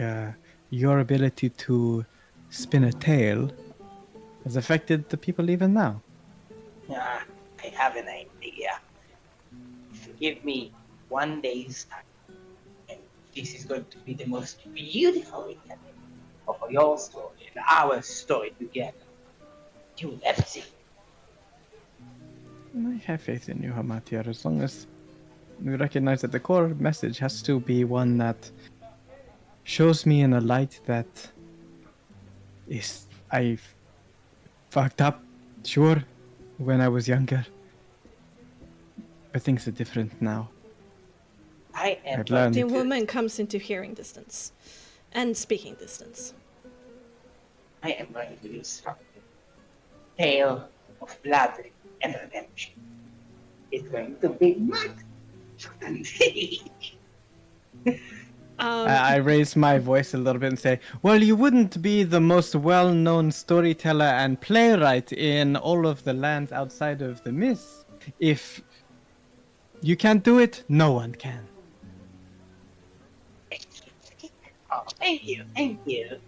[SPEAKER 4] your ability to spin a tale has affected the people even now.
[SPEAKER 2] Ah, I have an idea. Give me 1 day's time, and this is going to be the most beautiful retelling of your story and our story together. You will ever see.
[SPEAKER 4] I have faith in you, Hamatia, as long as we recognize that the core message has to be one that shows me in a light that is... I fucked up, sure, when I was younger. But things are different now.
[SPEAKER 2] I am
[SPEAKER 4] I'd learn
[SPEAKER 1] The
[SPEAKER 4] it.
[SPEAKER 1] woman comes into hearing distance and speaking distance.
[SPEAKER 2] I am going to do something. Tale of blood and redemption. It's going to be mad.
[SPEAKER 4] I raise my voice a little bit and say, well, you wouldn't be the most well-known storyteller and playwright in all of the lands outside of the myths. If you can't do it, no one can.
[SPEAKER 2] Oh, thank you, thank you.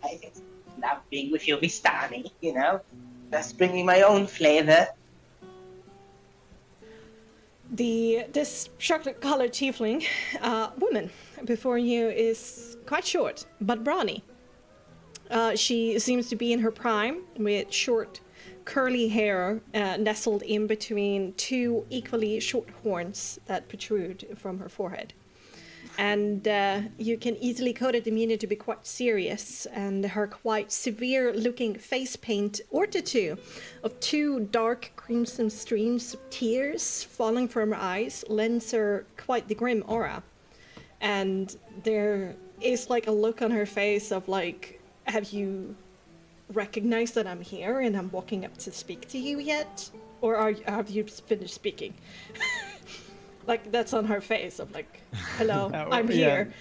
[SPEAKER 2] I just love being with you, Vistani, you know? Just bringing my own flavor.
[SPEAKER 1] This chocolate-colored tiefling woman before you is quite short, but brawny. She seems to be in her prime, with short, curly hair nestled in between two equally short horns that protrude from her forehead. And you can easily code it demeanor to be quite serious, and her quite severe-looking face paint, or tattoo, of two dark crimson streams of tears falling from her eyes, lends her quite the grim aura. And there is like a look on her face of like, have you recognized that I'm here and I'm walking up to speak to you yet? Or have you finished speaking? Like, that's on her face of like, hello, I'm here.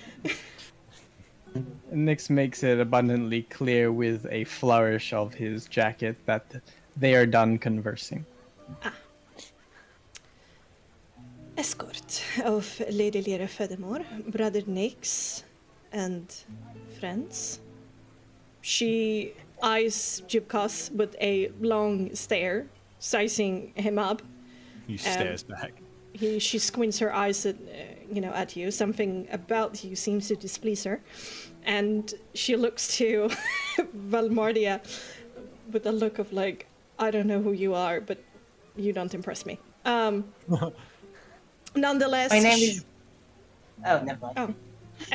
[SPEAKER 4] Nyx makes it abundantly clear with a flourish of his jacket that they are done conversing.
[SPEAKER 1] Escort of Lady Lyra Fedemore, Brother Nyx, and friends. She eyes Jibkos with a long stare, sizing him up.
[SPEAKER 3] He stares back.
[SPEAKER 1] She squints her eyes at, at you. Something about you seems to displease her, and she looks to Valmardia with a look of like, I don't know who you are, but you don't impress me. Nonetheless,
[SPEAKER 2] My name is... Oh, never mind.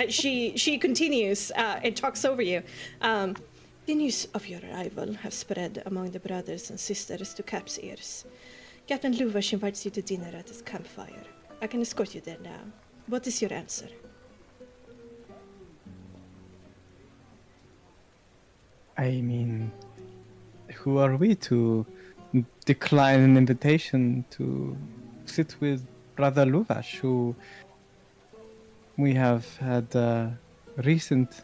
[SPEAKER 1] she continues and talks over you. The news of your arrival have spread among the brothers and sisters to Cap's ears. Captain Luvash invites you to dinner at his campfire. I can escort you there now. What is your answer?
[SPEAKER 4] I mean, who are we to decline an invitation to sit with Brother Luvash, who we have had recent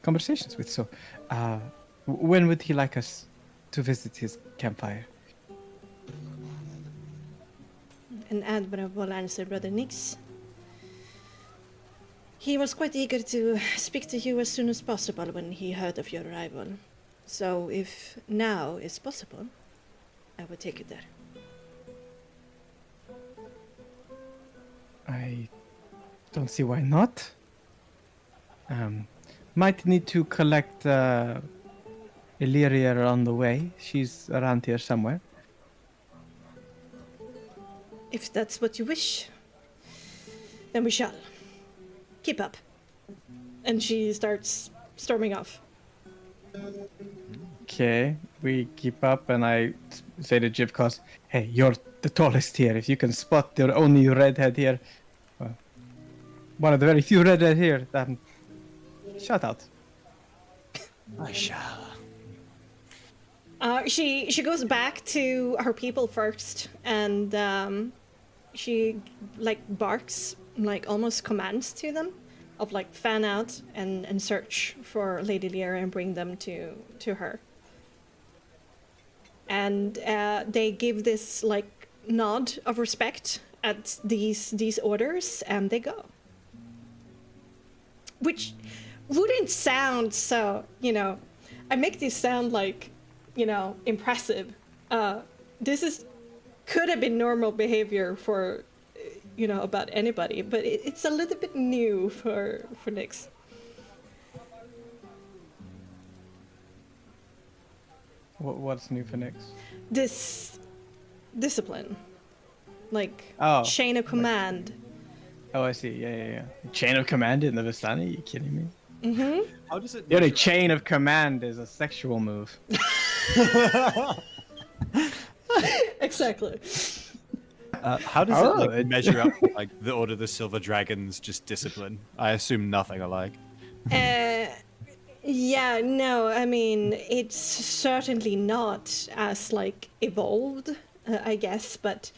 [SPEAKER 4] conversations with? So, when would he like us to visit his campfire?
[SPEAKER 1] An admirable answer, Brother Nyx. He was quite eager to speak to you as soon as possible when he heard of your arrival. So if now is possible, I will take you there.
[SPEAKER 4] I don't see why not. Might need to collect Illyria on the way. She's around here somewhere.
[SPEAKER 1] If that's what you wish, then we shall. Keep up. And she starts storming off.
[SPEAKER 4] Okay, we keep up, and I say to Jivkos, hey, you're the tallest here. If you can spot the only redhead here, one of the very few redhead here, then shout out.
[SPEAKER 3] I shall.
[SPEAKER 1] She goes back to her people first, and she like barks, like almost commands to them, of like fan out and search for Lady Lyra and bring them to her. And they give this like nod of respect at these orders, and they go. Which wouldn't sound so, I make these sound like, impressive. This could have been normal behavior for, about anybody, but it's a little bit new for Nyx.
[SPEAKER 4] What's new for Nyx?
[SPEAKER 1] This discipline, like chain of command.
[SPEAKER 4] Oh, I see. Yeah. Chain of command in the Vistani? Are you kidding me?
[SPEAKER 1] Mm-hmm.
[SPEAKER 3] How does it?
[SPEAKER 4] The only chain of command is a sexual move.
[SPEAKER 1] Exactly.
[SPEAKER 3] How does
[SPEAKER 4] Oh,
[SPEAKER 3] it
[SPEAKER 4] it-
[SPEAKER 3] measure up to, like the Order of the Silver Dragons just discipline? I assume nothing alike.
[SPEAKER 1] Yeah, no, I mean, it's certainly not as, like, evolved, I guess, but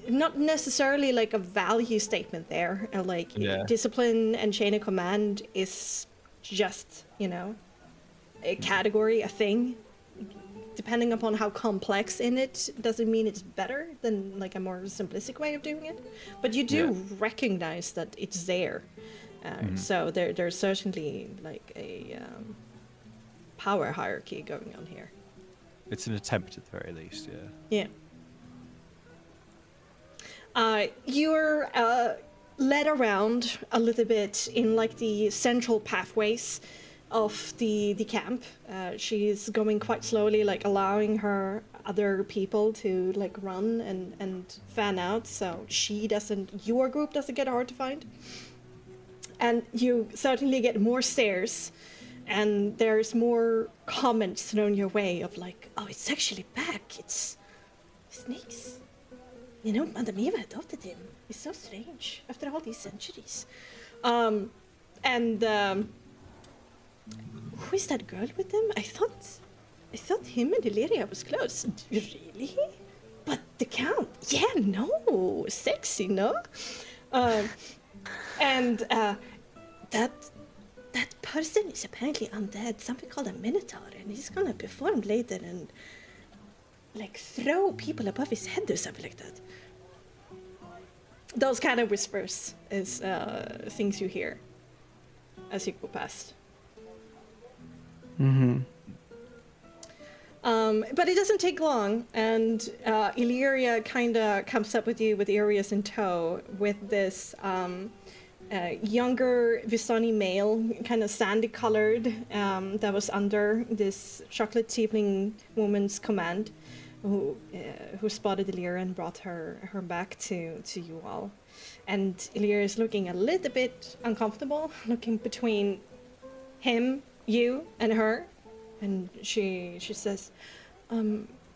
[SPEAKER 1] not necessarily like a value statement there. Like,
[SPEAKER 3] Yeah.
[SPEAKER 1] discipline and chain of command is just, a category, a thing. Depending upon how complex in it, doesn't mean it's better than like a more simplistic way of doing it. But you do recognize that it's there. So there's certainly like a power hierarchy going on here.
[SPEAKER 3] It's an attempt at the very least, yeah.
[SPEAKER 1] Yeah. You're led around a little bit in like the central pathways of the camp. She's going quite slowly, like allowing her other people to like run and fan out, so your group doesn't get hard to find. And you certainly get more stares, and there's more comments thrown your way of like, oh, it's actually back. It's snakes. Madame Eva adopted him. It's so strange after all these centuries. Who is that girl with him? I thought him and Illyria was close. Really? But the Count? Yeah, no. Sexy, no? That person is apparently undead. Something called a Minotaur, and he's gonna perform later and like throw people above his head or something like that. Those kind of whispers is things you hear as you go past. But it doesn't take long, and Illyria kind of comes up with you with Arius in tow with this younger Vistani male, kind of sandy colored, that was under this chocolate tiefling woman's command, who spotted Illyria and brought her back to you all. And Illyria is looking a little bit uncomfortable, looking between him, you, and her. And she says,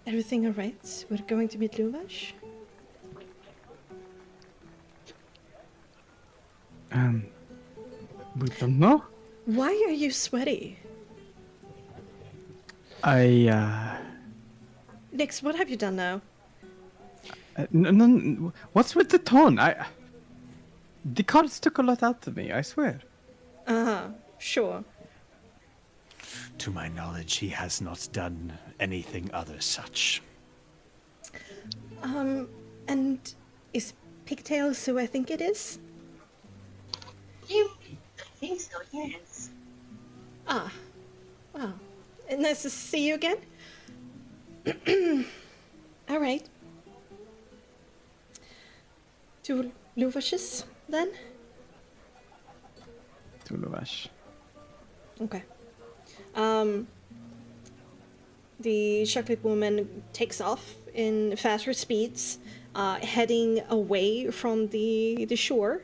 [SPEAKER 1] everything all right? We're going to meet Luvash?
[SPEAKER 4] We don't know.
[SPEAKER 1] Why are you sweaty? Nix, what have you done now?
[SPEAKER 4] No, what's with the tone? The cards took a lot out of me, I swear.
[SPEAKER 1] Sure.
[SPEAKER 3] To my knowledge, he has not done anything other such.
[SPEAKER 1] And is Pigtails who I think it is?
[SPEAKER 2] I think so, yes.
[SPEAKER 1] Ah, well, nice to see you again. All right. To Luvash's, then?
[SPEAKER 4] To Luvash.
[SPEAKER 1] Okay. The chocolate woman takes off in faster speeds, heading away from the shore.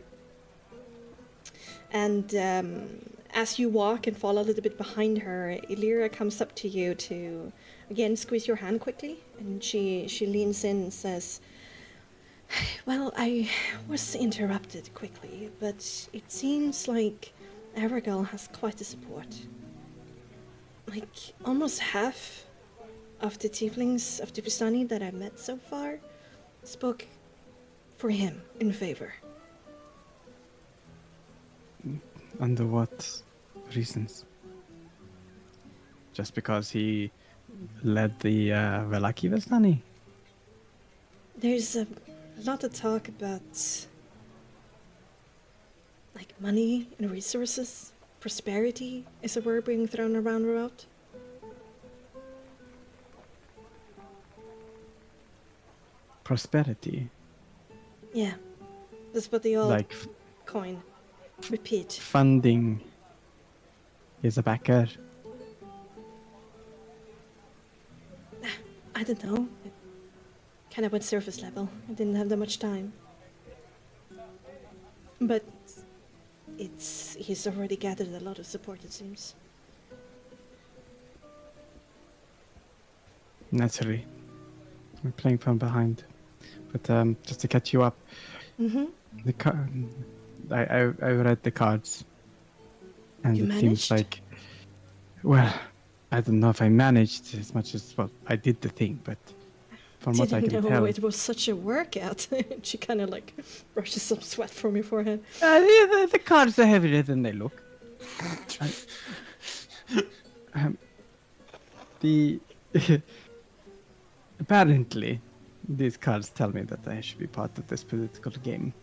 [SPEAKER 1] And as you walk and follow a little bit behind her, Illyria comes up to you to, again, squeeze your hand quickly. And she leans in and says, well, I was interrupted quickly, but it seems like Aragorn has quite a support. Like, almost half of the tieflings of the Vistani that I've met so far spoke for him in favor.
[SPEAKER 4] Under what reasons? Just because he led the Velaki Vistani?
[SPEAKER 1] There's a lot of talk about, like, money and resources. Prosperity is a word being thrown around about.
[SPEAKER 4] Prosperity?
[SPEAKER 1] Yeah, that's what they all
[SPEAKER 4] Like
[SPEAKER 1] coin. Repeat.
[SPEAKER 4] funding is a backer?
[SPEAKER 1] I don't know. It kind of went surface level. I didn't have that much time. But he's already gathered a lot of support, it seems.
[SPEAKER 4] Naturally. We're playing from behind. But just to catch you up,
[SPEAKER 1] Mm-hmm.
[SPEAKER 4] I read the cards, and
[SPEAKER 1] You
[SPEAKER 4] it
[SPEAKER 1] managed?
[SPEAKER 4] seems like, well, I don't know if I managed as much as, well, I did the thing, but from what I
[SPEAKER 1] Didn't
[SPEAKER 4] can
[SPEAKER 1] know
[SPEAKER 4] tell,
[SPEAKER 1] it was such a workout. She kind of like brushes some sweat from your forehead.
[SPEAKER 4] the cards are heavier than they look. The apparently, these cards tell me that I should be part of this political game,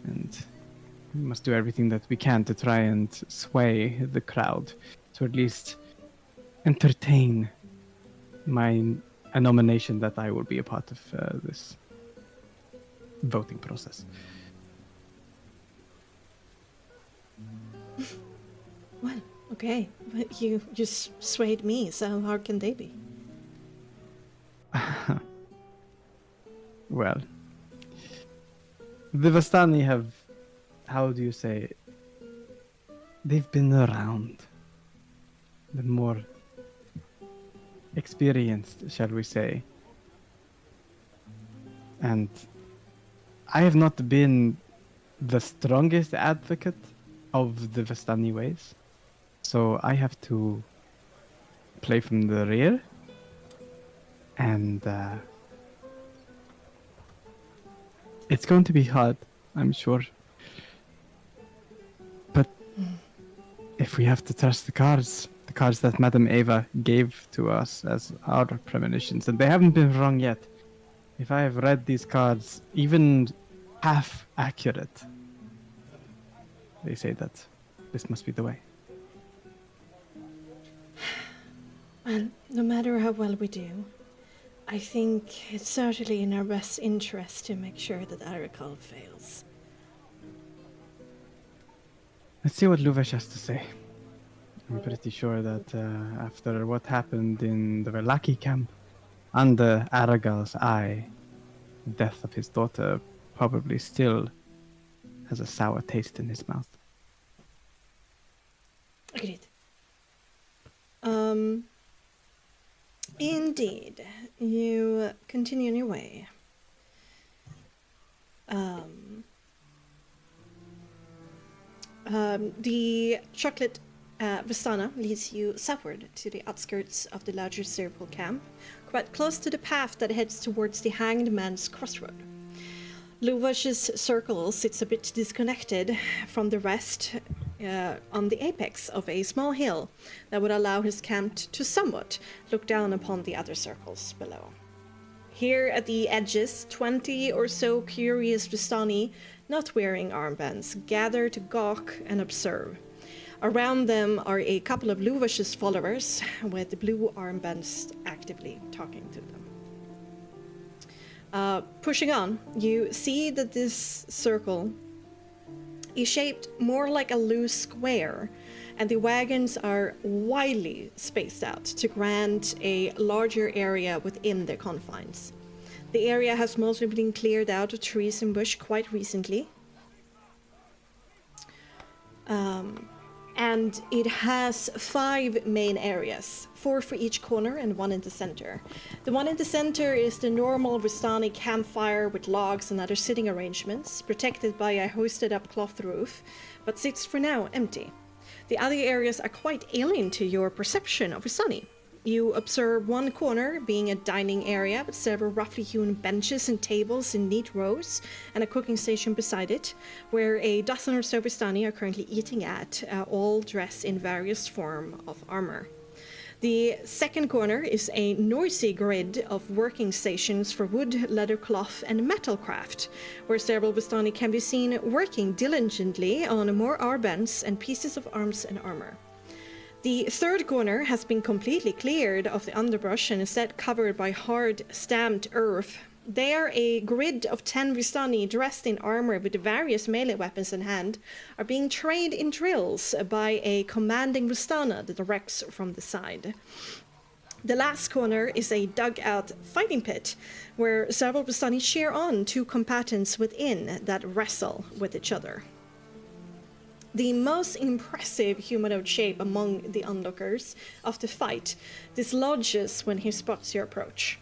[SPEAKER 4] and we must do everything that we can to try and sway the crowd, to at least entertain a nomination that I will be a part of this voting process.
[SPEAKER 1] Well, okay, but you just swayed me, so how hard can they be?
[SPEAKER 4] Well, the Vastani have, how do you say, they've been around. They're more experienced, shall we say. And I have not been the strongest advocate of the Vastani ways. So I have to play from the rear. And it's going to be hard, I'm sure. But if we have to trust the cards that Madame Eva gave to us as our premonitions, and they haven't been wrong yet. If I have read these cards even half accurate, they say that this must be the way.
[SPEAKER 1] Well, no matter how well we do, I think it's certainly in our best interest to make sure that Arikal fails.
[SPEAKER 4] Let's see what Luvesh has to say. I'm pretty sure that after what happened in the Velaki camp, under Aragal's eye, the death of his daughter probably still has a sour taste in his mouth.
[SPEAKER 1] Agreed. Indeed. You continue on your way. The chocolate Vistana leads you southward to the outskirts of the larger Circle camp, quite close to the path that heads towards the Hanged Man's Crossroad. Luvash's circle sits a bit disconnected from the rest on the apex of a small hill that would allow his camp to somewhat look down upon the other circles below. Here at the edges, 20 or so curious Vistani, not wearing armbands, gather to gawk and observe. Around them are a couple of Luvash's followers with the blue armbands actively talking to them. Pushing on, you see that this circle is shaped more like a loose square, and the wagons are widely spaced out to grant a larger area within their confines. The area has mostly been cleared out of trees and bush quite recently. And it has 5 main areas, 4 for each corner and 1 in the center. The one in the center is the normal Vistani campfire with logs and other sitting arrangements, protected by a hoisted up cloth roof, but sits for now empty. The other areas are quite alien to your perception of Vistani. You observe one corner being a dining area with several roughly hewn benches and tables in neat rows, and a cooking station beside it, where a dozen or so Vistani are currently eating at, all dressed in various form of armor. The second corner is a noisy grid of working stations for wood, leather cloth, and metal craft, where several Vistani can be seen working diligently on more arbands and pieces of arms and armor. The third corner has been completely cleared of the underbrush and instead covered by hard, stamped earth. There, a grid of 10 Vistani dressed in armor with various melee weapons in hand are being trained in drills by a commanding Vistana that directs from the side. The last corner is a dug-out fighting pit, where several Vistani cheer on 2 combatants within that wrestle with each other. The most impressive humanoid shape among the onlookers of the fight dislodges when he spots your approach.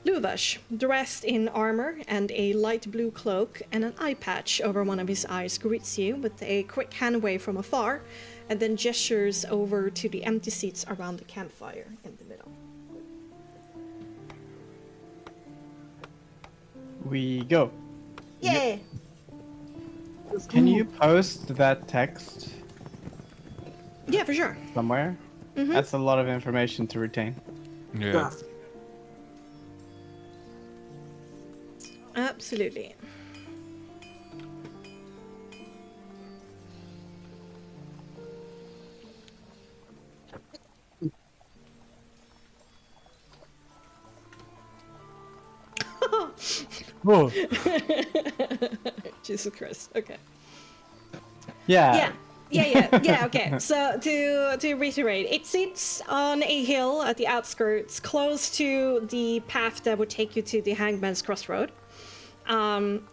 [SPEAKER 1] Luvash, dressed in armor and a light blue cloak and an eye patch over one of his eyes, greets you with a quick hand wave from afar, and then gestures over to the empty seats around the campfire in the middle.
[SPEAKER 4] We go.
[SPEAKER 1] Yeah!
[SPEAKER 4] Can you post that text
[SPEAKER 1] Yeah, for sure.
[SPEAKER 4] somewhere? That's a lot of information to retain.
[SPEAKER 3] Yeah.
[SPEAKER 1] Absolutely.
[SPEAKER 4] Whoa.
[SPEAKER 1] Jesus Christ. Okay.
[SPEAKER 4] Yeah.
[SPEAKER 1] Yeah. Okay. So to reiterate, it sits on a hill at the outskirts, close to the path that would take you to the Hangman's Crossroad.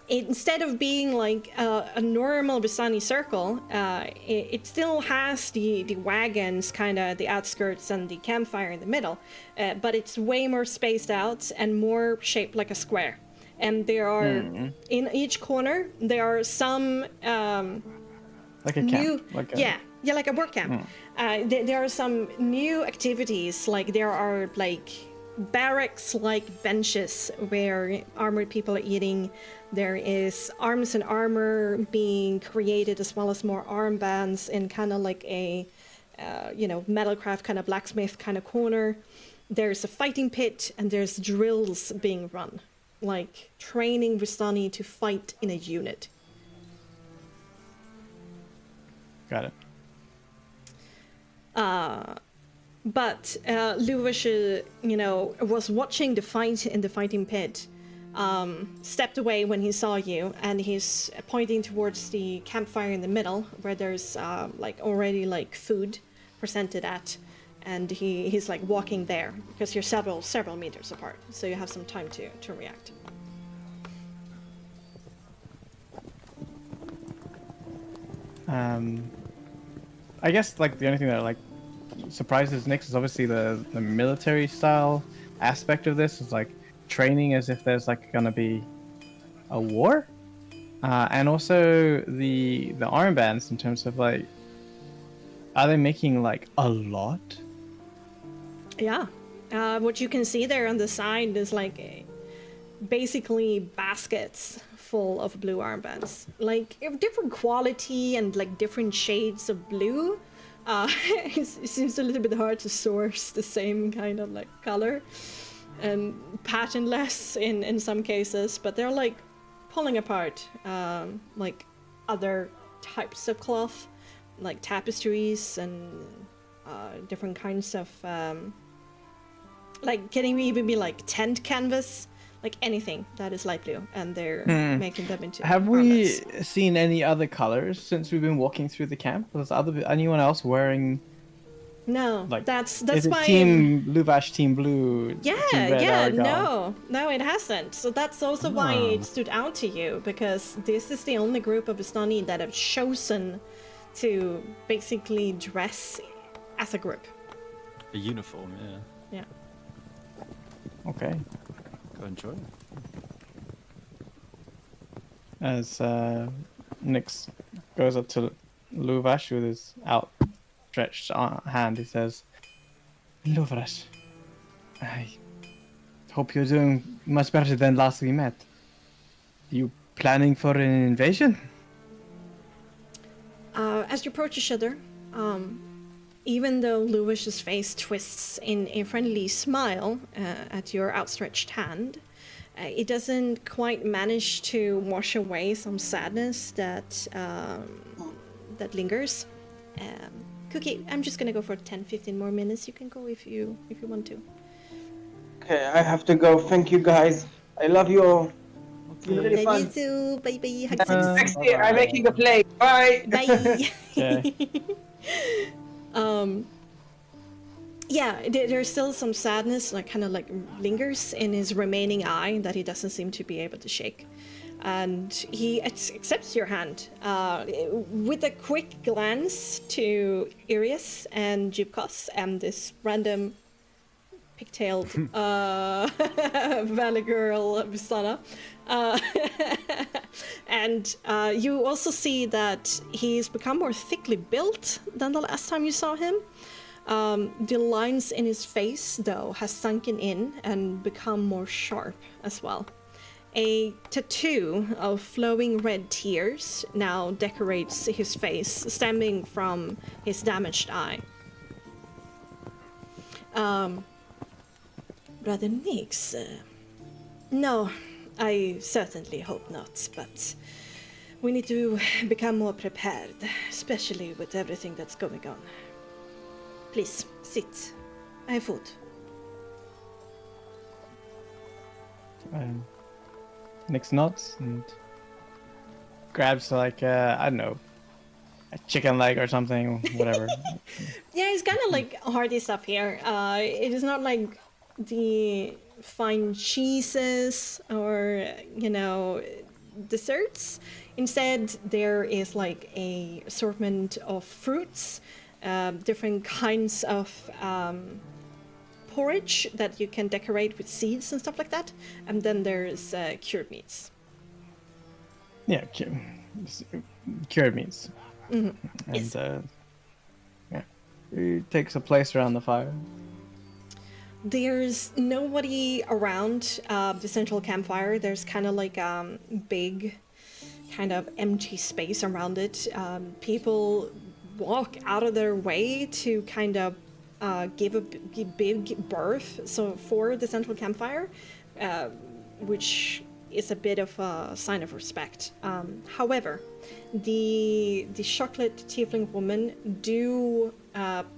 [SPEAKER 1] Instead of being like a normal Visani circle, it still has the wagons kind of at the outskirts and the campfire in the middle, but it's way more spaced out and more shaped like a square. And there are in each corner there are some
[SPEAKER 4] Like a
[SPEAKER 1] new
[SPEAKER 4] camp. Like a...
[SPEAKER 1] yeah, like a work camp. There are some new activities, like there are like barracks like benches where armored people are eating. There is arms and armor being created, as well as more armbands in kind of like a metalcraft kind of blacksmith kind of corner. There's a fighting pit, and there's drills being run, like training Vistani to fight in a unit.
[SPEAKER 4] Got it.
[SPEAKER 1] But Luvash, was watching the fight in the fighting pit, stepped away when he saw you, and he's pointing towards the campfire in the middle, where there's already food presented at, and he's like walking there, because you're several meters apart, so you have some time to react.
[SPEAKER 4] I guess the only thing that surprises Nick is obviously the military style aspect of this is training as if there's gonna be a war, and also the armbands in terms of are they making a lot?
[SPEAKER 1] Yeah, what you can see there on the side is basically baskets full of blue armbands, of different quality and different shades of blue. It seems a little bit hard to source the same kind of color and patternless in some cases, but they're pulling apart other types of cloth, like tapestries and different kinds of can even be tent canvas, anything that is light blue, and they're making them into
[SPEAKER 4] Have we
[SPEAKER 1] armbands.
[SPEAKER 4] seen any other colors since we've been walking through the camp? Was anyone else wearing?
[SPEAKER 1] No, that's
[SPEAKER 4] is it
[SPEAKER 1] why
[SPEAKER 4] Team Luvash, Team Blue?
[SPEAKER 1] Yeah,
[SPEAKER 4] Team Red,
[SPEAKER 1] yeah,
[SPEAKER 4] Aragon?
[SPEAKER 1] no, it hasn't. So that's also why it stood out to you, because this is the only group of Vistani that have chosen to basically dress as a group.
[SPEAKER 3] A uniform, yeah.
[SPEAKER 1] Yeah.
[SPEAKER 4] Okay.
[SPEAKER 3] Go enjoy it.
[SPEAKER 4] As Nyx goes up to Luvash with his outstretched hand, he says, Luvash, I hope you're doing much better than last we met. You planning for an invasion?
[SPEAKER 1] As you approach each other, even though Luvash's face twists in a friendly smile at your outstretched hand, it doesn't quite manage to wash away some sadness that lingers. Cookie, I'm just gonna go for 10-15 more minutes. You can go if you want to.
[SPEAKER 5] Okay, I have to go. Thank you guys. I love you all. It's been really
[SPEAKER 1] Love you
[SPEAKER 5] fun.
[SPEAKER 1] too. Bye bye.
[SPEAKER 5] Next year, I'm making a play. Bye.
[SPEAKER 1] Bye.
[SPEAKER 4] Okay.
[SPEAKER 1] Yeah, there's still some sadness, lingers in his remaining eye that he doesn't seem to be able to shake. And he accepts your hand with a quick glance to Irius and Jupkos and this random pigtailed valley girl Vistana. And you also see that he's become more thickly built than the last time you saw him. The lines in his face, though, has sunken in and become more sharp as well. A tattoo of flowing red tears now decorates his face, stemming from his damaged eye. Brother Nix, no, I certainly hope not, but we need to become more prepared, especially with everything that's going on. Please, sit. I have food.
[SPEAKER 4] Nix nods and grabs like I don't know, a chicken leg or something, whatever.
[SPEAKER 1] Yeah, it's kind of like hearty stuff here. It is not like the fine cheeses or, you know, desserts. Instead, there is like a assortment of fruits, different kinds of porridge that you can decorate with seeds and stuff like that. And then there's cured meats.
[SPEAKER 4] Yeah, cured meats.
[SPEAKER 1] Mm-hmm.
[SPEAKER 4] And
[SPEAKER 1] Yes.
[SPEAKER 4] yeah, he takes a place around the fire.
[SPEAKER 1] There's nobody around the central campfire. There's kind of like big, kind of empty space around it. People walk out of their way to kind of give a big birth for the central campfire, which is a bit of a sign of respect. However, the chocolate tiefling woman do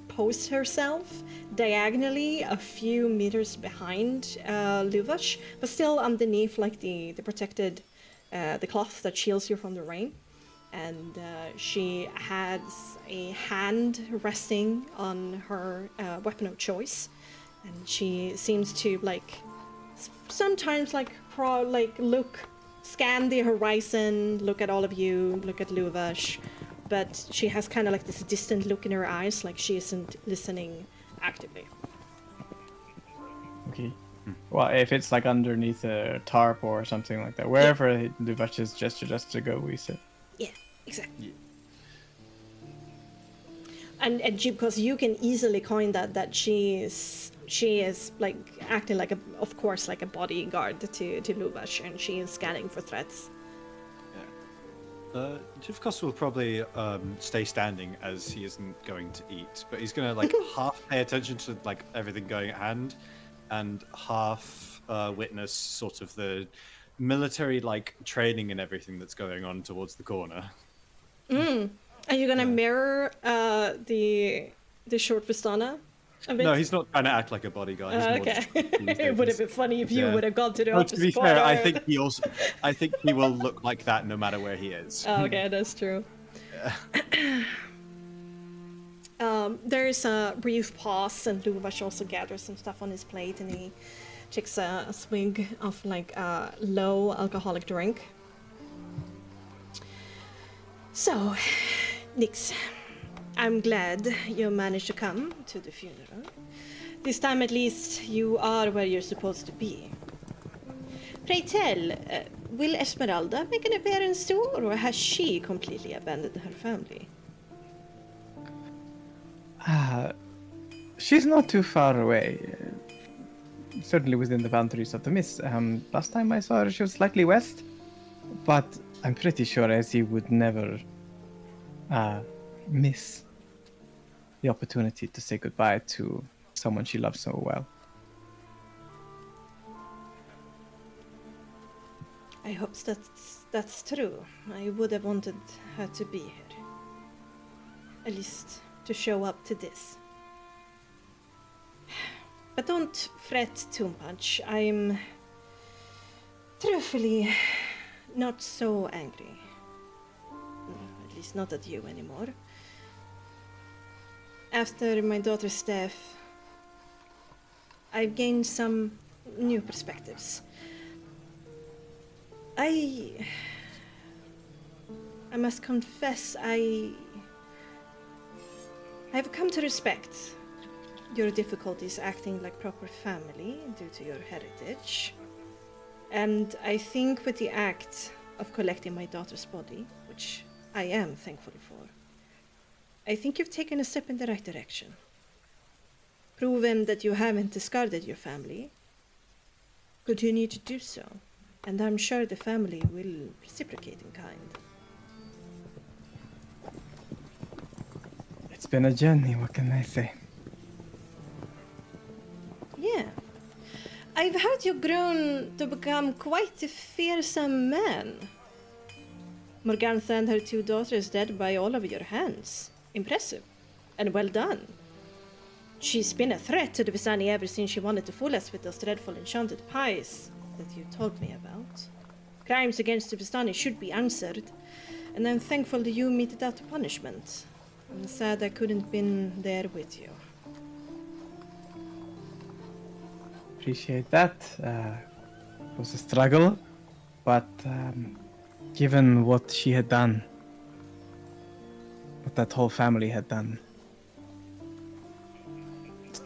[SPEAKER 1] post herself diagonally a few meters behind Luvash, but still underneath like the protected the cloth that shields you from the rain. And she has a hand resting on her weapon of choice, and she seems to like sometimes like scan the horizon, look at all of you, look at Luvash, but she has kind of like this distant look in her eyes, like she isn't listening actively.
[SPEAKER 4] Okay. Well, if it's like underneath a tarp or something like that, wherever Luvash's gesture just to go, we sit.
[SPEAKER 1] Yeah, exactly. And because you can easily coin that she is like acting like of course like a bodyguard to Luvash, and she is scanning for threats.
[SPEAKER 3] Jivkos will probably stay standing as he isn't going to eat, but he's going to like half pay attention to like everything going at hand, and half witness sort of the military like training and everything that's going on towards the corner.
[SPEAKER 1] Are you gonna mirror the short Vistana a bit?
[SPEAKER 3] No, he's not trying to act like a bodyguard. He's more
[SPEAKER 1] Okay.
[SPEAKER 3] just
[SPEAKER 1] It would have been funny if you would have gone to the
[SPEAKER 3] No,
[SPEAKER 1] opposite
[SPEAKER 3] to be
[SPEAKER 1] corner.
[SPEAKER 3] fair, I think he will look like that no matter where he is.
[SPEAKER 1] Oh, okay, that's true. There's a brief pause, and Luvash also gathers some stuff on his plate, and he takes a swig of like a low alcoholic drink. So, Nix, I'm glad you managed to come to the funeral. This time at least you are where you're supposed to be. Pray tell, will Esmeralda make an appearance too, or has she completely abandoned her family?
[SPEAKER 4] She's not too far away. Certainly within the boundaries of the mist. Last time I saw her, she was slightly west, but I'm pretty sure Ezzy would never miss the opportunity to say goodbye to someone she loves so well.
[SPEAKER 1] I hope that's true. I would have wanted her to be here. At least to show up to this. But don't fret too much. I'm truthfully not so angry. At least not at you anymore. After my daughter's death, I've gained some new perspectives. I must confess, I've come to respect your difficulties acting like proper family due to your heritage. And I think with the act of collecting my daughter's body, which I am thankful for, I think you've taken a step in the right direction. Proven that you haven't discarded your family. Continue to do so, and I'm sure the family will reciprocate in kind.
[SPEAKER 4] It's been a journey, what can I say?
[SPEAKER 1] Yeah. I've heard you've grown to become quite a fearsome man. Morgantha and her 2 daughters dead by all of your hands. Impressive. And well done. She's been a threat to the Vistani ever since she wanted to fool us with those dreadful enchanted pies that you told me about. Crimes against the Vistani should be answered, and I'm thankful that you meted out the punishment. I'm sad I couldn't been there with you.
[SPEAKER 4] Appreciate that. It was a struggle, but given what she had done, what that whole family had done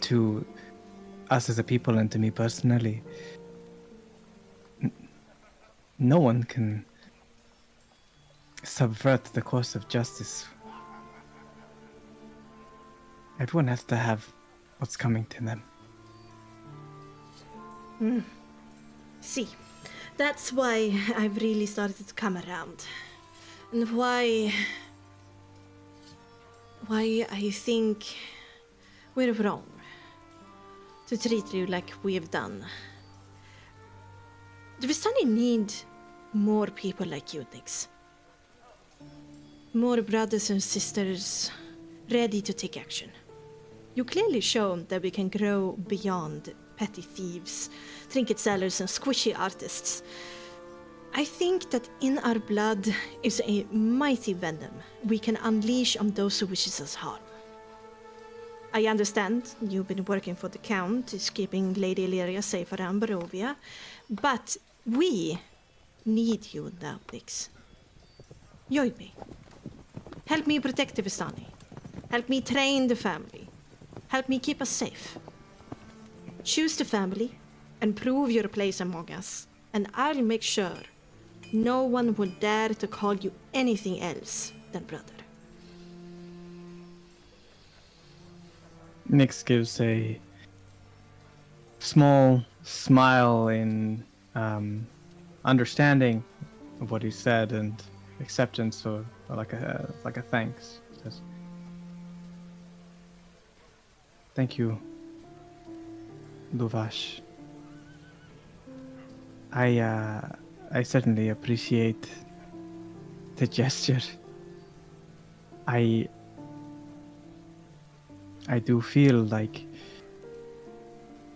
[SPEAKER 4] to us as a people and to me personally, no one can subvert the course of justice. Everyone has to have what's coming to them.
[SPEAKER 1] See, that's why I've really started to come around. And why I think we're wrong to treat you like we've done. The Vistani need more people like you, Nix. More brothers and sisters ready to take action. You clearly show that we can grow beyond petty thieves, trinket sellers, and squishy artists. I think that in our blood is a mighty venom we can unleash on those who wishes us harm. I understand you've been working for the Count, is keeping Lady Illyria safe around Barovia, but we need you now, Nix. Join me. Help me protect the Vistani. Help me train the family. Help me keep us safe. Choose the family and prove your place among us, and I'll make sure no one will dare to call you anything else than brother.
[SPEAKER 4] Nix gives a small smile in understanding of what he said and acceptance, or like a thanks. Says, "Thank you, Luvash. I certainly appreciate the gesture. I do feel like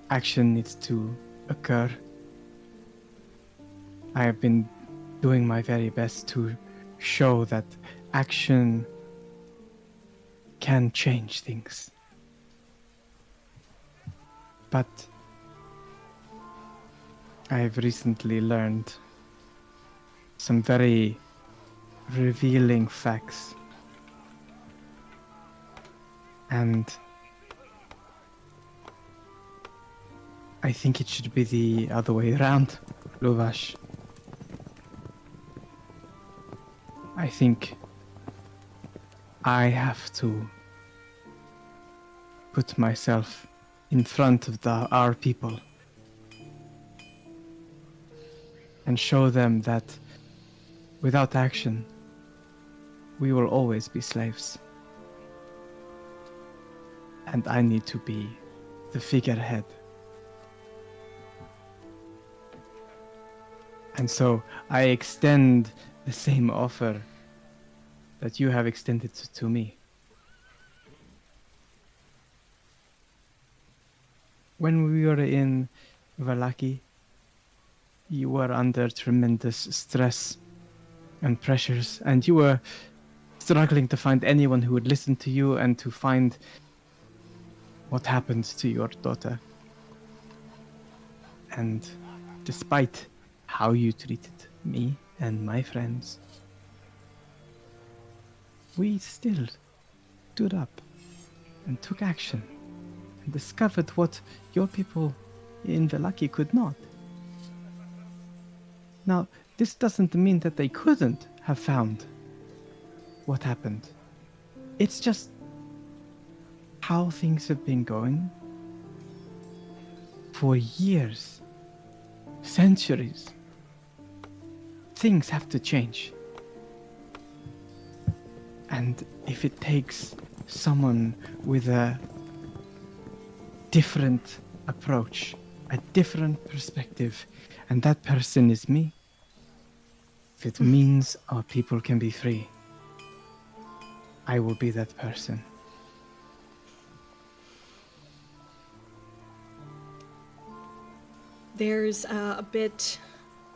[SPEAKER 4] action needs to occur. I have been doing my very best to show that action can change things. But I have recently learned some very revealing facts. And I think it should be the other way around, Luvash. I think I have to put myself in front of our people and show them that without action, we will always be slaves. And I need to be the figurehead. And so I extend the same offer that you have extended to me. When we were in Vallaki, you were under tremendous stress and pressures, and you were struggling to find anyone who would listen to you and to find what happened to your daughter. And despite how you treated me and my friends, we still stood up and took action and discovered what your people in Velaki could not. Now, this doesn't mean that they couldn't have found what happened. It's just how things have been going for years, centuries. Things have to change. And if it takes someone with a different approach, a different perspective, and that person is me, if it means our people can be free, I will be that person.
[SPEAKER 1] There's a bit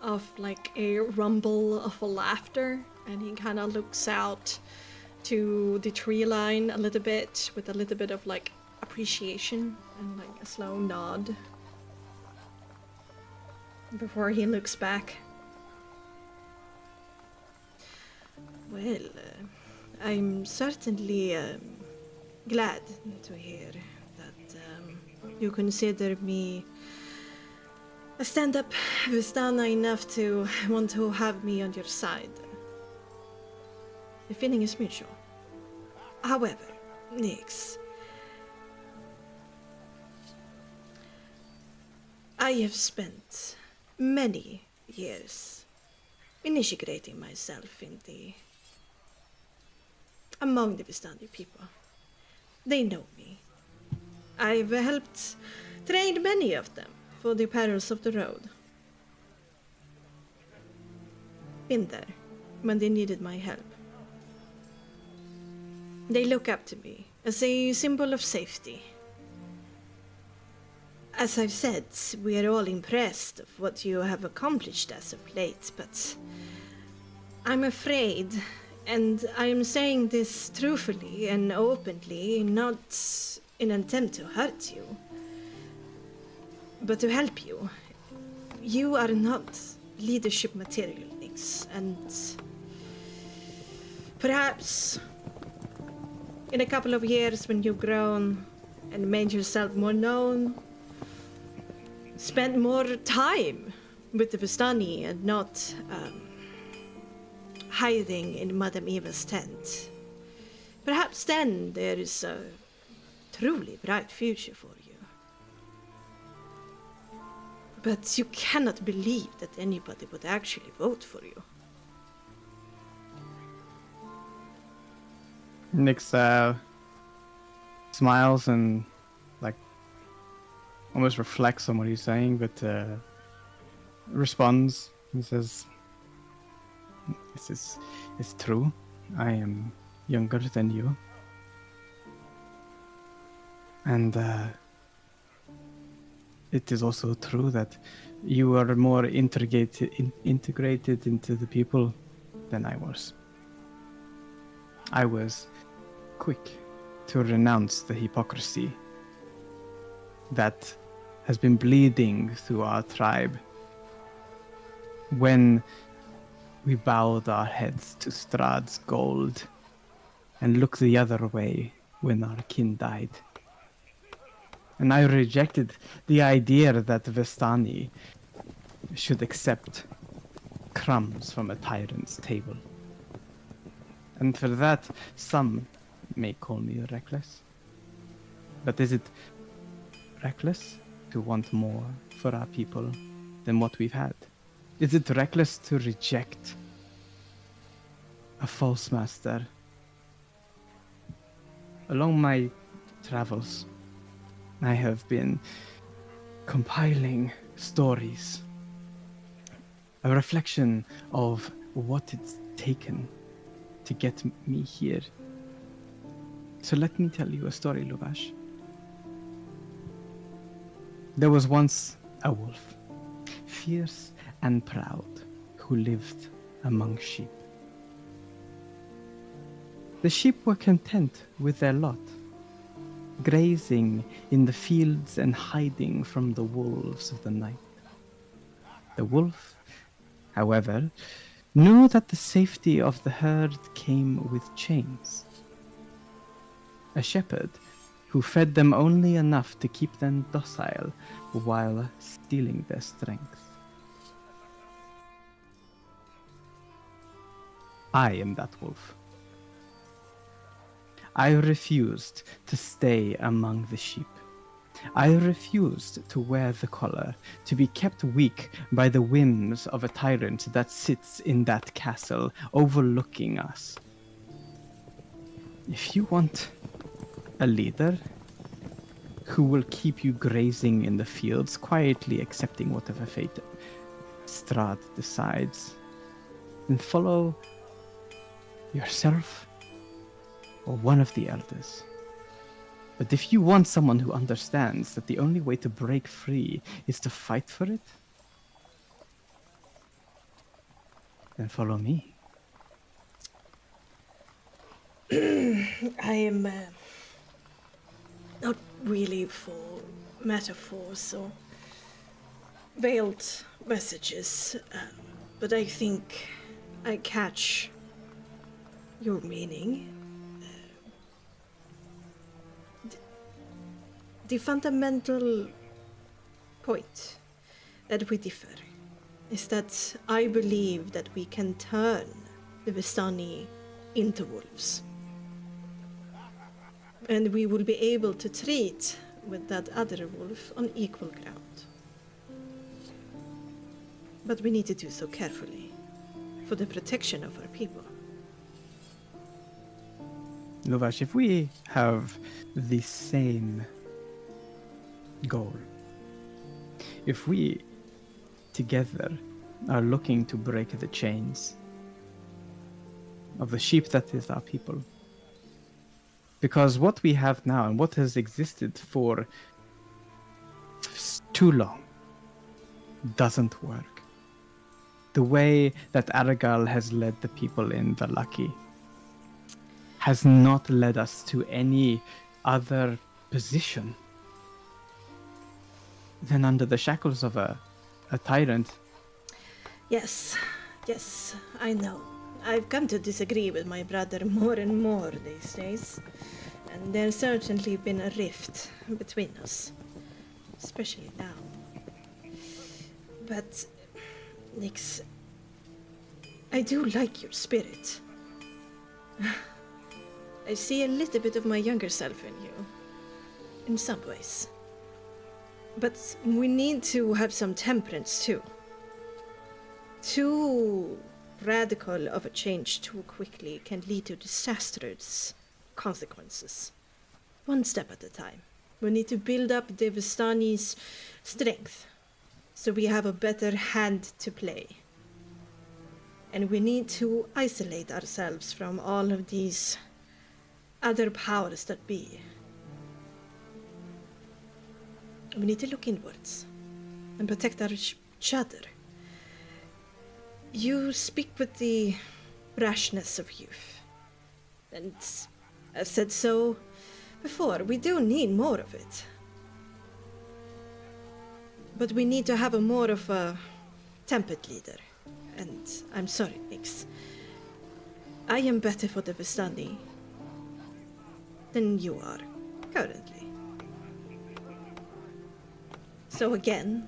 [SPEAKER 1] of like a rumble of a laughter, and he kind of looks out to the tree line a little bit with a little bit of like appreciation and like a slow nod before he looks back. Well, I'm certainly glad to hear that you consider me a stand-up Vistana enough to want to have me on your side. The feeling is mutual. However, Nyx, I have spent many years initiating myself among the Vistani people. They know me. I've helped train many of them for the perils of the road. Been there when they needed my help. They look up to me as a symbol of safety. As I've said, we are all impressed of what you have accomplished as of late, but I'm afraid, and I am saying this truthfully and openly, not in an attempt to hurt you, but to help you. You are not leadership material, Nyx, and perhaps in a couple of years when you've grown and made yourself more known, spent more time with the Vistani and not hiding in Madame Eva's tent. Perhaps then there is a truly bright future for you. But you cannot believe that anybody would actually vote for you.
[SPEAKER 4] Nyx smiles and like almost reflects on what he's saying, but responds and says, "It's true. I am younger than you, and it is also true that you are more integrated into the people than I was. I was quick to renounce the hypocrisy that has been bleeding through our tribe when we bowed our heads to Strahd's gold and looked the other way when our kin died. And I rejected the idea that Vistani should accept crumbs from a tyrant's table. And for that, some may call me reckless. But is it reckless to want more for our people than what we've had? Is it reckless to reject a false master? Along my travels, I have been compiling stories, a reflection of what it's taken to get me here. So let me tell you a story, Luvash. There was once a wolf, fierce and proud, who lived among sheep. The sheep were content with their lot, grazing in the fields and hiding from the wolves of the night. The wolf, however, knew that the safety of the herd came with chains. A shepherd who fed them only enough to keep them docile while stealing their strength. I am that wolf. I refused to stay among the sheep. I refused to wear the collar, to be kept weak by the whims of a tyrant that sits in that castle overlooking us. If you want a leader who will keep you grazing in the fields, quietly accepting whatever fate Strahd decides, then follow yourself or one of the elders. But if you want someone who understands that the only way to break free is to fight for it, then follow me.
[SPEAKER 1] I am not really for metaphors or veiled messages, but I think I catch your meaning. The fundamental point that we differ is that I believe that we can turn the Vistani into wolves. And we will be able to treat with that other wolf on equal ground. But we need to do so carefully, for the protection of our people.
[SPEAKER 4] Lovash, if we have the same goal, if we together are looking to break the chains of the sheep that is our people, because what we have now and what has existed for too long doesn't work. The way that Aragal has led the people in the Lucky has not led us to any other position than under the shackles of a tyrant.
[SPEAKER 1] Yes, I know. I've come to disagree with my brother more and more these days. And there's certainly been a rift between us. Especially now. But, Nyx, I do like your spirit. I see a little bit of my younger self in you. In some ways. But we need to have some temperance too. Too radical of a change too quickly can lead to disastrous consequences. One step at a time. We need to build up the Vistani's strength, so we have a better hand to play. And we need to isolate ourselves from all of these other powers that be. We need to look inwards and protect each other. You speak with the rashness of youth. And I've said so before, we do need more of it. But we need to have a more of a tempered leader. And I'm sorry, Nyx. I am better for the Vistani than you are, currently. So again,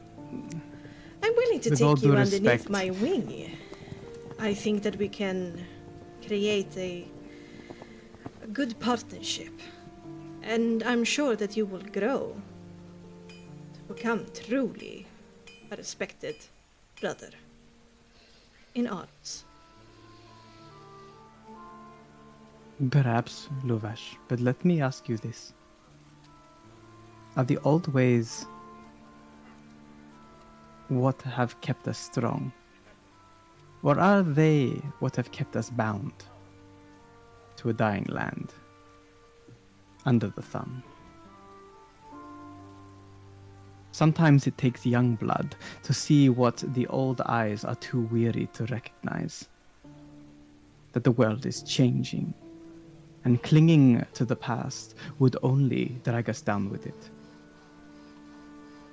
[SPEAKER 1] I'm willing to
[SPEAKER 4] With all
[SPEAKER 1] take you
[SPEAKER 4] due
[SPEAKER 1] underneath
[SPEAKER 4] respect.
[SPEAKER 1] my wing. I think that we can create a good partnership. And I'm sure that you will grow to become truly a respected brother in arms.
[SPEAKER 4] Perhaps, Lovash, but let me ask you this. Are the old ways what have kept us strong? Or are they what have kept us bound to a dying land, under the thumb? Sometimes it takes young blood to see what the old eyes are too weary to recognize. That the world is changing, and clinging to the past would only drag us down with it.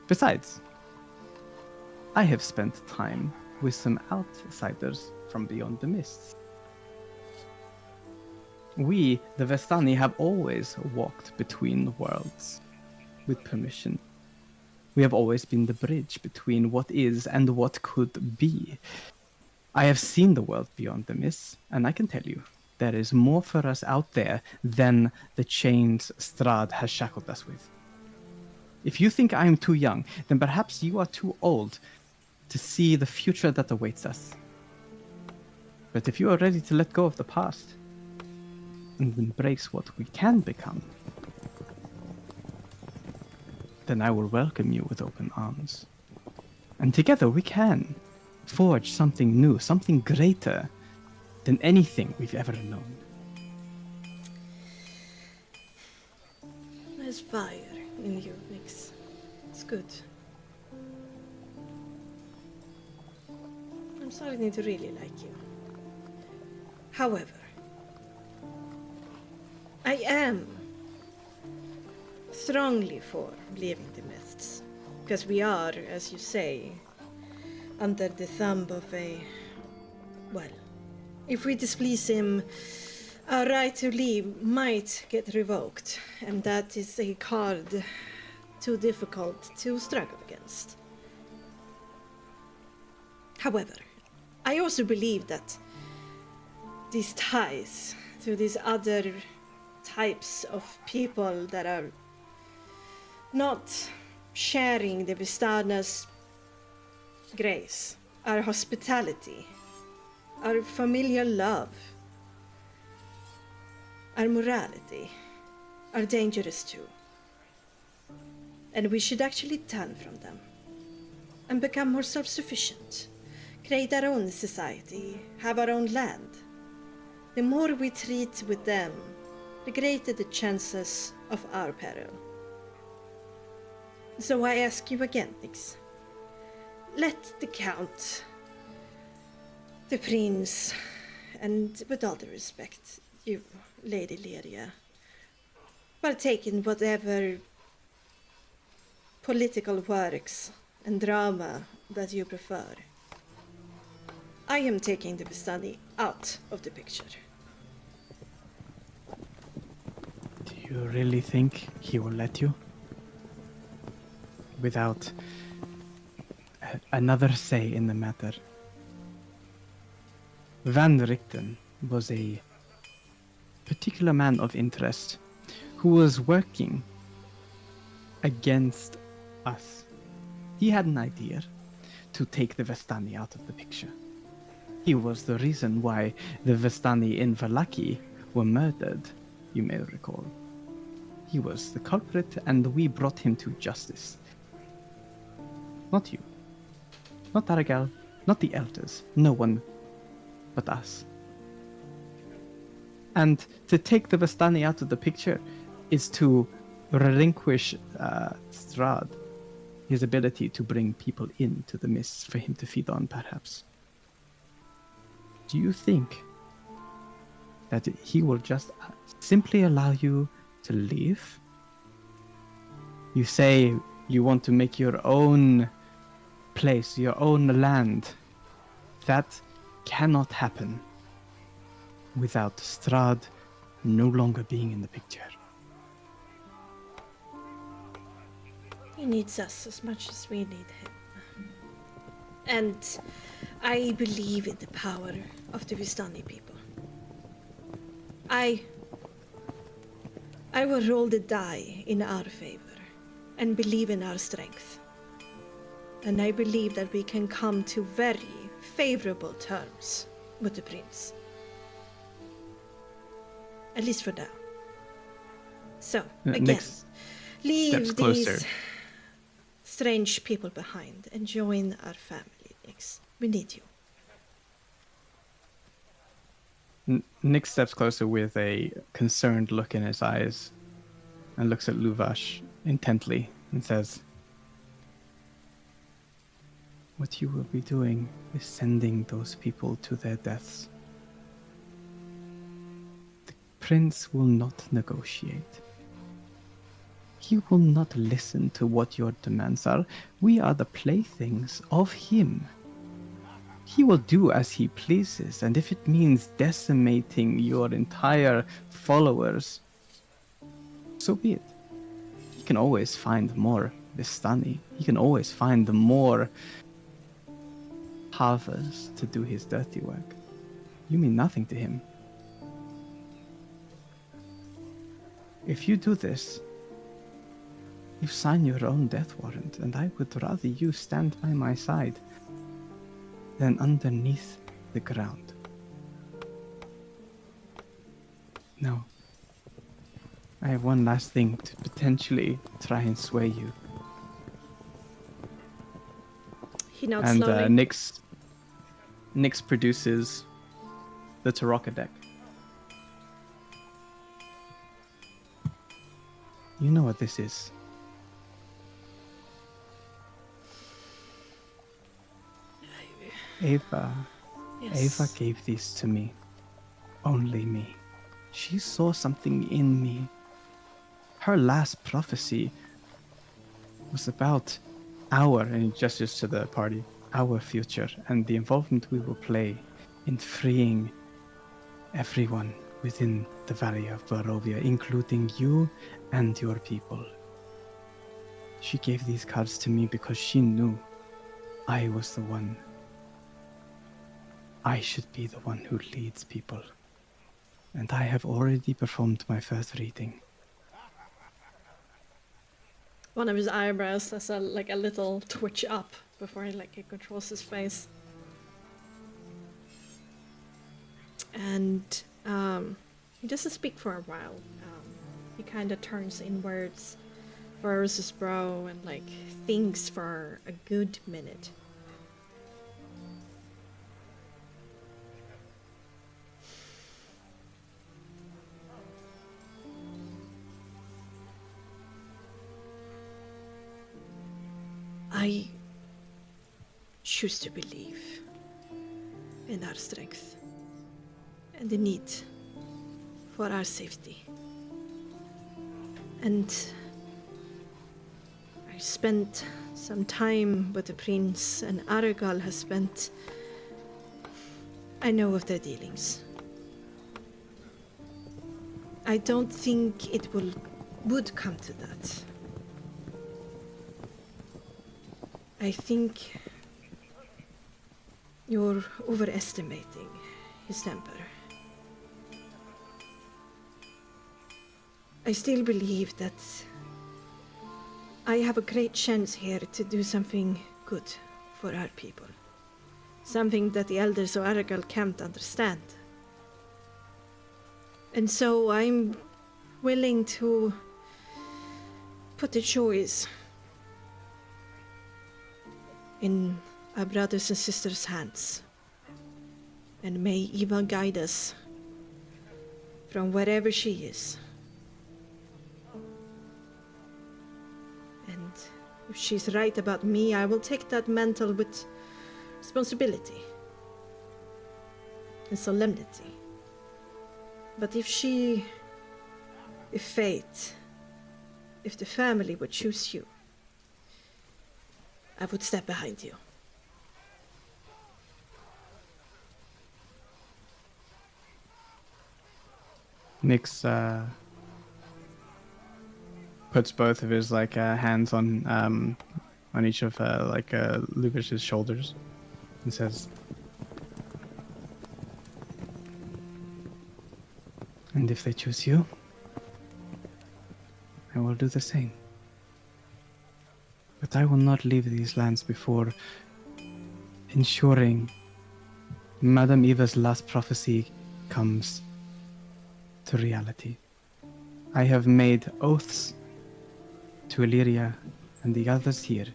[SPEAKER 4] Besides, I have spent time with some outsiders from beyond the mists. We, the Vestani, have always walked between worlds with permission. We have always been the bridge between what is and what could be. I have seen the world beyond the mist, and I can tell you, there is more for us out there than the chains Strahd has shackled us with. If you think I am too young, then perhaps you are too old to see the future that awaits us. But if you are ready to let go of the past and embrace what we can become, then I will welcome you with open arms. And together we can forge something new, something greater than anything we've ever known.
[SPEAKER 1] There's fire in you, Nix. It's good. I'm starting to really like you. However, I am strongly for leaving the mists, because we are, as you say, under the thumb of a... well, if we displease him, our right to leave might get revoked, and that is a card too difficult to struggle against. However, I also believe that these ties to these other types of people that are not sharing the Vistana's grace, our hospitality, our familiar love, our morality, are dangerous too. And we should actually turn from them and become more self-sufficient, create our own society, have our own land. The more we treat with them, the greater the chances of our peril. So I ask you again, Nix. Let the Count, the Prince, and with all due respect, you, Lady Lyria, partake in whatever political works and drama that you prefer. I am taking the Vistani out of the picture.
[SPEAKER 4] Do you really think he will let you? Without another say in the matter. Van Richten was a particular man of interest who was working against us. He had an idea to take the Vestani out of the picture. He was the reason why the Vestani in Vallaki were murdered, you may recall. He was the culprit, and we brought him to justice. Not you. Not Aragal. Not the elders. No one but us. And to take the Vestani out of the picture is to relinquish Strahd, his ability to bring people into the mists for him to feed on, perhaps. Do you think that he will just simply allow you to leave? You say you want to make your own place, your own land. That cannot happen without Strahd no longer being in the picture.
[SPEAKER 1] He needs us as much as we need him. And I believe in the power of the Vistani people. I will roll the die in our favor and believe in our strength. And I believe that we can come to very favorable terms with the prince. At least for now. So, again,
[SPEAKER 4] Next
[SPEAKER 1] leave
[SPEAKER 4] closer.
[SPEAKER 1] these strange people behind and join our family, Nix. We need you.
[SPEAKER 4] Nick steps closer with a concerned look in his eyes and looks at Luvash intently and says, "What you will be doing is sending those people to their deaths. The prince will not negotiate. He will not listen to what your demands are. We are the playthings of him. he will do as he pleases, and if it means decimating your entire followers, so be it. He can always find more Vistani. He can always find more halvers to do his dirty work. You mean nothing to him. If you do this, you sign your own death warrant, and I would rather you stand by my side than underneath the ground. No. I have one last thing to potentially try and sway you.
[SPEAKER 1] He nods
[SPEAKER 4] And
[SPEAKER 1] slowly.
[SPEAKER 4] Nyx produces the Taraka deck. You know what this is. Ava
[SPEAKER 1] Yes.
[SPEAKER 4] gave these to me. Only me. She saw something in me. Her last prophecy was about and he gestures to the party, our future and the involvement we will play in freeing everyone within the Valley of Barovia, including you and your people. She gave these cards to me because she knew I was the one. I should be the one who leads people. And I have already performed my first reading.
[SPEAKER 1] One of his eyebrows does a little twitch up before he controls his face. And he doesn't speak for a while. He kind of turns inwards, furrows his brow, and thinks for a good minute. I choose to believe in our strength and the need for our safety. And I spent some time with the prince, and Aragal has spent... I know of their dealings. I don't think it would come to that. I think you're overestimating his temper. I still believe that I have a great chance here to do something good for our people. Something that the elders of Aragal can't understand. And so I'm willing to put the choice in our brothers and sisters' hands. And may Eva guide us from wherever she is. And if she's right about me, I will take that mantle with responsibility and solemnity. But if fate, if the family would choose you, I would step behind you.
[SPEAKER 4] Nyx puts both of his hands on each of Lubish's shoulders and says, "And if they choose you, I will do the same. But I will not leave these lands before ensuring Madame Eva's last prophecy comes to reality. I have made oaths to Illyria and the others here.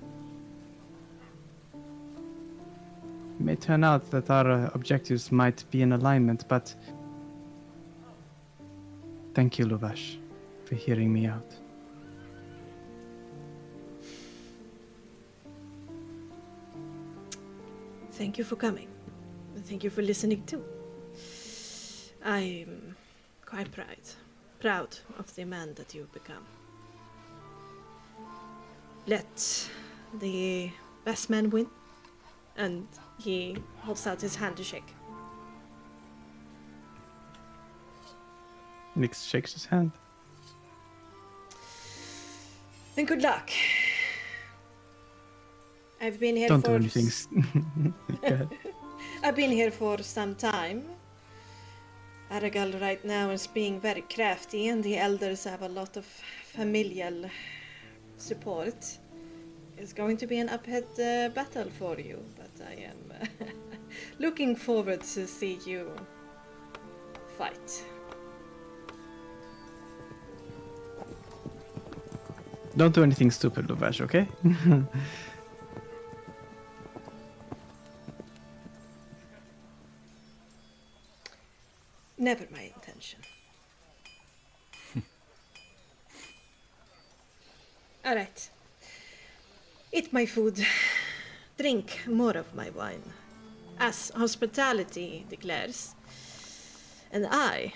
[SPEAKER 4] It may turn out that our objectives might be in alignment, but thank you, Luvash, for hearing me out."
[SPEAKER 1] Thank you for coming. Thank you for listening too. I'm quite proud of the man that you've become. Let the best man win, and He holds out his hand to shake.
[SPEAKER 4] Nix shakes his hand.
[SPEAKER 1] Then good luck. I've been here
[SPEAKER 4] Don't
[SPEAKER 1] for
[SPEAKER 4] do anything. Go ahead.
[SPEAKER 1] I've been here for some time. Aragal right now is being very crafty, and the elders have a lot of familial support. It's going to be an uphill battle for you, but I am looking forward to see you fight.
[SPEAKER 4] Don't do anything stupid, Luvash, okay?
[SPEAKER 1] Never my intention. All right. Eat my food. Drink more of my wine. As hospitality declares. And I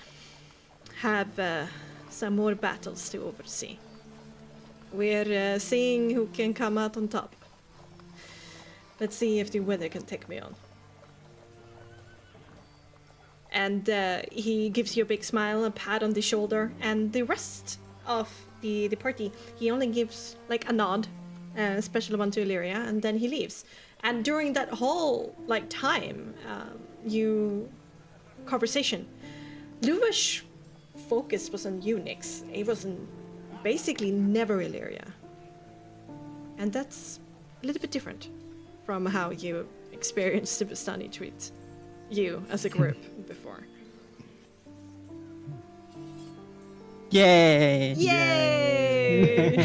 [SPEAKER 1] have some more battles to oversee. We're seeing who can come out on top. Let's see if the weather can take me on. And he gives you a big smile, a pat on the shoulder, and the rest of the party, he only gives like a nod, a special one to Illyria, and then he leaves. And during that whole like time, conversation, Luva's focus was on Unix. It was basically never Illyria. And that's a little bit different from how you experienced the Vistani treat you as a group before.
[SPEAKER 4] Yay!
[SPEAKER 1] Yay!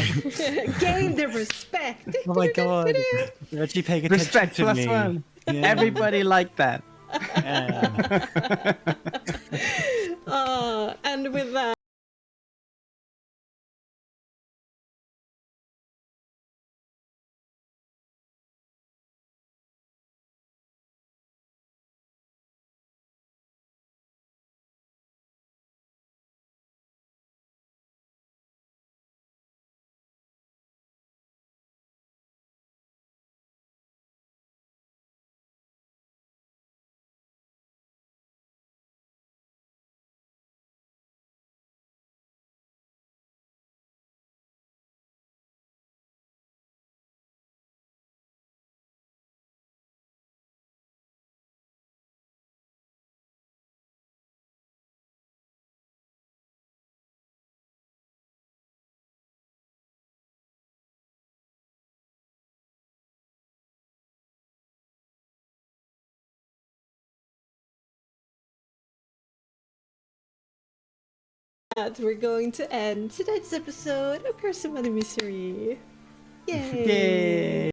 [SPEAKER 1] Gain the respect.
[SPEAKER 3] Oh my god. You're actually paying attention
[SPEAKER 4] Respect
[SPEAKER 3] to
[SPEAKER 4] plus
[SPEAKER 3] me.
[SPEAKER 4] one.
[SPEAKER 3] Yeah.
[SPEAKER 4] Everybody liked that.
[SPEAKER 3] Yeah.
[SPEAKER 1] And with that, we're going to end tonight's episode of Charismatic Mystery. Yay!
[SPEAKER 4] Yay!